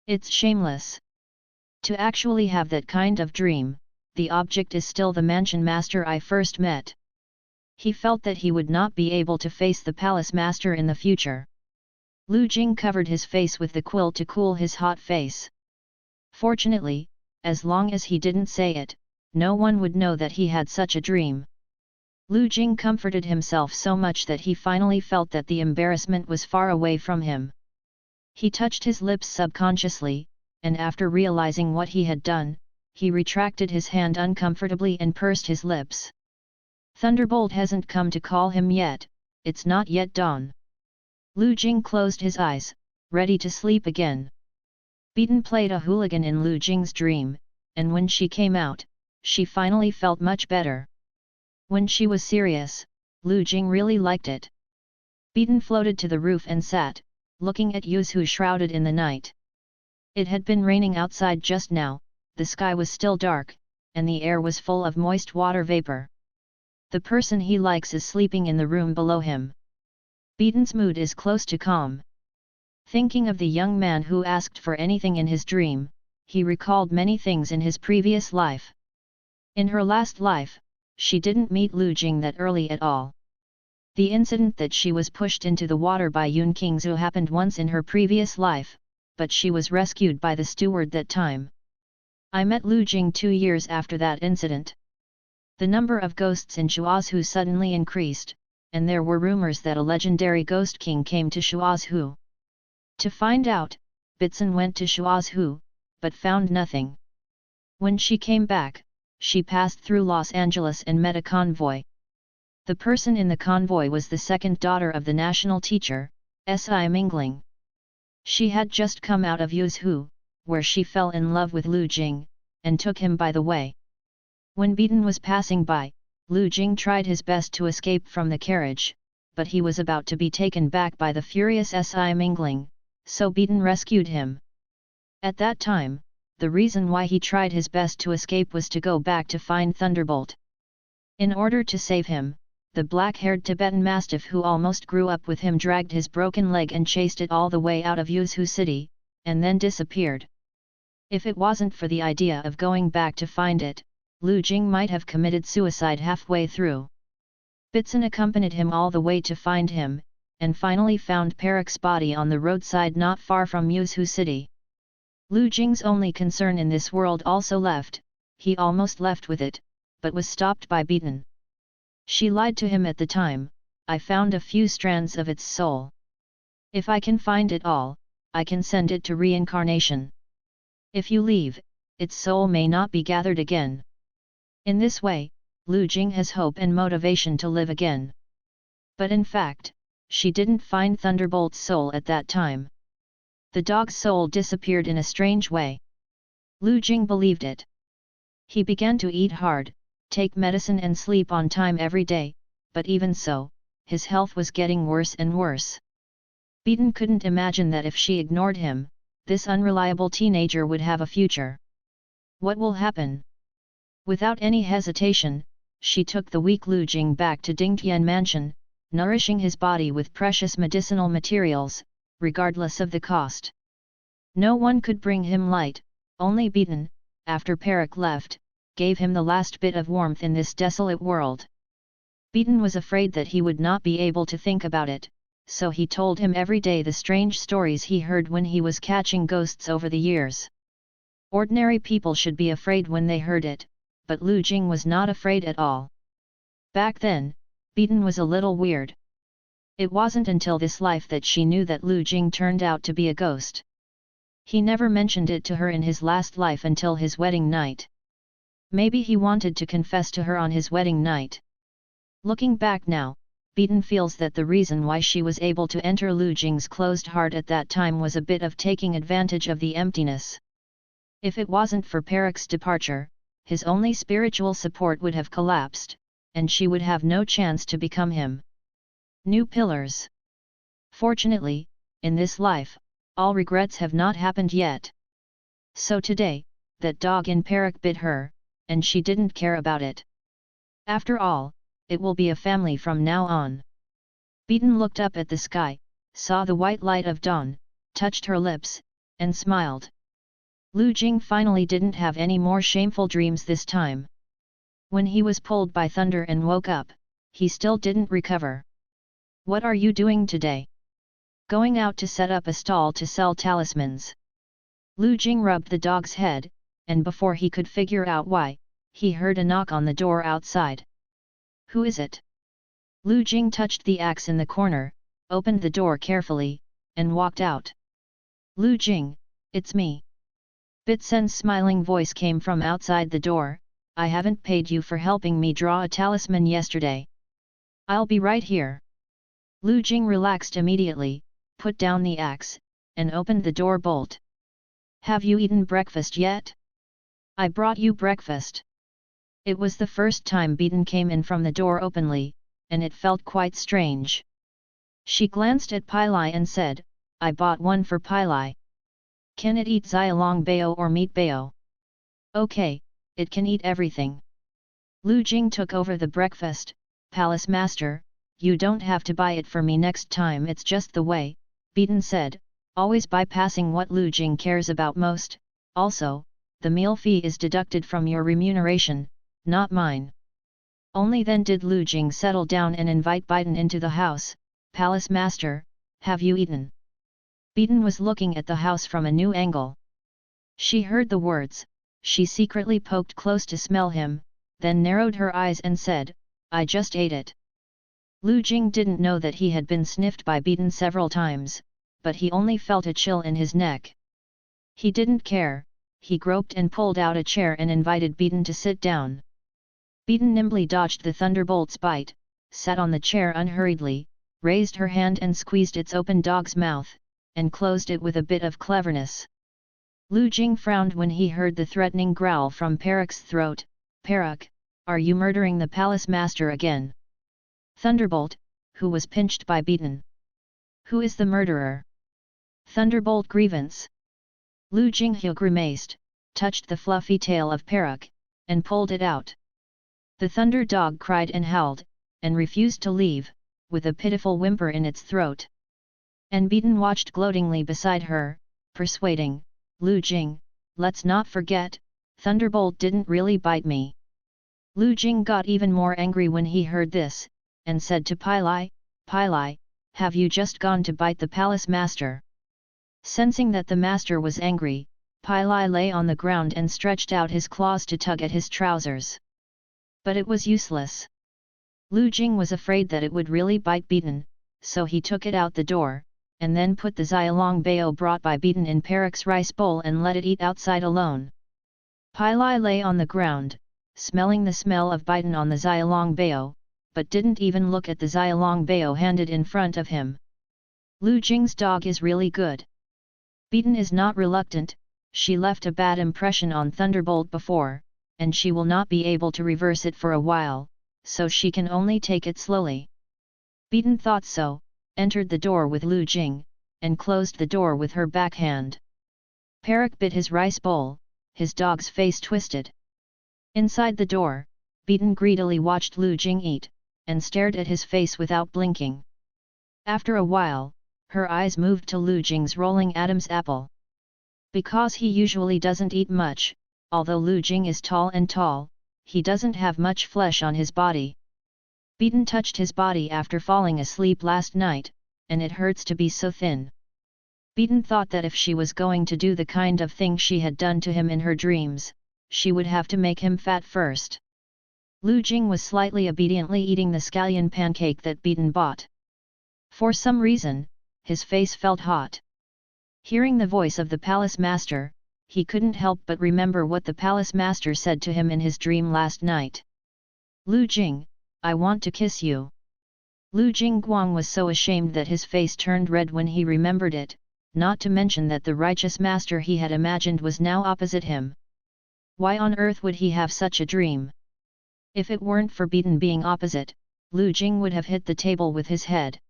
It's shameless. To actually have that kind of dream, the object is still the mansion master I first met." He felt that he would not be able to face the palace master in the future. Lu Jing covered his face with the quilt to cool his hot face. Fortunately, as long as he didn't say it, no one would know that he had such a dream. Lu Jing comforted himself so much that he finally felt that the embarrassment was far away from him. He touched his lips subconsciously, and after realizing what he had done, he retracted his hand uncomfortably and pursed his lips. Thunderbolt hasn't come to call him yet, it's not yet dawn. Lu Jing closed his eyes, ready to sleep again. Beaten played a hooligan in Lu Jing's dream, and when she came out, she finally felt much better. When she was serious, Lu Jing really liked it. Beaten floated to the roof and sat, looking at Yuzu shrouded in the night. It had been raining outside just now, the sky was still dark, and the air was full of moist water vapor. The person he likes is sleeping in the room below him. Beaten's mood is close to calm. Thinking of the young man who asked for anything in his dream, he recalled many things in his previous life. In her last life, she didn't meet Lu Jing that early at all. The incident that she was pushed into the water by Yun Qingzu happened once in her previous life, but she was rescued by the steward that time. I met Lu Jing 2 years after that incident. The number of ghosts in Shuazhu suddenly increased, and there were rumors that a legendary ghost king came to Shuazhu. To find out, Bitsun went to Shuazhu, but found nothing. When she came back, she passed through Los Angeles and met a convoy. The person in the convoy was the second daughter of the national teacher, Si Mingling. She had just come out of Yuzhu, where she fell in love with Lu Jing, and took him by the way. When Beaten was passing by, Lu Jing tried his best to escape from the carriage, but he was about to be taken back by the furious Si Mingling, so Beaten rescued him. At that time, the reason why he tried his best to escape was to go back to find Thunderbolt. In order to save him, the black-haired Tibetan Mastiff who almost grew up with him dragged his broken leg and chased it all the way out of Yuzhu City, and then disappeared. If it wasn't for the idea of going back to find it, Lu Jing might have committed suicide halfway through. Bitsun accompanied him all the way to find him, and finally found Perak's body on the roadside not far from Yuzhu City. Lu Jing's only concern in this world also left, he almost left with it, but was stopped by Beaten. She lied to him at the time, "I found a few strands of its soul. If I can find it all, I can send it to reincarnation. If you leave, its soul may not be gathered again." In this way, Lu Jing has hope and motivation to live again. But in fact, she didn't find Thunderbolt's soul at that time. The dog's soul disappeared in a strange way. Lu Jing believed it. He began to eat hard, take medicine and sleep on time every day, but even so, his health was getting worse and worse. Beaten couldn't imagine that if she ignored him, this unreliable teenager would have a future. What will happen? Without any hesitation, she took the weak Lu Jing back to Dingtian Mansion, nourishing his body with precious medicinal materials, regardless of the cost. No one could bring him light, only Beaten, after Perak left, gave him the last bit of warmth in this desolate world. Beaten was afraid that he would not be able to think about it, so he told him every day the strange stories he heard when he was catching ghosts over the years. Ordinary people should be afraid when they heard it, but Lu Jing was not afraid at all. Back then, Beaten was a little weird. It wasn't until this life that she knew that Lu Jing turned out to be a ghost. He never mentioned it to her in his last life until his wedding night. Maybe he wanted to confess to her on his wedding night. Looking back now, Beaten feels that the reason why she was able to enter Lu Jing's closed heart at that time was a bit of taking advantage of the emptiness. If it wasn't for Perak's departure, his only spiritual support would have collapsed, and she would have no chance to become him. New pillars. Fortunately, in this life, all regrets have not happened yet. So today, that dog in Perak bit her, and she didn't care about it. After all, it will be a family from now on. Beaten looked up at the sky, saw the white light of dawn, touched her lips, and smiled. Lu Jing finally didn't have any more shameful dreams this time. When he was pulled by thunder and woke up, he still didn't recover. What are you doing today? Going out to set up a stall to sell talismans. Lu Jing rubbed the dog's head, and before he could figure out why, he heard a knock on the door outside. Who is it? Lu Jing touched the axe in the corner, opened the door carefully, and walked out. Lu Jing, it's me. Bitsen's smiling voice came from outside the door. I haven't paid you for helping me draw a talisman yesterday. I'll be right here. Lu Jing relaxed immediately, put down the axe, and opened the door bolt. Have you eaten breakfast yet? I brought you breakfast. It was the first time Beaten came in from the door openly, and it felt quite strange. She glanced at Pai Lai and said, I bought one for Pai Lai. Can it eat Xiaolong Bao or meat bao? Okay, it can eat everything. Lu Jing took over the breakfast. Palace Master, you don't have to buy it for me next time, it's just the way, Beaten said, always bypassing what Lu Jing cares about most. Also, the meal fee is deducted from your remuneration, not mine. Only then did Lu Jing settle down and invite Beaten into the house. Palace Master, have you eaten? Beaten was looking at the house from a new angle. She heard the words, she secretly poked close to smell him, then narrowed her eyes and said, I just ate it. Lu Jing didn't know that he had been sniffed by Beaten several times, but he only felt a chill in his neck. He didn't care, he groped and pulled out a chair and invited Beaten to sit down. Beaten nimbly dodged the thunderbolt's bite, sat on the chair unhurriedly, raised her hand and squeezed its open dog's mouth, and closed it with a bit of cleverness. Lu Jing frowned when he heard the threatening growl from Perak's throat. Perak, are you murdering the palace master again? Thunderbolt, who was pinched by Beaten. Who is the murderer? Thunderbolt grievance. Lu Jinghe grimaced, touched the fluffy tail of Perak, and pulled it out. The thunder dog cried and howled, and refused to leave, with a pitiful whimper in its throat. And Beaten watched gloatingly beside her, persuading, Lu Jing, let's not forget, Thunderbolt didn't really bite me. Lu Jing got even more angry when he heard this, and said to Pai Lai, have you just gone to bite the palace master? Sensing that the master was angry, Pai Lai lay on the ground and stretched out his claws to tug at his trousers. But it was useless. Lu Jing was afraid that it would really bite Beaten, so he took it out the door, and then put the Xiaolong Bao brought by Beaten in Perak's rice bowl and let it eat outside alone. Pai Lai lay on the ground, smelling the smell of Beaten on the Xiaolong Bao, but didn't even look at the Xiaolong Bao handed in front of him. Lu Jing's dog is really good. Beaten is not reluctant, she left a bad impression on Thunderbolt before, and she will not be able to reverse it for a while, so she can only take it slowly. Beaten thought so, entered the door with Lu Jing, and closed the door with her backhand. Perak bit his rice bowl, his dog's face twisted. Inside the door, Beaten greedily watched Lu Jing eat, and stared at his face without blinking. After a while, her eyes moved to Lu Jing's rolling Adam's apple. Because he usually doesn't eat much, although Lu Jing is tall and tall, he doesn't have much flesh on his body. Beaten touched his body after falling asleep last night, and it hurts to be so thin. Beaten thought that if she was going to do the kind of thing she had done to him in her dreams, she would have to make him fat first. Lu Jing was slightly obediently eating the scallion pancake that Beaten bought. For some reason, his face felt hot. Hearing the voice of the palace master, he couldn't help but remember what the palace master said to him in his dream last night. Lu Jing, I want to kiss you. Lu Jing Guang was so ashamed that his face turned red when he remembered it, not to mention that the righteous master he had imagined was now opposite him. Why on earth would he have such a dream? If it weren't for Beaten being opposite, Lu Jing would have hit the table with his head.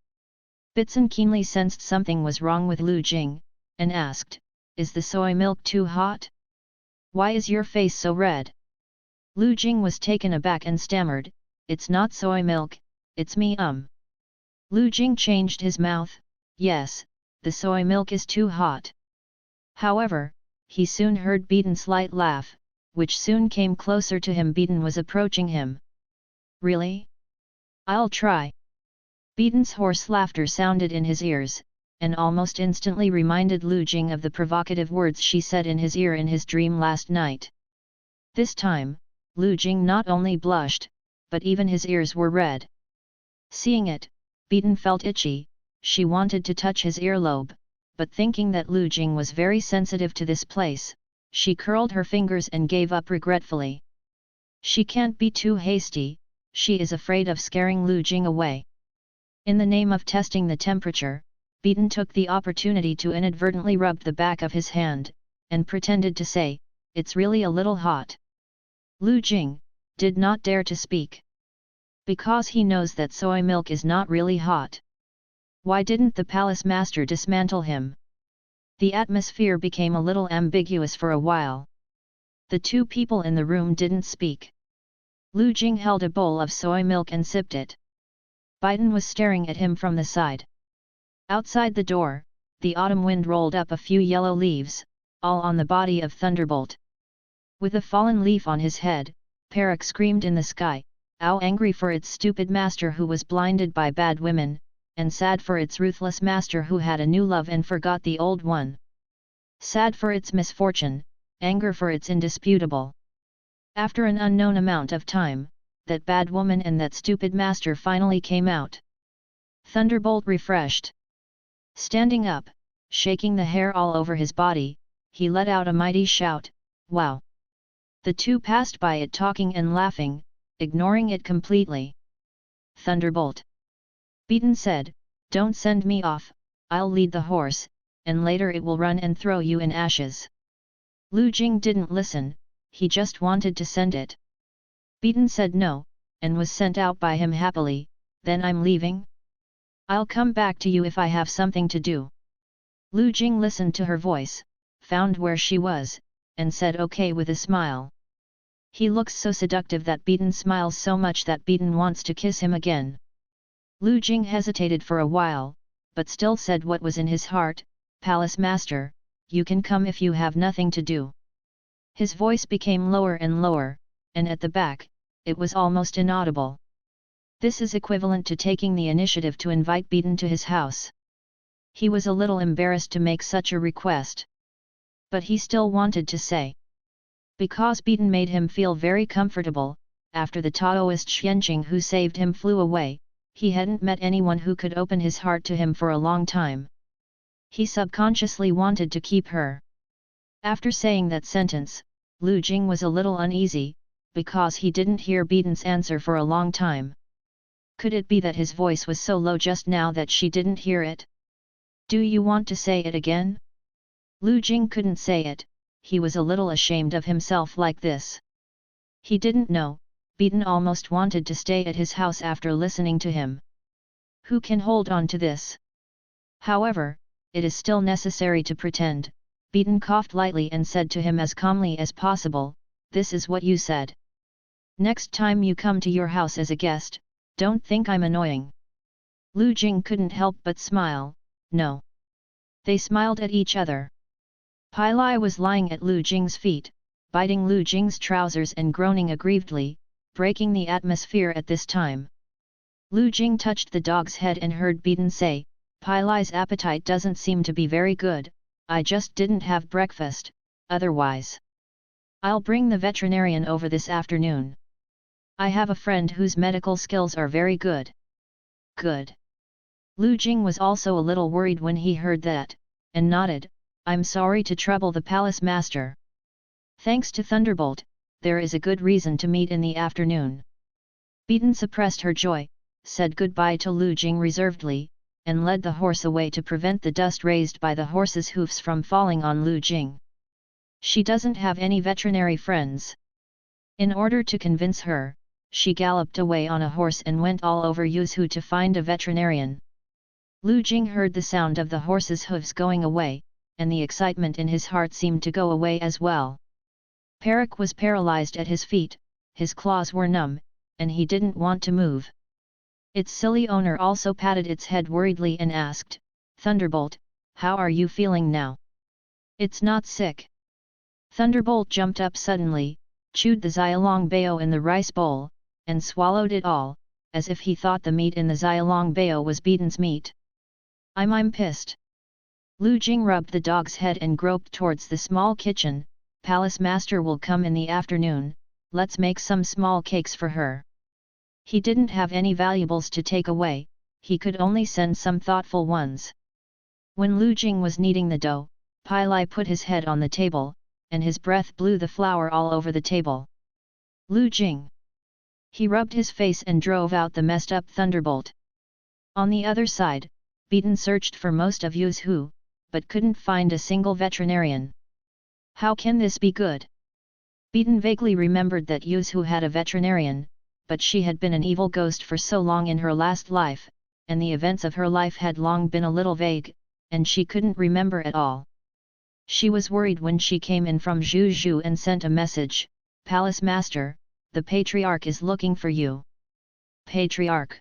Bitsen keenly sensed something was wrong with Lu Jing, and asked, is the soy milk too hot? Why is your face so red? Lu Jing was taken aback and stammered, it's not soy milk, it's me Lu Jing changed his mouth. Yes, the soy milk is too hot. However, he soon heard Beaton's slight laugh, which soon came closer to him. Beaton was approaching him. Really? I'll try. Beaton's hoarse laughter sounded in his ears, and almost instantly reminded Lu Jing of the provocative words she said in his ear in his dream last night. This time, Lu Jing not only blushed, but even his ears were red. Seeing it, Beaton felt itchy. She wanted to touch his earlobe, but thinking that Lu Jing was very sensitive to this place, she curled her fingers and gave up regretfully. She can't be too hasty, she is afraid of scaring Lu Jing away. In the name of testing the temperature, Beaton took the opportunity to inadvertently rub the back of his hand, and pretended to say, "It's really a little hot." Lu Jing did not dare to speak. Because he knows that soy milk is not really hot. Why didn't the palace master dismantle him? The atmosphere became a little ambiguous for a while. The two people in the room didn't speak. Lu Jing held a bowl of soy milk and sipped it. Beaton was staring at him from the side. Outside the door, the autumn wind rolled up a few yellow leaves, all on the body of Thunderbolt. With a fallen leaf on his head, Perak screamed in the sky, "Ow!" angry for its stupid master who was blinded by bad women, and sad for its ruthless master who had a new love and forgot the old one. Sad for its misfortune, anger for its indisputable. After an unknown amount of time, that bad woman and that stupid master finally came out. Thunderbolt refreshed. Standing up, shaking the hair all over his body, he let out a mighty shout, "Wow!" The two passed by it talking and laughing, ignoring it completely. "Thunderbolt!" Beaton said, "Don't send me off, I'll lead the horse, and later it will run and throw you in ashes." Lu Jing didn't listen, he just wanted to send it. Beaton said no, and was sent out by him happily. "Then I'm leaving? I'll come back to you if I have something to do." Lu Jing listened to her voice, found where she was, and said okay with a smile. He looks so seductive that Beaton smiles so much that Beaton wants to kiss him again. Lu Jing hesitated for a while, but still said what was in his heart, "Palace Master, you can come if you have nothing to do." His voice became lower and lower, and at the back, it was almost inaudible. This is equivalent to taking the initiative to invite Beaton to his house. He was a little embarrassed to make such a request. But he still wanted to say. Because Beaton made him feel very comfortable, after the Taoist Xianqing who saved him flew away, he hadn't met anyone who could open his heart to him for a long time. He subconsciously wanted to keep her. After saying that sentence, Lu Jing was a little uneasy, because he didn't hear Beaton's answer for a long time. Could it be that his voice was so low just now that she didn't hear it? "Do you want to say it again?" Lu Jing couldn't say it, he was a little ashamed of himself like this. He didn't know, Beaton almost wanted to stay at his house after listening to him. Who can hold on to this? However, it is still necessary to pretend. Beaton coughed lightly and said to him as calmly as possible, "This is what you said. Next time you come to your house as a guest, don't think I'm annoying." Lu Jing couldn't help but smile, "No." They smiled at each other. Pai Lai was lying at Lu Jing's feet, biting Lu Jing's trousers and groaning aggrievedly, breaking the atmosphere at this time. Lu Jing touched the dog's head and heard Beaton say, "Pai Lai's appetite doesn't seem to be very good, I just didn't have breakfast, otherwise. I'll bring the veterinarian over this afternoon. I have a friend whose medical skills are very good." "Good." Lu Jing was also a little worried when he heard that, and nodded, "I'm sorry to trouble the palace master. Thanks to Thunderbolt, there is a good reason to meet in the afternoon." Beaton suppressed her joy, said goodbye to Lu Jing reservedly, and led the horse away to prevent the dust raised by the horse's hoofs from falling on Lu Jing. She doesn't have any veterinary friends. In order to convince her, she galloped away on a horse and went all over Yuzhu to find a veterinarian. Lu Jing heard the sound of the horse's hooves going away, and the excitement in his heart seemed to go away as well. Perak was paralyzed at his feet, his claws were numb, and he didn't want to move. Its silly owner also patted its head worriedly and asked, "Thunderbolt, how are you feeling now? It's not sick?" Thunderbolt jumped up suddenly, chewed the Xiaolong Bao in the rice bowl, and swallowed it all, as if he thought the meat in the Xiaolong Bao was Beaton's meat. I'm pissed." Lu Jing rubbed the dog's head and groped towards the small kitchen. "Palace Master will come in the afternoon, let's make some small cakes for her." He didn't have any valuables to take away, he could only send some thoughtful ones. When Lu Jing was kneading the dough, Pai Lai put his head on the table, and his breath blew the flour all over the table. "Lu Jing!" He rubbed his face and drove out the messed up thunderbolt. On the other side, Beaton searched for most of Yu's Hu, but couldn't find a single veterinarian. How can this be good? Beaton vaguely remembered that Yu's Hu had a veterinarian, but she had been an evil ghost for so long in her last life, and the events of her life had long been a little vague, and she couldn't remember at all. She was worried when she came in from Zhu and sent a message, "Palace Master, the Patriarch is looking for you." Patriarch?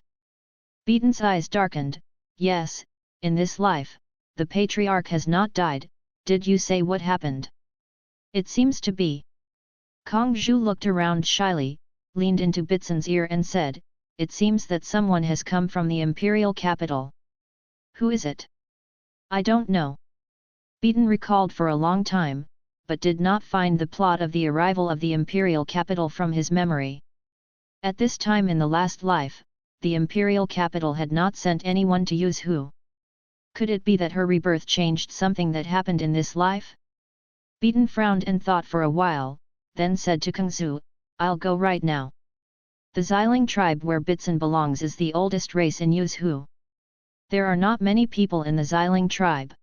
Beaton's eyes darkened. "Yes, in this life, the Patriarch has not died. Did you say what happened?" "It seems to be." Kong Zhu looked around shyly, leaned into Bitson's ear and said, "It seems that someone has come from the imperial capital." "Who is it?" "I don't know." Beaton recalled for a long time, but did not find the plot of the arrival of the imperial capital from his memory. At this time in the last life, the imperial capital had not sent anyone to Yu's Hu. Could it be that her rebirth changed something that happened in this life? Beaton frowned and thought for a while, then said to Kung Zhu, "I'll go right now." The Xiling tribe where Bitson belongs is the oldest race in Yu's Hu. There are not many people in the Xiling tribe.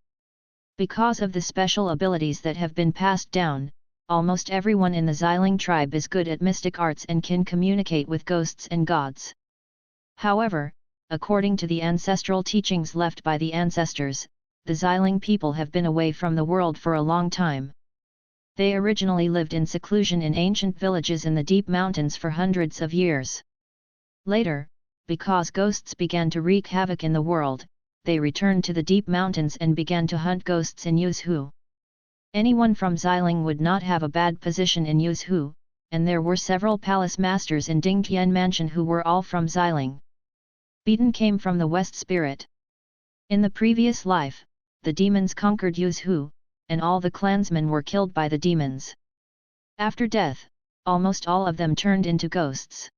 Because of the special abilities that have been passed down, almost everyone in the Xiling tribe is good at mystic arts and can communicate with ghosts and gods. However, according to the ancestral teachings left by the ancestors, the Xiling people have been away from the world for a long time. They originally lived in seclusion in ancient villages in the deep mountains for hundreds of years. Later, because ghosts began to wreak havoc in the world, they returned to the deep mountains and began to hunt ghosts in Yu's Hu. Anyone from Xiling would not have a bad position in Yu's Hu, and there were several palace masters in Dingtian Mansion who were all from Xiling. Beaton came from the West Spirit. In the previous life, the demons conquered Yu's Hu, and all the clansmen were killed by the demons. After death, almost all of them turned into ghosts.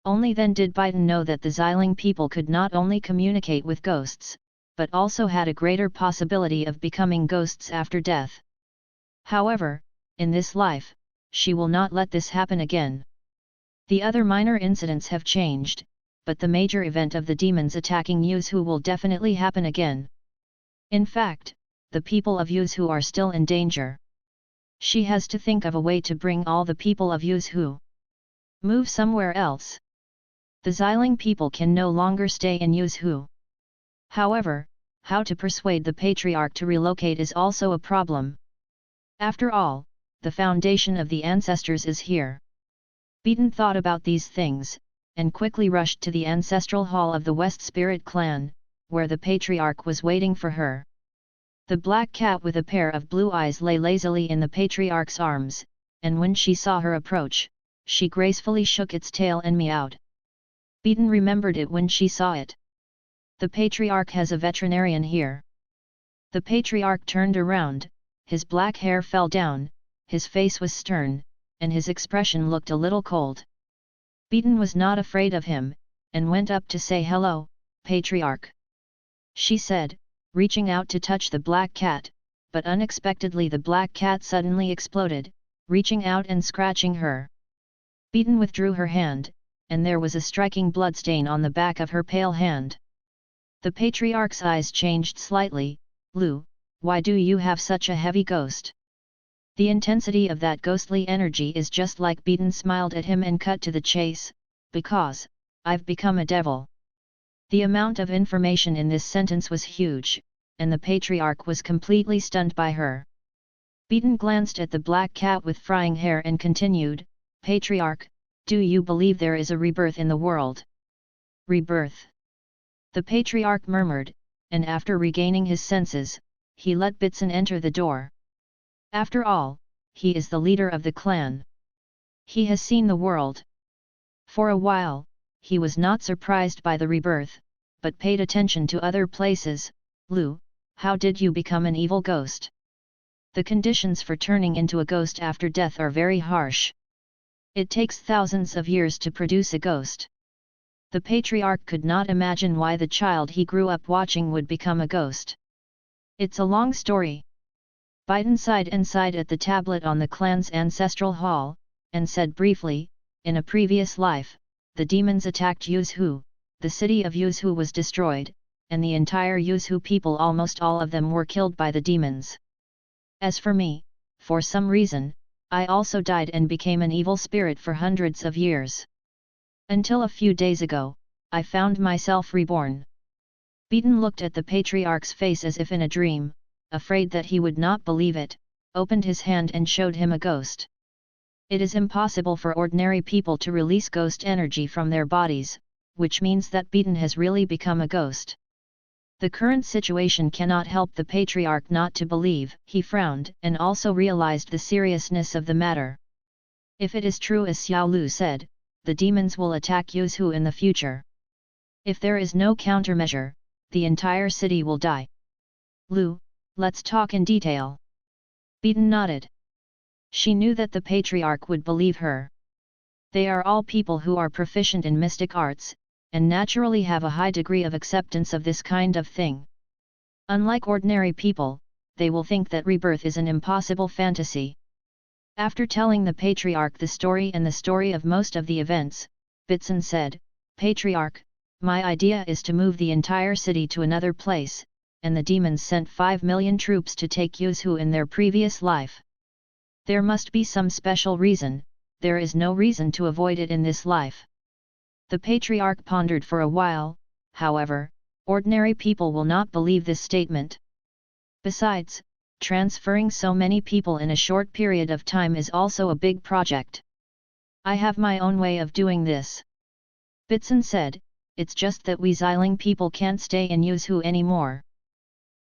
Only then did Beaton know that the Xiling people could not only communicate with ghosts, but also had a greater possibility of becoming ghosts after death. However, in this life, she will not let this happen again. The other minor incidents have changed, but the major event of the demons attacking Yu's Hu will definitely happen again. In fact, the people of Yu's Hu are still in danger. She has to think of a way to bring all the people of Yu's Hu move somewhere else. The Xiling people can no longer stay in Yu's Hu. However, how to persuade the Patriarch to relocate is also a problem. After all, the foundation of the ancestors is here. Beaton thought about these things, and quickly rushed to the ancestral hall of the West Spirit clan, where the Patriarch was waiting for her. The black cat with a pair of blue eyes lay lazily in the Patriarch's arms, and when she saw her approach, she gracefully shook its tail and meowed. Beaton remembered it when she saw it. The Patriarch has a veterinarian here. The Patriarch turned around, his black hair fell down, his face was stern, and his expression looked a little cold. Beaton was not afraid of him, and went up to say hello, Patriarch. She said, reaching out to touch the black cat, but unexpectedly the black cat suddenly exploded, reaching out and scratching her. Beaton withdrew her hand, and there was a striking bloodstain on the back of her pale hand. The Patriarch's eyes changed slightly. "Lu, why do you have such a heavy ghost?" The intensity of that ghostly energy is just like Beaton smiled at him and cut to the chase, "Because, I've become a devil." The amount of information in this sentence was huge, and the Patriarch was completely stunned by her. Beaton glanced at the black cat with frying hair and continued, "Patriarch, do you believe there is a rebirth in the world?" Rebirth. The patriarch murmured, and after regaining his senses, he let Bitsin enter the door. After all, he is the leader of the clan. He has seen the world. For a while, he was not surprised by the rebirth, but paid attention to other places. Lu, how did you become an evil ghost? The conditions for turning into a ghost after death are very harsh. It takes thousands of years to produce a ghost. The patriarch could not imagine why the child he grew up watching would become a ghost. It's a long story. Biden sighed and sighed at the tablet on the clan's ancestral hall, and said briefly, in a previous life, the demons attacked Yuzhu, the city of Yuzhu was destroyed, and the entire Yuzhu people, almost all of them, were killed by the demons. As for me, for some reason, I also died and became an evil spirit for hundreds of years. Until a few days ago, I found myself reborn. Beaton looked at the patriarch's face as if in a dream, afraid that he would not believe it, opened his hand and showed him a ghost. It is impossible for ordinary people to release ghost energy from their bodies, which means that Beaton has really become a ghost. The current situation cannot help the patriarch not to believe. He frowned and also realized the seriousness of the matter. If it is true as Xiao Lu said, the demons will attack Yuzhu in the future. If there is no countermeasure, the entire city will die. Lu, let's talk in detail. Beaton nodded. She knew that the patriarch would believe her. They are all people who are proficient in mystic arts, and naturally have a high degree of acceptance of this kind of thing. Unlike ordinary people, they will think that rebirth is an impossible fantasy. After telling the patriarch the story and the story of most of the events, Bitsin said, "Patriarch, my idea is to move the entire city to another place, and the demons sent 5 million troops to take Yuzhu in their previous life. There must be some special reason, there is no reason to avoid it in this life." The patriarch pondered for a while. However, ordinary people will not believe this statement. Besides, transferring so many people in a short period of time is also a big project. I have my own way of doing this. Bitsin said, "It's just that we Xiling people can't stay in Yuzhu anymore."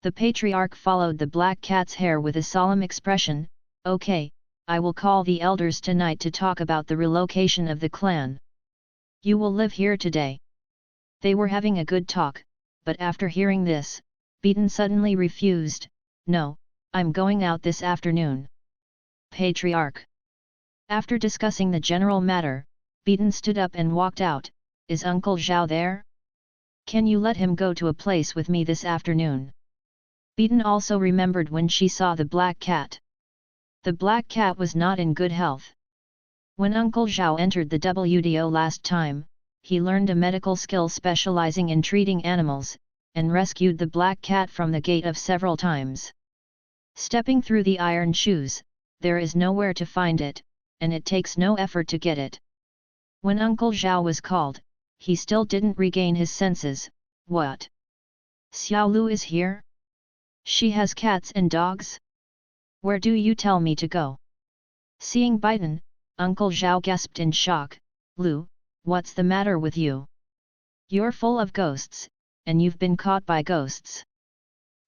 The patriarch followed the black cat's hair with a solemn expression. "Okay, I will call the elders tonight to talk about the relocation of the clan. You will live here today." They were having a good talk, but after hearing this, Beaton suddenly refused. "No, I'm going out this afternoon." Patriarch. After discussing the general matter, Beaton stood up and walked out. "Is Uncle Zhao there? Can you let him go to a place with me this afternoon?" Beaton also remembered when she saw the black cat. The black cat was not in good health. When Uncle Zhao entered the WDO last time, he learned a medical skill specializing in treating animals, and rescued the black cat from the gate of several times. Stepping through the iron shoes, there is nowhere to find it, and it takes no effort to get it. When Uncle Zhao was called, he still didn't regain his senses. "What? Xiao Lu is here? She has cats and dogs? Where do you tell me to go?" Seeing Biden, Uncle Zhao gasped in shock. "Lu, what's the matter with you? You're full of ghosts, and you've been caught by ghosts."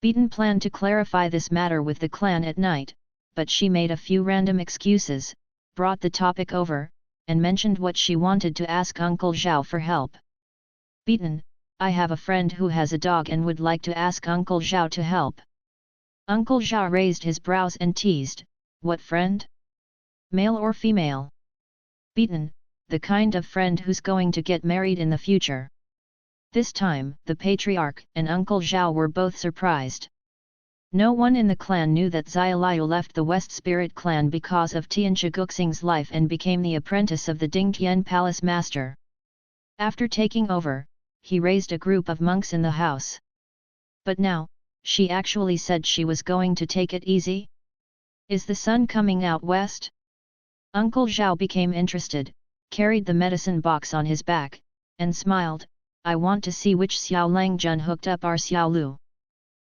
Beaton planned to clarify this matter with the clan at night, but she made a few random excuses, brought the topic over, and mentioned what she wanted to ask Uncle Zhao for help. "Beaton, I have a friend who has a dog and would like to ask Uncle Zhao to help." Uncle Zhao raised his brows and teased, "What friend? Male or female?" "Beaton, the kind of friend who's going to get married in the future." This time, the patriarch and Uncle Zhao were both surprised. No one in the clan knew that Xiaoliu left the West Spirit clan because of Tian Chiguxing's life and became the apprentice of the Dingtian Palace Master. After taking over, he raised a group of monks in the house. But now, she actually said she was going to take it easy? Is the sun coming out west? Uncle Zhao became interested, carried the medicine box on his back, and smiled. "I want to see which Xiao Langjun hooked up our Xiao Lu."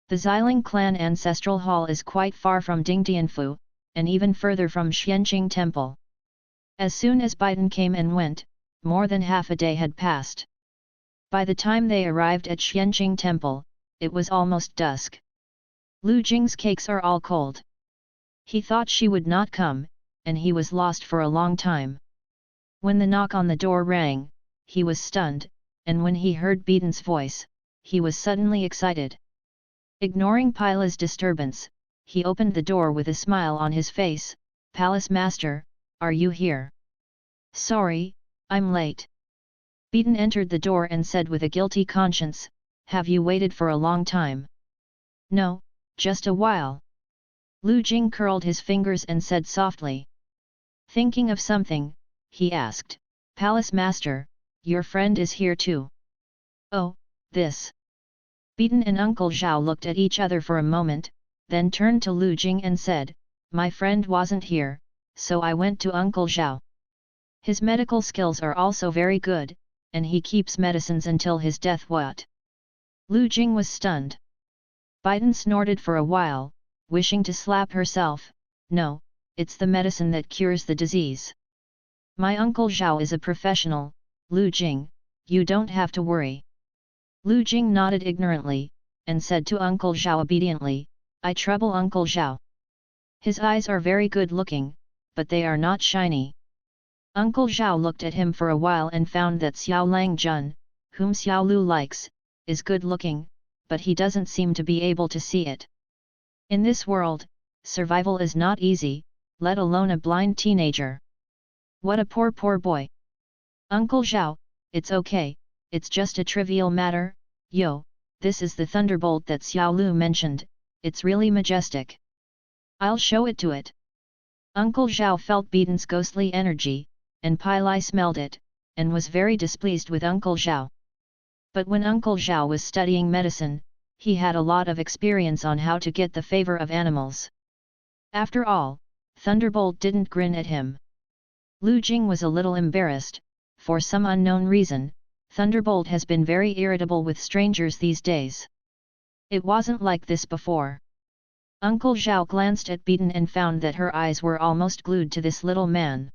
The Xiling clan ancestral hall is quite far from Dingtianfu, and even further from Xianqing Temple. As soon as Biden came and went, more than half a day had passed. By the time they arrived at Xianqing Temple, it was almost dusk. Lu Jing's cakes are all cold. He thought she would not come, and he was lost for a long time. When the knock on the door rang, he was stunned, and when he heard Beaton's voice, he was suddenly excited. Ignoring Pila's disturbance, he opened the door with a smile on his face. "Palace Master, are you here?" "Sorry, I'm late." Beaton entered the door and said with a guilty conscience, "Have you waited for a long time?" "No, just a while." Lu Jing curled his fingers and said softly. Thinking of something, he asked, "Palace Master, your friend is here too." "Oh, this." Beaton and Uncle Zhao looked at each other for a moment, then turned to Lu Jing and said, "My friend wasn't here, so I went to Uncle Zhao. His medical skills are also very good, and he keeps medicines until his death." "What?" Lu Jing was stunned. Beaton snorted for a while, wishing to slap herself. "No, it's the medicine that cures the disease. My Uncle Zhao is a professional, Lu Jing, you don't have to worry." Lu Jing nodded ignorantly, and said to Uncle Zhao obediently, "I trouble Uncle Zhao. His eyes are very good looking, but they are not shiny." Uncle Zhao looked at him for a while and found that Xiao Lang Jun, whom Xiao Lu likes, is good looking, but he doesn't seem to be able to see it. In this world, survival is not easy, let alone a blind teenager. What a poor boy. "Uncle Zhao, it's okay, it's just a trivial matter. Yo, this is the thunderbolt that Xiao Lu mentioned, it's really majestic. I'll show it to it." Uncle Zhao felt Beaton's ghostly energy, and Pai Lai smelled it, and was very displeased with Uncle Zhao. But when Uncle Zhao was studying medicine, he had a lot of experience on how to get the favor of animals. After all, Thunderbolt didn't grin at him. Lu Jing was a little embarrassed. For some unknown reason, Thunderbolt has been very irritable with strangers these days. It wasn't like this before. Uncle Zhao glanced at Beaton and found that her eyes were almost glued to this little man.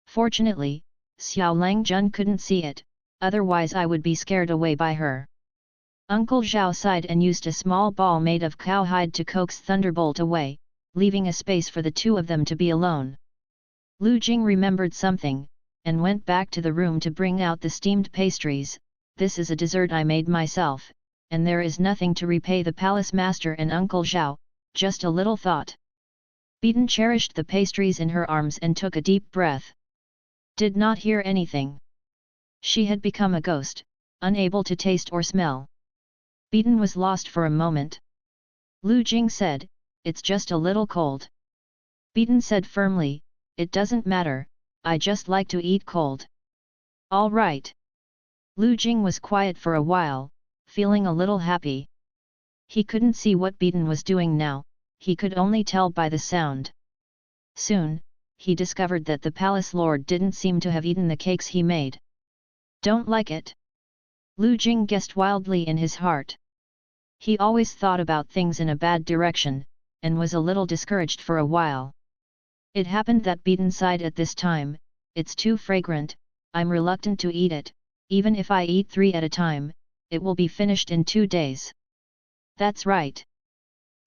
"Fortunately, Xiao Lang Jun couldn't see it, otherwise I would be scared away by her." Uncle Zhao sighed and used a small ball made of cowhide to coax Thunderbolt away, leaving a space for the two of them to be alone. Lu Jing remembered something, and went back to the room to bring out the steamed pastries. "This is a dessert I made myself, and there is nothing to repay the palace master and Uncle Zhao, just a little thought." Beaton cherished the pastries in her arms and took a deep breath. Did not hear anything. She had become a ghost, unable to taste or smell. Beaton was lost for a moment. Lu Jing said, "It's just a little cold." Beaton said firmly, "It doesn't matter, I just like to eat cold." "All right." Lu Jing was quiet for a while, feeling a little happy. He couldn't see what Beaton was doing now, he could only tell by the sound. Soon, he discovered that the palace lord didn't seem to have eaten the cakes he made. "Don't like it?" Lu Jing guessed wildly in his heart. He always thought about things in a bad direction, and was a little discouraged for a while. It happened that Beaton sighed at this time, "It's too fragrant, I'm reluctant to eat it, even if I eat 3 at a time, it will be finished in 2 days." "That's right."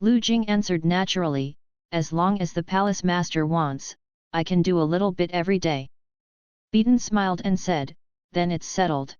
Lu Jing answered naturally, "As long as the palace master wants, I can do a little bit every day." Beaton smiled and said, "Then it's settled."